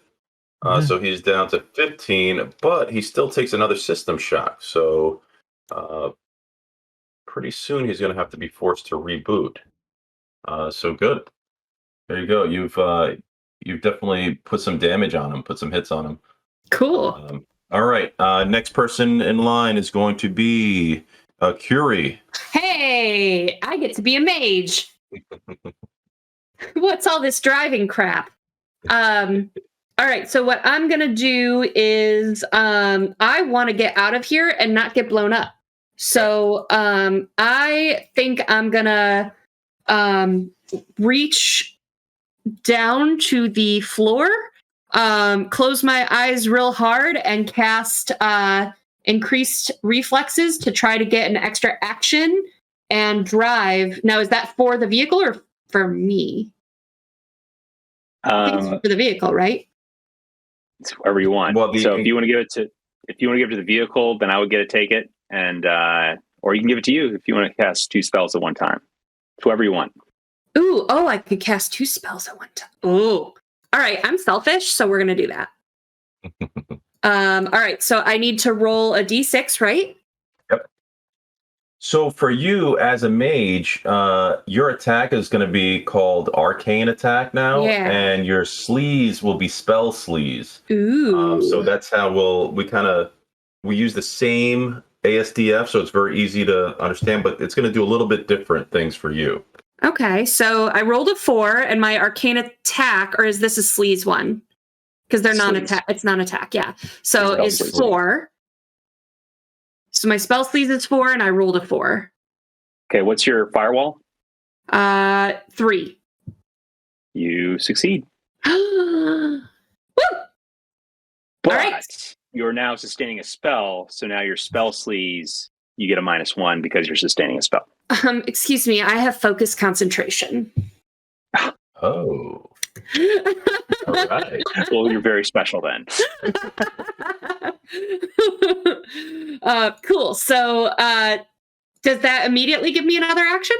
So he's down to 15, but he still takes another system shock. So pretty soon he's going to have to be forced to reboot. So good. There you go. You've definitely put some damage on him, put some hits on him. Cool. All right. Next person in line is going to be Curie. Hey, I get to be a mage. What's all this driving crap? All right, so what I'm gonna do is I want to get out of here and not get blown up. So I think I'm gonna reach down to the floor, close my eyes real hard, and cast increased reflexes to try to get an extra action and drive. Now, is that for the vehicle or for me? I think it's for the vehicle, right? It's wherever you want. Well, so if you want to give it to the vehicle, then I would get to take it, and or you can give it to you if you want to cast 2 spells at one time. It's whoever you want. Ooh, oh, I could cast 2 spells at one time. Ooh. All right, I'm selfish, so we're going to do that. All right, so I need to roll a d6, right? Yep. So for you as a mage, your attack is going to be called Arcane Attack now, and your sleaze will be Spell Sleaze. Ooh. So that's how we use the same ASDF, so it's very easy to understand, but it's going to do a little bit different things for you. Okay, so I rolled a 4, and my Arcane Attack, or is this a sleaze one? Because they're non-attack. It's non-attack, yeah. So it's 4. So my spell sleaze is 4, and I rolled a 4. Okay, what's your firewall? 3. You succeed. Woo! But All right. you're now sustaining a spell, so now your spell sleaze, you get a -1 because you're sustaining a spell. Excuse me, I have focus concentration. Oh. All right. Well, you're very special then. Cool. So does that immediately give me another action?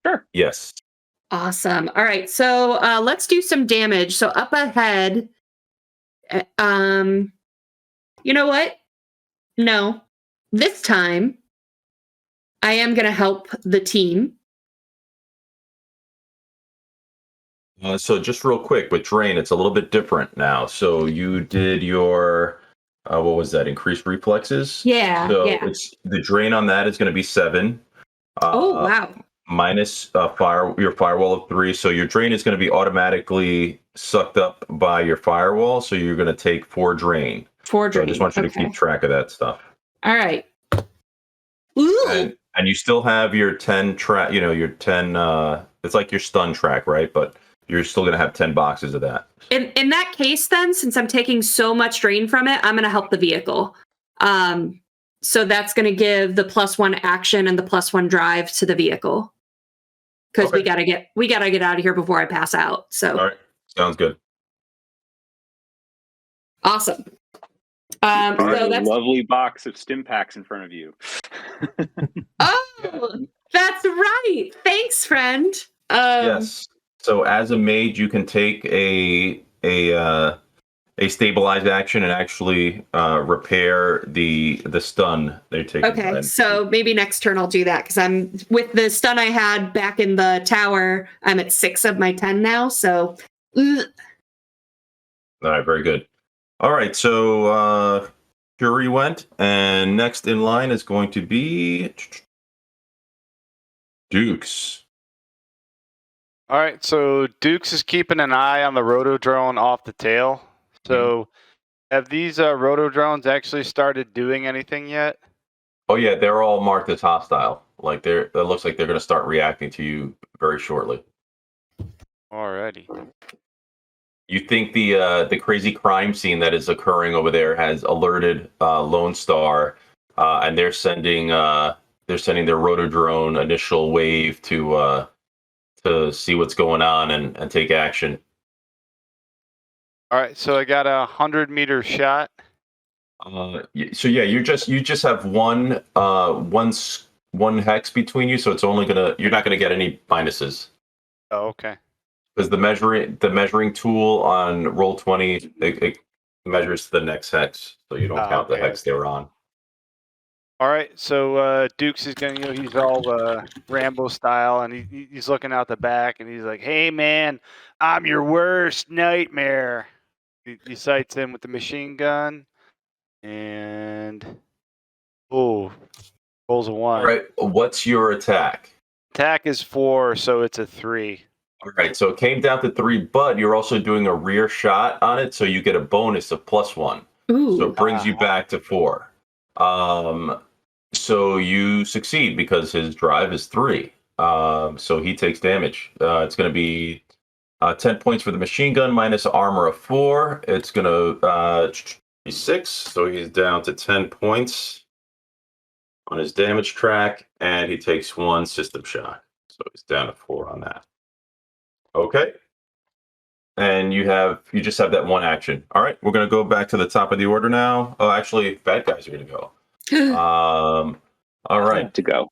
Sure. Yes. Awesome. All right. So let's do some damage. So up ahead, you know what? No. This time, I am going to help the team. So just real quick, with Drain, it's a little bit different now. So you did your, what was that, increased reflexes? Yeah, So yeah. it's, the Drain on that is going to be 7. Oh, wow. Minus your firewall of 3. So your Drain is going to be automatically sucked up by your firewall. So you're going to take 4 Drain. 4 Drain. So I just want you to keep track of that stuff. All right. Ooh. And you still have your 10 track, your 10, it's like your stun track, right? But you're still going to have 10 boxes of that. In that case, then, since I'm taking so much drain from it, I'm going to help the vehicle. So that's going to give the +1 action and the +1 drive to the vehicle. Because we gotta get out of here before I pass out. So all right, sounds good. Awesome. So that's a lovely box of stim packs in front of you. Oh, that's right. Thanks, friend. Yes. So as a mage, you can take a stabilized action and actually repair the stun they're taking. Okay, so maybe next turn I'll do that because I'm with the stun I had back in the tower. I'm at 6 of my 10 now. So, all right, very good. All right, so Fury went, and next in line is going to be Dukes. All right, so Dukes is keeping an eye on the rotodrone off the tail. So have these rotodrones actually started doing anything yet? Oh yeah, they're all marked as hostile. Like it looks like they're going to start reacting to you very shortly. Alrighty. You think the crazy crime scene that is occurring over there has alerted Lone Star, and they're sending their rotodrone initial wave to see what's going on and take action. All right, so I got a 100-meter shot. So yeah, you just have one hex between you, so you're not gonna get any minuses. Oh, okay. Because the measuring tool on Roll20 it measures the next hex, so you don't count the hex they're on. All right, so Dukes is gonna, he's all Rambo style, and he's looking out the back, and he's like, "Hey man, I'm your worst nightmare." He sights him with the machine gun, and rolls a 1. All right, what's your attack? Attack is 4, so it's a 3. All right, so it came down to 3, but you're also doing a rear shot on it, so you get a bonus of +1. Ooh. So it brings you back to 4. So you succeed because his drive is 3. So he takes damage. It's going to be 10 points for the machine gun minus armor of 4. It's going to be 6, so he's down to 10 points. on his damage track, and he takes 1 system shock. So he's down to 4 on that. Okay. And you just have that 1 action. All right, we're gonna go back to the top of the order now. Oh, actually, bad guys are gonna go. All right. To go.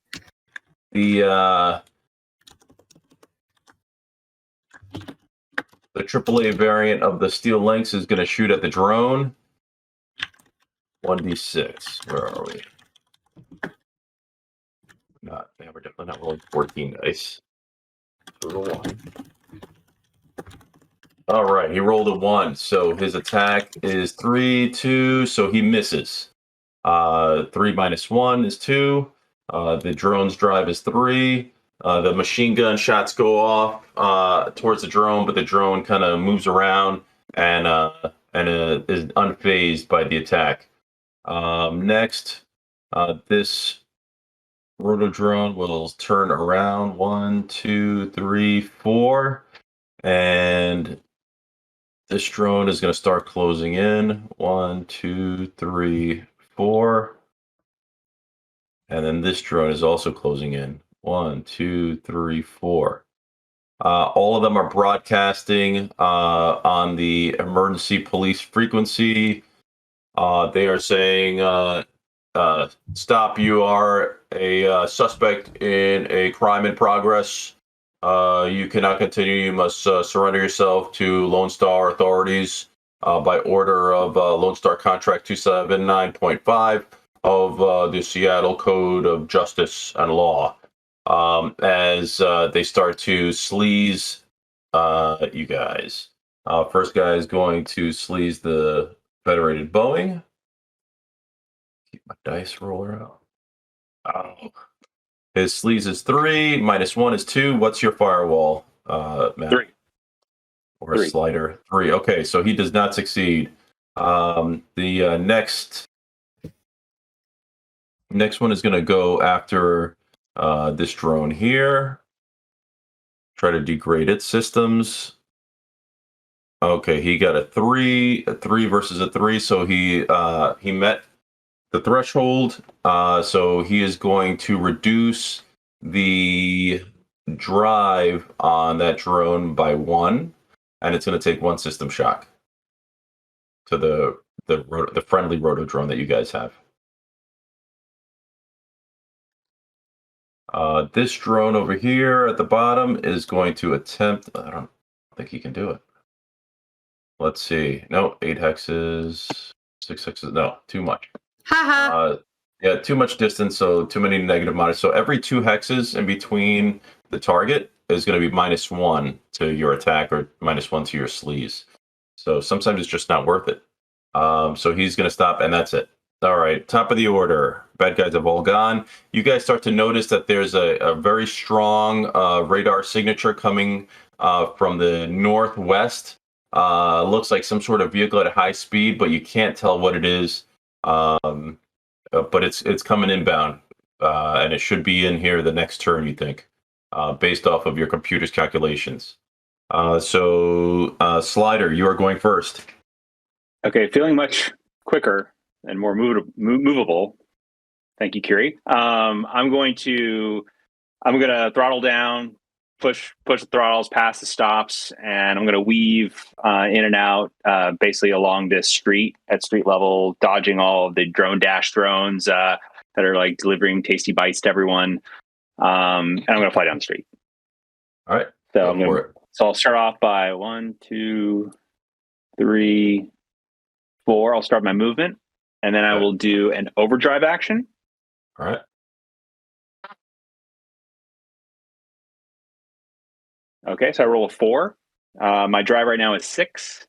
The AAA variant of the Steel Lynx is gonna shoot at the drone. 1d6. Where are we? We're definitely not rolling 14 dice. Roll a 1. All right, he rolled a 1, so his attack is 3, 2, so he misses. 3 minus 1 is 2. The drone's drive is 3. The machine gun shots go off towards the drone, but the drone kind of moves around and is unfazed by the attack. Next, this roto drone will turn around 1, 2, 3, 4, and this drone is going to start closing in. 1, 2, 3, 4. And then this drone is also closing in. 1, 2, 3, 4. All of them are broadcasting on the emergency police frequency. They are saying, stop, you are a suspect in a crime in progress. You cannot continue. You must surrender yourself to Lone Star authorities by order of Lone Star Contract 279.5 of the Seattle Code of Justice and Law. As they start to sleaze you guys. First guy is going to sleaze the Federated Boeing. Keep my dice roller out. Oh. His sleaze is 3, minus 1 is 2. What's your firewall, Matt? 3. Or a 3. slider? 3. Okay, so he does not succeed. The next one is going to go after this drone here. Try to degrade its systems. Okay, he got a 3 versus a 3, so he met the threshold. So he is going to reduce the drive on that drone by 1, and it's going to take 1 system shock to the friendly roto drone that you guys have. This drone over here at the bottom is going to attempt. I don't think he can do it. Let's see. No, 8 hexes, 6 hexes. No, too much. Haha. Yeah, too much distance, so too many negative minus. So every 2 hexes in between the target is going to be minus 1 to your attack or minus 1 to your sleaze. So sometimes it's just not worth it. So he's going to stop, and that's it. All right, top of the order. Bad guys have all gone. You guys start to notice that there's a very strong radar signature coming from the northwest. Looks like some sort of vehicle at high speed, but you can't tell what it is. But it's coming inbound, and it should be in here the next turn, you think, based off of your computer's calculations. So Slider, you are going first. Okay, feeling much quicker and more movable. Thank you, Kiri. I'm going to throttle down, push the throttles past the stops, and I'm going to weave in and out basically along this street at street level, dodging all of the drone dash drones that are like delivering tasty bites to everyone. And I'm going to fly down the street. All right. So I'll start off by 1, 2, 3, 4. I'll start my movement, and then I will do an overdrive action. All right. Okay, so I roll a 4. My drive right now is 6.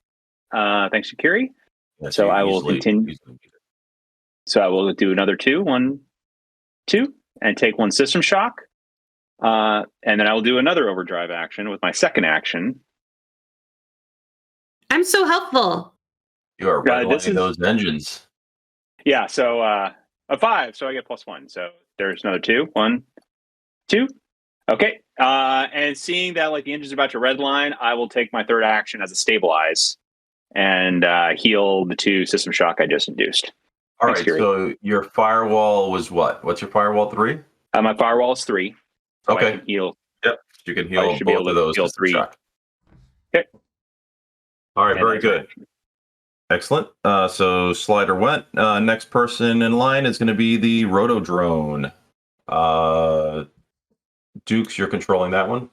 Thanks to Kiri. So I will continue. So I will do another 2, 1, 2, and take 1 system shock. And then I will do another overdrive action with my second action. I'm so helpful. You are redlining those engines. Yeah, so a 5, so I get +1. So there's another 2. 1, 2. Okay. And seeing that like the engine's about to redline, I will take my third action as a stabilize and heal the 2 system shock I just induced. All Thanks, right. Gary. So your firewall was what? What's your firewall? 3? My firewall is 3. So I Okay. can heal. Yep. You can I heal should be both able of to those. heal System 3. shock. Okay. All right. And Very that's my good. action. Excellent. So slider went. Next person in line is going to be the roto drone. Dukes, you're controlling that one.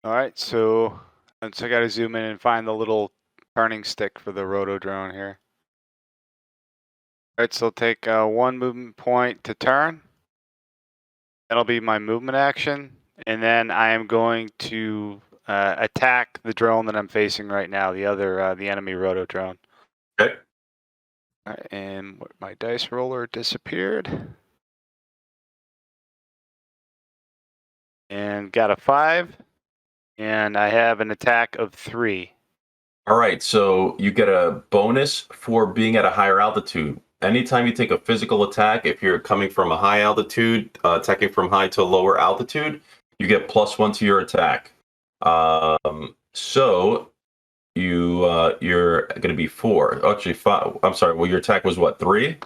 All right, so I got to zoom in and find the little turning stick for the roto drone here. All right, so I'll take 1 movement point to turn. That'll be my movement action, and then I am going to attack the drone that I'm facing right now, the enemy roto drone. Okay. All right, and my dice roller disappeared. And got a 5, and I have an attack of 3. All right. So you get a bonus for being at a higher altitude. Anytime you take a physical attack, if you're coming from a high altitude, attacking from high to lower altitude, you get +1 to your attack. So you're going to be 4. Actually, 5. I'm sorry. Well, your attack was what, 3?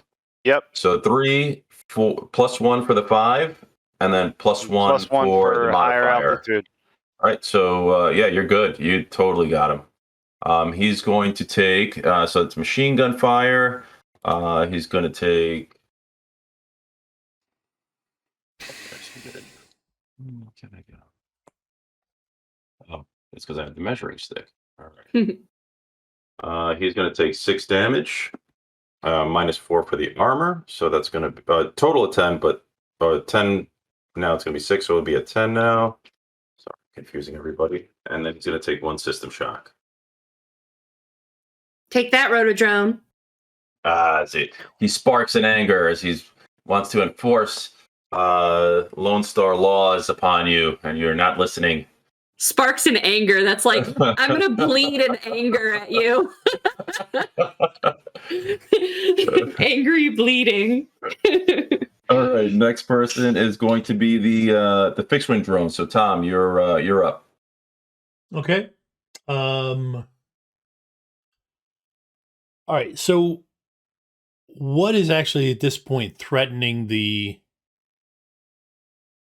Yep. So 3, 4, +1 for the 5, and then +1 +1 for the higher modifier. altitude. All right. So yeah, you're good. You totally got him. He's going to take. So it's machine gun fire. He's going to take. Where can I go? Oh, it's because I have the measuring stick. All right. He's going to take 6 damage, -4 for the armor. So that's going to be a total of 10, but 10. Now it's going to be 6, so it'll be a 10 now. Sorry, confusing everybody. And then he's going to take 1 system shock. Take that, Rotodrone. See, he sparks in anger as he wants to enforce Lone Star laws upon you, and you're not listening. Sparks in anger. That's like, I'm going to bleed in anger at you. Angry bleeding. All right, next person is going to be the fixed wing drone. So Tom, you're up. Okay. All right. So, what is actually at this point threatening the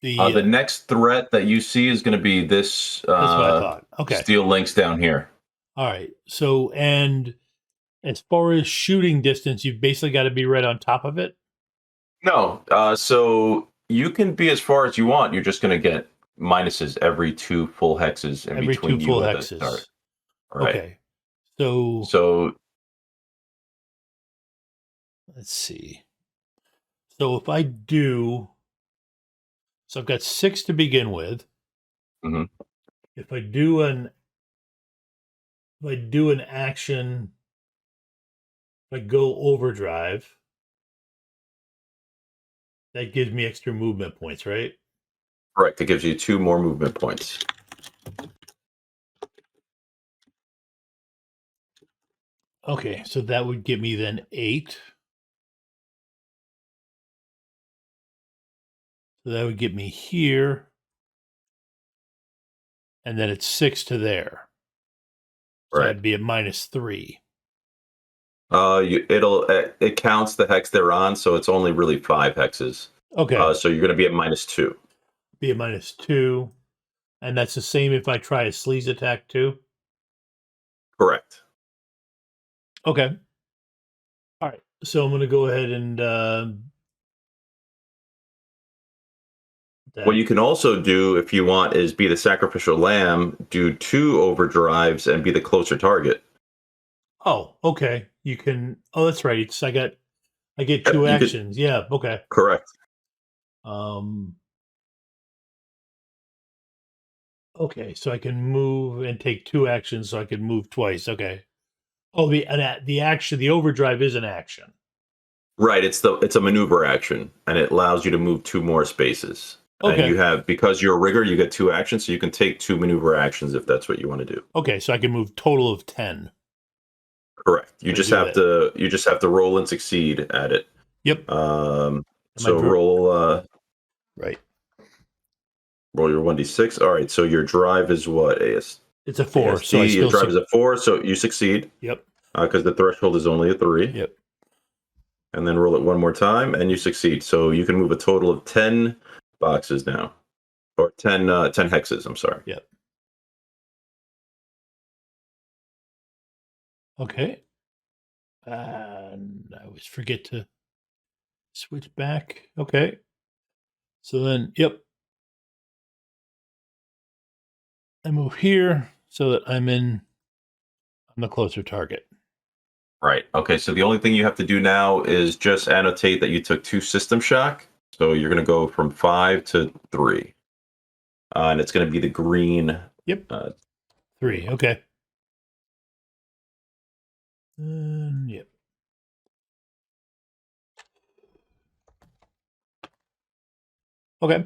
next threat that you see is going to be this. That's what I thought. Okay. Steel links down here. All right. So, and as far as shooting distance, you've basically got to be right on top of it. No. So you can be as far as you want. You're just going to get minuses every 2 full hexes in Every between 2 full you and hexes. the start. Right. Okay. So let's see. So if I do, so I've got 6 to begin with. Mm-hmm. If I do an action, if I go overdrive, that gives me extra movement points, right? Correct. It gives you 2 more movement points. Okay, so that would give me then 8. So that would get me here. And then it's 6 to there. So Right. I'd be at -3. It counts the hex they're on, so it's only really 5 hexes. Okay. So you're going to be at -2. Be at -2. And that's the same if I try a sleaze attack too? Correct. Okay. All right. So I'm going to go ahead and What you can also do, if you want, is be the sacrificial lamb, do 2 overdrives, and be the closer target. Oh, okay. You can. Oh, that's right. I get 2 actions. Yeah. Okay. Correct. Okay. So I can move and take 2 actions. So I can move twice. Okay. Oh, the action, the overdrive is an action. Right. It's a maneuver action, and it allows you to move 2 more spaces. Okay. And you have, because you're a rigger, you get 2 actions, so you can take 2 maneuver actions if that's what you want to do. Okay, so I can move total of 10. Correct. You just have to roll and succeed at it. Yep. So roll. Right. Roll your 1d6. All right. So your drive is what? It's a 4. AST, so your drive is a 4, so you succeed. Yep. Because the threshold is only a 3. Yep. and then roll it one more time, and you succeed. So you can move a total of 10 boxes now, or 10 hexes. I'm sorry. Yep. Okay. And I always forget to switch back. Okay. So then, yep. I move here so that I'm on the closer target. Right. Okay. So the only thing you have to do now is just annotate that you took 2 system shock. So you're going to go from 5 to 3. And it's going to be the green. Yep. 3. Okay. Yep. Okay.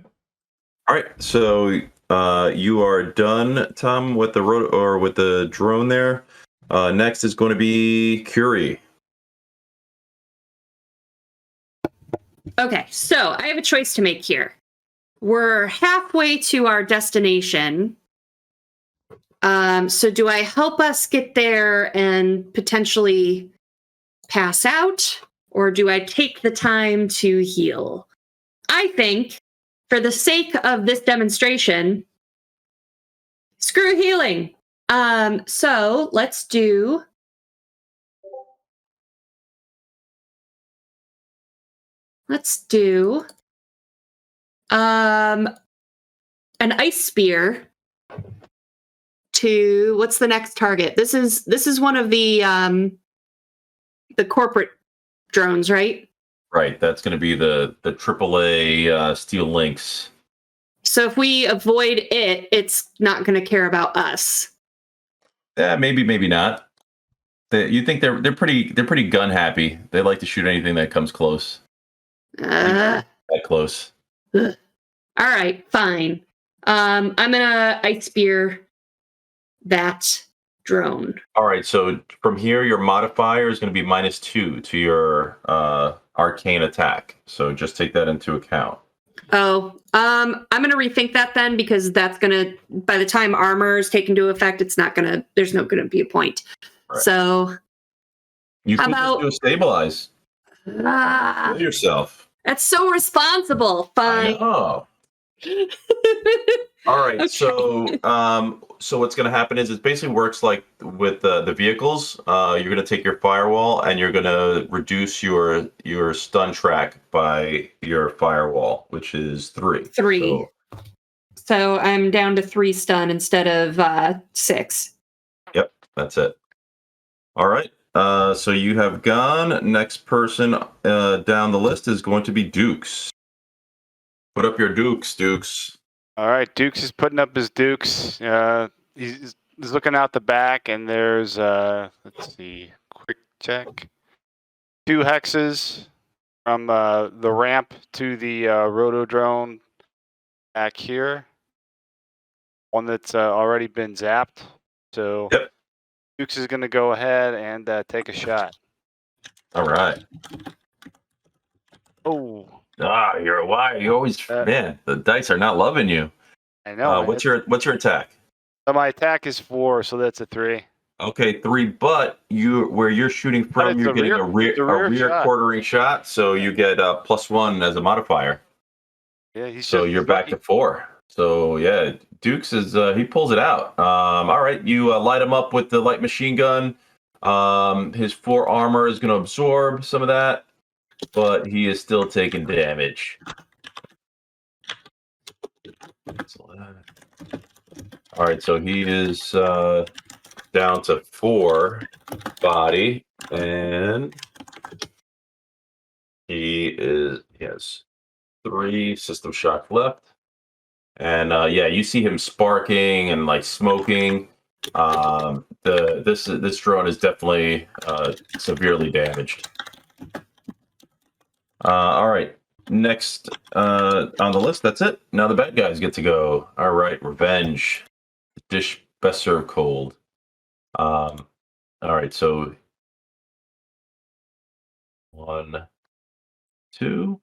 All right. So you are done, Tom, with the with the drone there. Next is going to be Curie. Okay, so I have a choice to make here. We're halfway to our destination. So do I help us get there and potentially pass out, or do I take the time to heal? I think, for the sake of this demonstration, screw healing. So let's do an ice spear to what's the next target? This is one of the corporate drones, right? Right. That's going to be the AAA Steel Lynx. So if we avoid it, it's not going to care about us. Yeah, maybe not. You think they're pretty gun happy. They like to shoot anything that comes close. Uh, That close. all right, fine. I'm gonna ice spear that drone. All right. So from here, your modifier is going to be -2 to your arcane attack. So just take that into account. Oh, I'm gonna rethink that then, because that's gonna, by the time armor is taken into effect, it's not gonna. There's no gonna be a point. Right. So You how can about just do a stabilize. Kill yourself. That's so responsible. Fine. Oh. All right. Okay. So what's going to happen is it basically works like with the vehicles. You're going to take your firewall and you're going to reduce your stun track by your firewall, which is 3. 3. So I'm down to 3 stun instead of 6. Yep, that's it. All right. So you have gone. Next person down the list is going to be Dukes. Put up your Dukes. All right, Dukes is putting up his Dukes. He's looking out the back, and there's let's see, quick check. 2 hexes from the ramp to the rotodrone back here. One that's already been zapped. So Yep. Dukes is going to go ahead and take a shot. All right. Oh. You always man. The dice are not loving you. I know. What's your attack? My attack is 4, so that's a 3. Okay, 3. But where you're shooting from, you're getting a rear quartering shot, so you get +1 as a modifier. Yeah, so you're back to 4. So yeah, Dukes is he pulls it out. All right, you light him up with the light machine gun. His 4 armor is going to absorb some of that, but he is still taking damage. All right, so he is down to 4 body, and he has 3 system shock left. And yeah, you see him sparking and like smoking. This drone is definitely severely damaged. All right. Next on the list, that's it. Now the bad guys get to go. All right, revenge. Dish best served cold. All right, so 1, 2.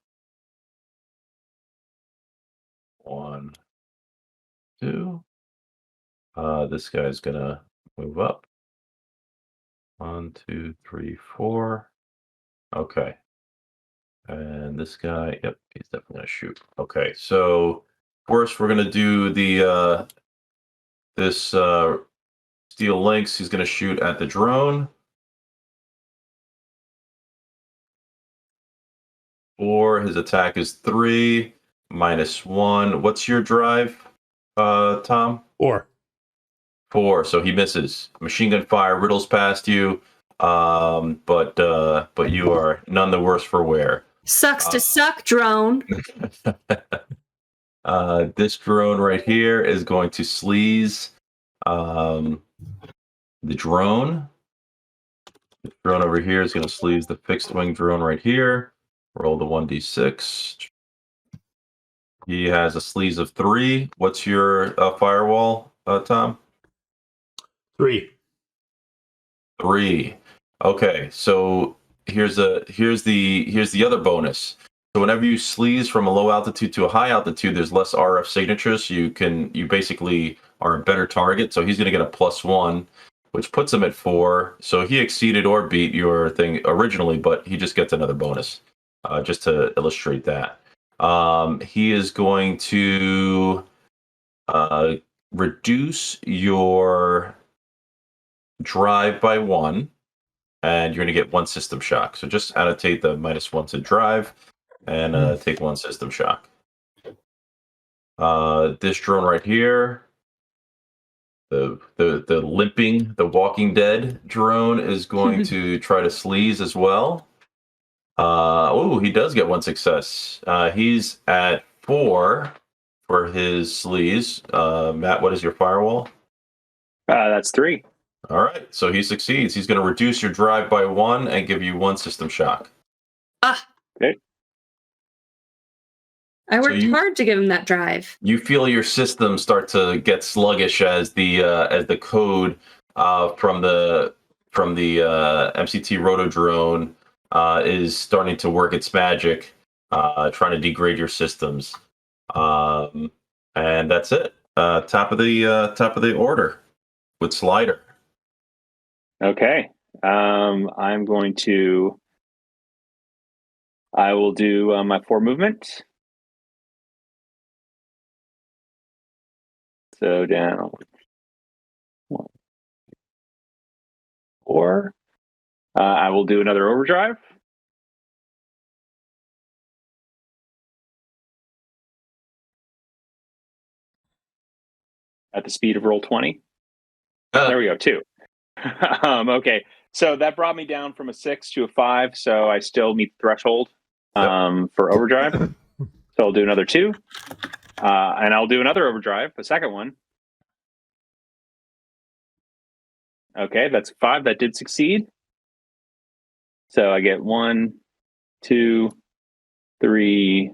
1, 2. This guy's gonna move up. 1, 2, 3, 4. Okay. And this guy, yep, he's definitely gonna shoot. Okay, so first we're gonna do the this steel links. He's gonna shoot at the drone. 4. His attack is 3 -1. What's your drive, Tom? 4. 4. So he misses. Machine gun fire riddles past you, but you are none the worse for wear. Sucks to suck, drone. This drone right here is going to sleaze the drone. The drone over here is going to sleaze the fixed wing drone right here. Roll the 1d6. He has a sleaze of 3. What's your firewall, Tom? 3. 3. Okay, so here's the other bonus. So whenever you sleaze from a low altitude to a high altitude, there's less RF signatures. So you basically are a better target. So he's going to get a +1, which puts him at 4. So he exceeded or beat your thing originally, but he just gets another bonus, just to illustrate that. He is going to reduce your drive by 1, and you're going to get 1 system shock. So just annotate the -1 to drive and take 1 system shock. This drone right here, the limping, the Walking Dead drone, is going to try to sleaze as well. He does get 1 success. He's at 4 for his sleaze. Matt, what is your firewall? That's 3. All right, so he succeeds. He's going to reduce your drive by 1 and give you 1 system shock. Okay. I worked hard to give him that drive. You feel your system start to get sluggish as the code from the MCT Rotodrone is starting to work its magic, trying to degrade your systems. And that's it. Top of the order with Slider. Okay. I will do my 4 movement. So down 1, 4. I will do another overdrive. At the speed of roll 20. There we go, 2. Okay, so that brought me down from a 6 to a 5, so I still meet the threshold for overdrive. So I'll do another 2. And I'll do another overdrive, a second one. Okay, that's 5. That did succeed. So I get 1, 2, 3,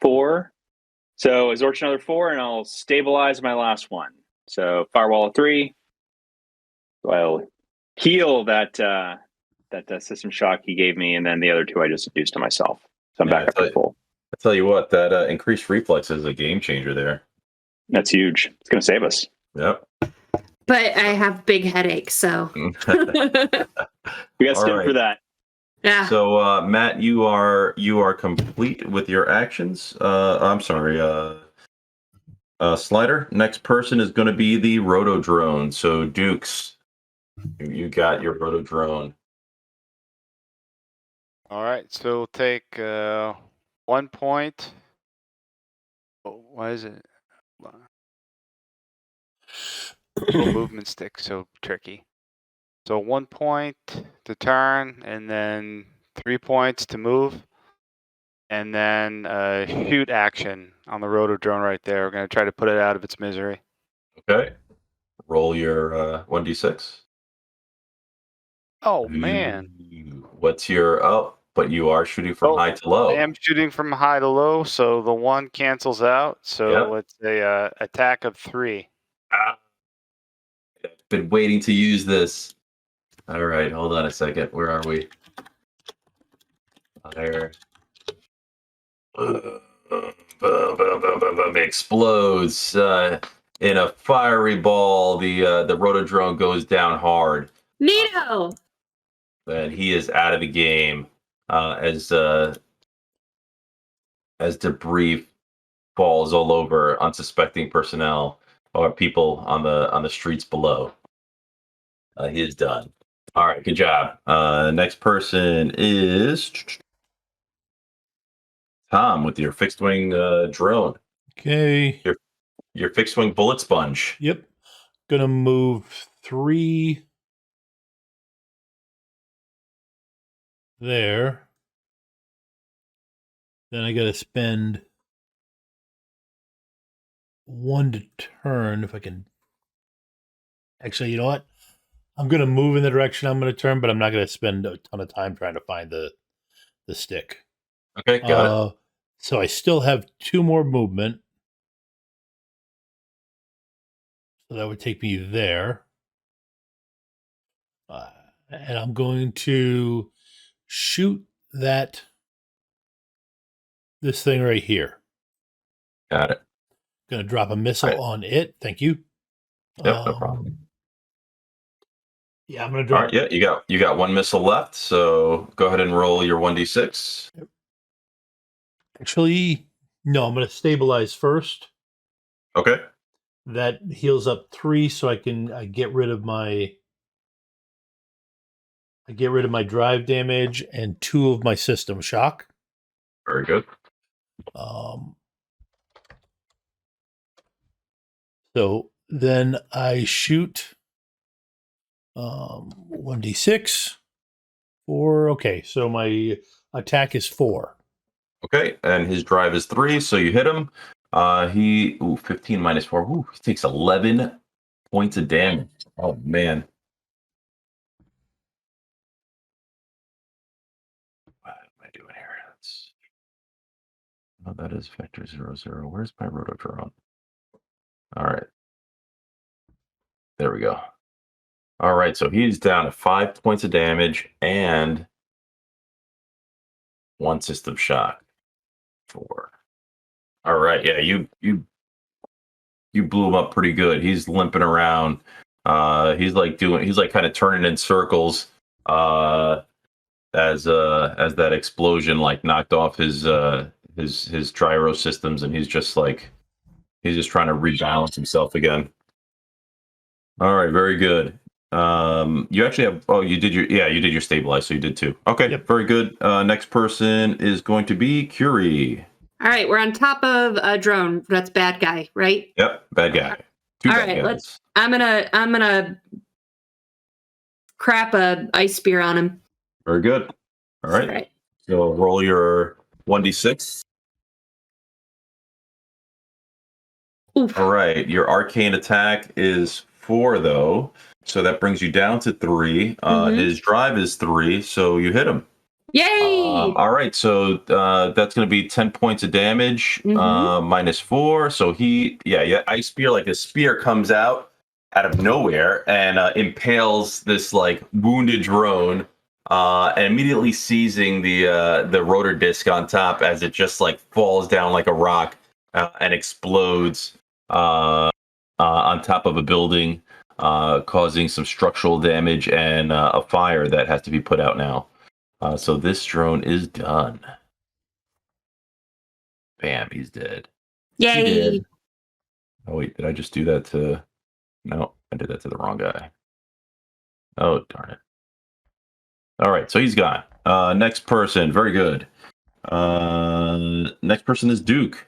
4. So I Zorch another 4, and I'll stabilize my last one. So firewall of 3. So I'll heal that system shock he gave me, and then the other 2 I just induced to myself. So I'm back up to full. I tell you what, that increased reflex is a game changer there. That's huge. It's going to save us. Yep. But I have big headaches, so We got stim for that. yeah. So Matt, you are complete with your actions. I'm sorry, Slider. Next person is going to be the Rotodrone. So Dukes, you got your Rotodrone. All right, so take 1 point. Oh, why is it? Little movement stick, so tricky. So 1 point to turn, and then 3 points to move, and then shoot action on the Rotodrone right there. We're going to try to put it out of its misery. Okay. Roll your 1d6. Oh, man. What's your... but you are shooting from high to low. I am shooting from high to low, so the 1 cancels out. So it's a attack of 3. I've been waiting to use this. All right, hold on a second. Where are we? There. Explodes in a fiery ball. The Rotodrone goes down hard. Neato. And he is out of the game. as debris falls all over unsuspecting personnel or people on the streets below. He is done. All right, good job. Next person is Tom with your fixed wing drone. Okay. Your fixed wing bullet sponge. Yep. Gonna move 3 there. Then I gotta spend 1 to turn if I can. Actually, you know what? I'm gonna move in the direction I'm gonna turn, but I'm not gonna spend a ton of time trying to find the stick. Okay, got it. So I still have 2 more movement. So that would take me there. And I'm going to shoot this thing right here. Got it. Going to drop a missile on it. Thank you. Yep, no problem. Yeah, I'm going to All drop. right, yeah, you got 1 missile left, so go ahead and roll your 1d6. Actually, no, I'm going to stabilize first. Okay. That heals up 3, so I can get rid of my drive damage and 2 of my system shock. Very good. So then I shoot 1d6 4. Okay, so my attack is 4. Okay, and his drive is 3, so you hit him. 15 minus 4. Ooh, he takes 11 points of damage. Oh man. What am I doing here? That is Vector 00. Where's my rotodrone? All right. There we go. All right, so he's down to 5 points of damage and 1 system shock. 4. All right, yeah, you blew him up pretty good. He's limping around. He's like kind of turning in circles as that explosion like knocked off his gyro systems, and he's just trying to rebalance himself again. All right, very good. You actually have you did your stabilize, so you did 2. Okay, yep. Very good. Next person is going to be Curie. All right, we're on top of a drone. That's bad guy, right? Yep, bad guy. 2 All bad right, guys. I'm gonna crap a ice spear on him. Very good. All right. All right. So roll your 1d6. Oof. All right. Your arcane attack is 4, though, so that brings you down to 3. His drive is 3, so you hit him. Yay! All right, so that's going to be 10 points of damage, minus 4. So ice spear, like a spear comes out of nowhere and impales this like wounded drone, and immediately seizing the rotor disc on top as it just like falls down like a rock and explodes on top of a building, causing some structural damage and a fire that has to be put out now. So this drone is done. Bam, he's dead. Yay! Oh wait, did I just do that to? No, I did that to the wrong guy. Oh darn it! All right, so he's gone. Next person, very good. Next person is Duke.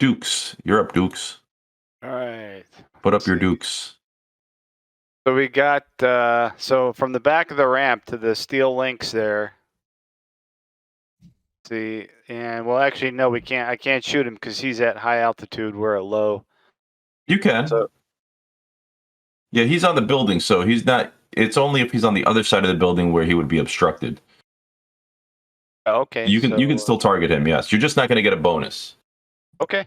Dukes, you're up, Dukes. All right. Put up your Dukes. So we got so from the back of the ramp to the steel links there. See, and well, actually, no, we can't. I can't shoot him because he's at high altitude. We're at low. You can. So, yeah, he's on the building, so he's not. It's only if he's on the other side of the building where he would be obstructed. okay. You can still target him. Yes, you're just not going to get a bonus. Okay.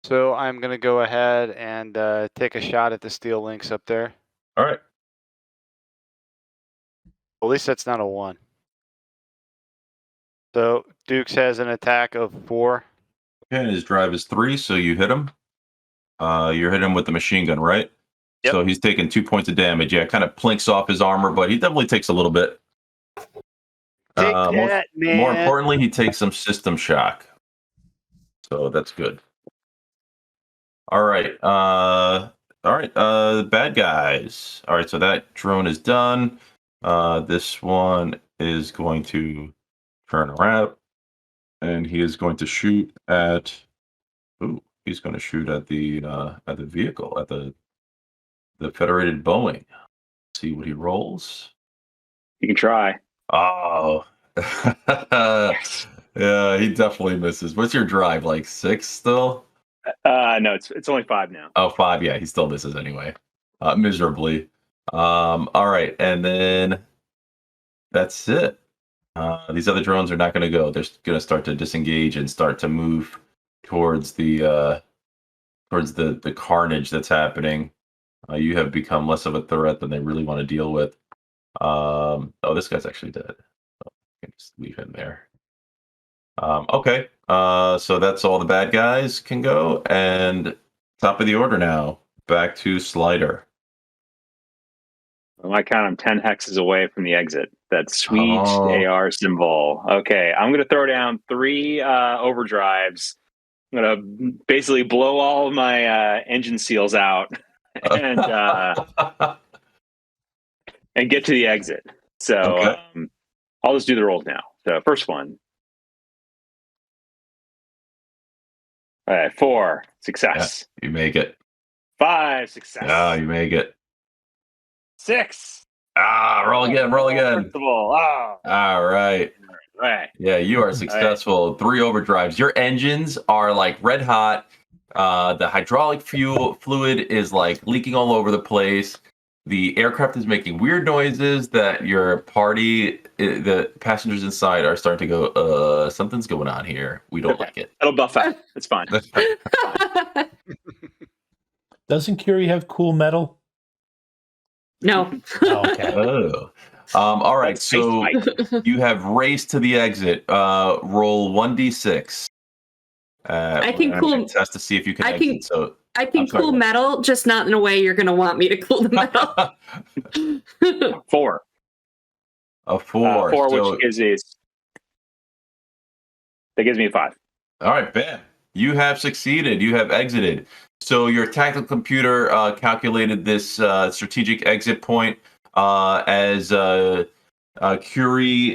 So I'm gonna go ahead and take a shot at the steel links up there. All right. Well, at least that's not a 1. So Dukes has an attack of 4. Okay, and his drive is 3, so you hit him. You're hitting him with the machine gun, right? Yep. So he's taking 2 points of damage. Yeah, it kind of plinks off his armor, but he definitely takes a little bit. Take More, that, man. more importantly, he takes some system shock. So that's good. All right. Bad guys. All right, so that drone is done. This one is going to turn around and he is going to shoot at he's going to shoot at the vehicle, at the Federated Boeing. See what he rolls. You can try. Oh. Yeah, he definitely misses. What's your drive, like 6 still? No, it's only 5 now. Oh, 5. Yeah, he still misses anyway, miserably. All right, and then that's it. These other drones are not going to go. They're going to start to disengage and start to move towards the carnage that's happening. You have become less of a threat than they really want to deal with. This guy's actually dead. I can just leave him there. Okay. So that's all the bad guys can go. And top of the order now. Back to Slider. On my count, I'm 10 hexes away from the exit. That sweet AR symbol. Okay, I'm going to throw down 3 overdrives. I'm going to basically blow all of my engine seals out and and get to the exit. So Okay. I'll just do the rolls now. So first one. All right, 4, success. Yeah, you make it. 5, success. Yeah, you make it. 6. Roll again. Principal. Oh. All right. Right. Yeah, you are successful. 3 overdrives. Your engines are like red hot. The hydraulic fluid is like leaking all over the place. The aircraft is making weird noises that your party, the passengers inside, are starting to go, something's going on here. We don't like it. It'll buff out. It's fine. Doesn't Curie have cool metal? No. Oh, okay. Oh. All right. That's So fight. you have raced to the exit. Roll 1d6. I can we're cool- gonna test to see if you can I exit. can- So I can I'm sorry, cool what? metal, just not in a way you're going to want me to cool the metal. 4. A 4. 4, So, which gives me a 5. all right, bam. You have succeeded. You have exited. So your tactical computer calculated this strategic exit point as Curie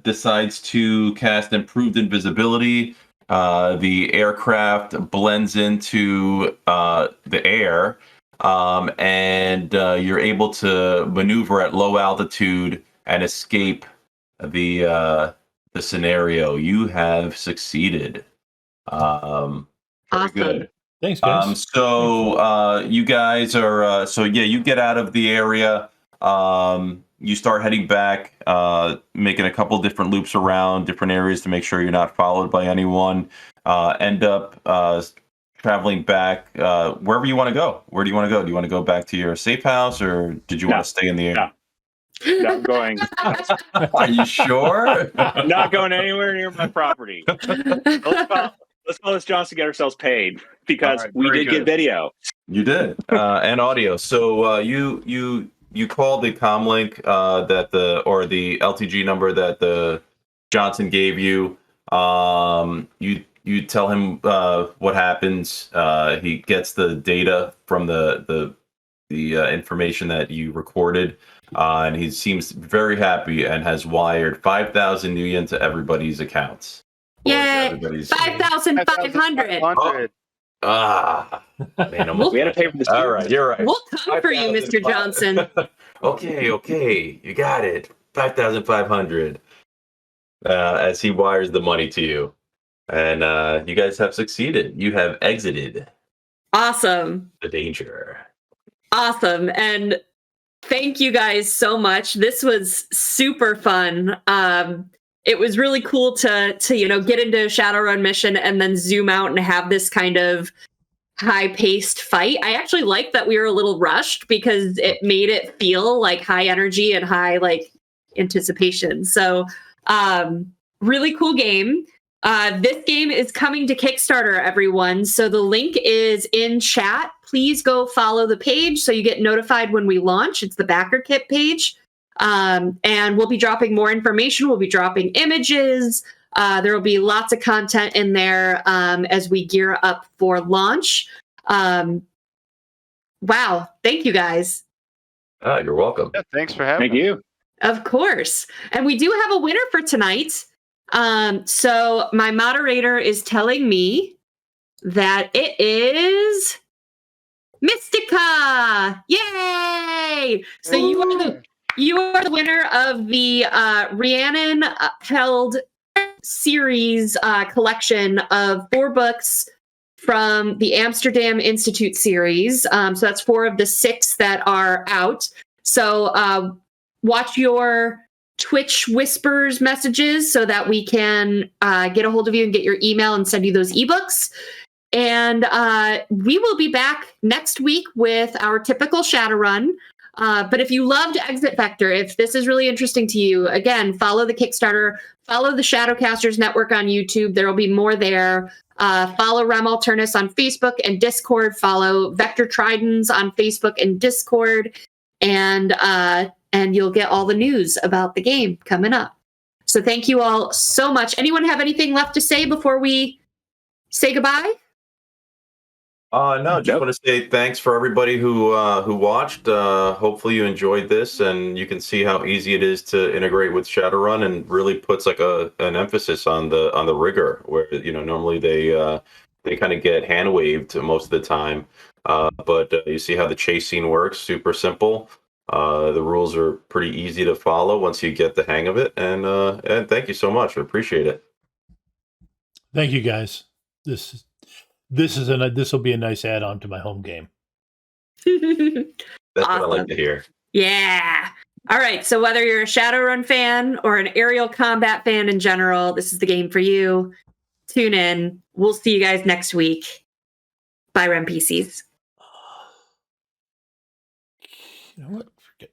decides to cast improved invisibility. The aircraft blends into the air, and you're able to maneuver at low altitude and escape the scenario. You have succeeded. Very Awesome. good. Thanks, guys. So you guys are you get out of the area. You start heading back, making a couple different loops around different areas to make sure you're not followed by anyone. End up traveling back wherever you want to go. Where do you want to go? Do you want to go back to your safe house, or did you want to stay in the air? No. Not going. Are you sure? Not going anywhere near my property. Let's call this Johnson, get ourselves paid, because All right, we very did get good. video. You did, and audio. So you called the comlink or the LTG number that the Johnson gave you. You tell him what happens. He gets the data from the information that you recorded, and he seems very happy and has wired 5,000 new yen to everybody's accounts. Yay! Everybody's 5,500. 500. Man, We had to pay for this. all right, you're right. We'll come for you, Mr. Johnson. Okay, you got it. 5,500. As he wires the money to you, and you guys have succeeded. You have exited Awesome. the danger. Awesome. And thank you guys so much. This was super fun. It was really cool to get into a Shadowrun mission and then zoom out and have this kind of high-paced fight. I actually like that we were a little rushed because it made it feel like high energy and high anticipation. So really cool game. This game is coming to Kickstarter, everyone. So the link is in chat. Please go follow the page so you get notified when we launch. It's the backer kit page. And we'll be dropping more information. We'll be dropping images. There will be lots of content in there as we gear up for launch. Wow. Thank you guys. You're welcome. Yeah, thanks for having Thank us. you. Of course. And we do have a winner for tonight. So my moderator is telling me that it is Mystica. Yay! So you are the winner of the Rhiannon held series collection of 4 books from the Amsterdam Institute series. So that's 4 of the 6 that are out. So watch your Twitch whispers messages so that we can get a hold of you and get your email and send you those ebooks. And we will be back next week with our typical Shadowrun. But if you loved Exit Vector, if this is really interesting to you, again, follow the Kickstarter, follow the Shadowcasters Network on YouTube. There will be more there. Follow Rem Alternis on Facebook and Discord. Follow Vector Tridents on Facebook and Discord. And you'll get all the news about the game coming up. So thank you all so much. Anyone have anything left to say before we say goodbye? No, just want to say thanks for everybody who watched. Hopefully you enjoyed this, and you can see how easy it is to integrate with Shadowrun, and really puts like an emphasis on the rigor, where normally they kind of get hand waved most of the time. But you see how the chase scene works. Super simple. The rules are pretty easy to follow once you get the hang of it. And thank you so much. I appreciate it. Thank you, guys. This will be a nice add-on to my home game. That's Awesome. what I like to hear. Yeah. All right. So whether you're a Shadowrun fan or an aerial combat fan in general, this is the game for you. Tune in. We'll see you guys next week. Bye, Rem PCs. You know what? Forget.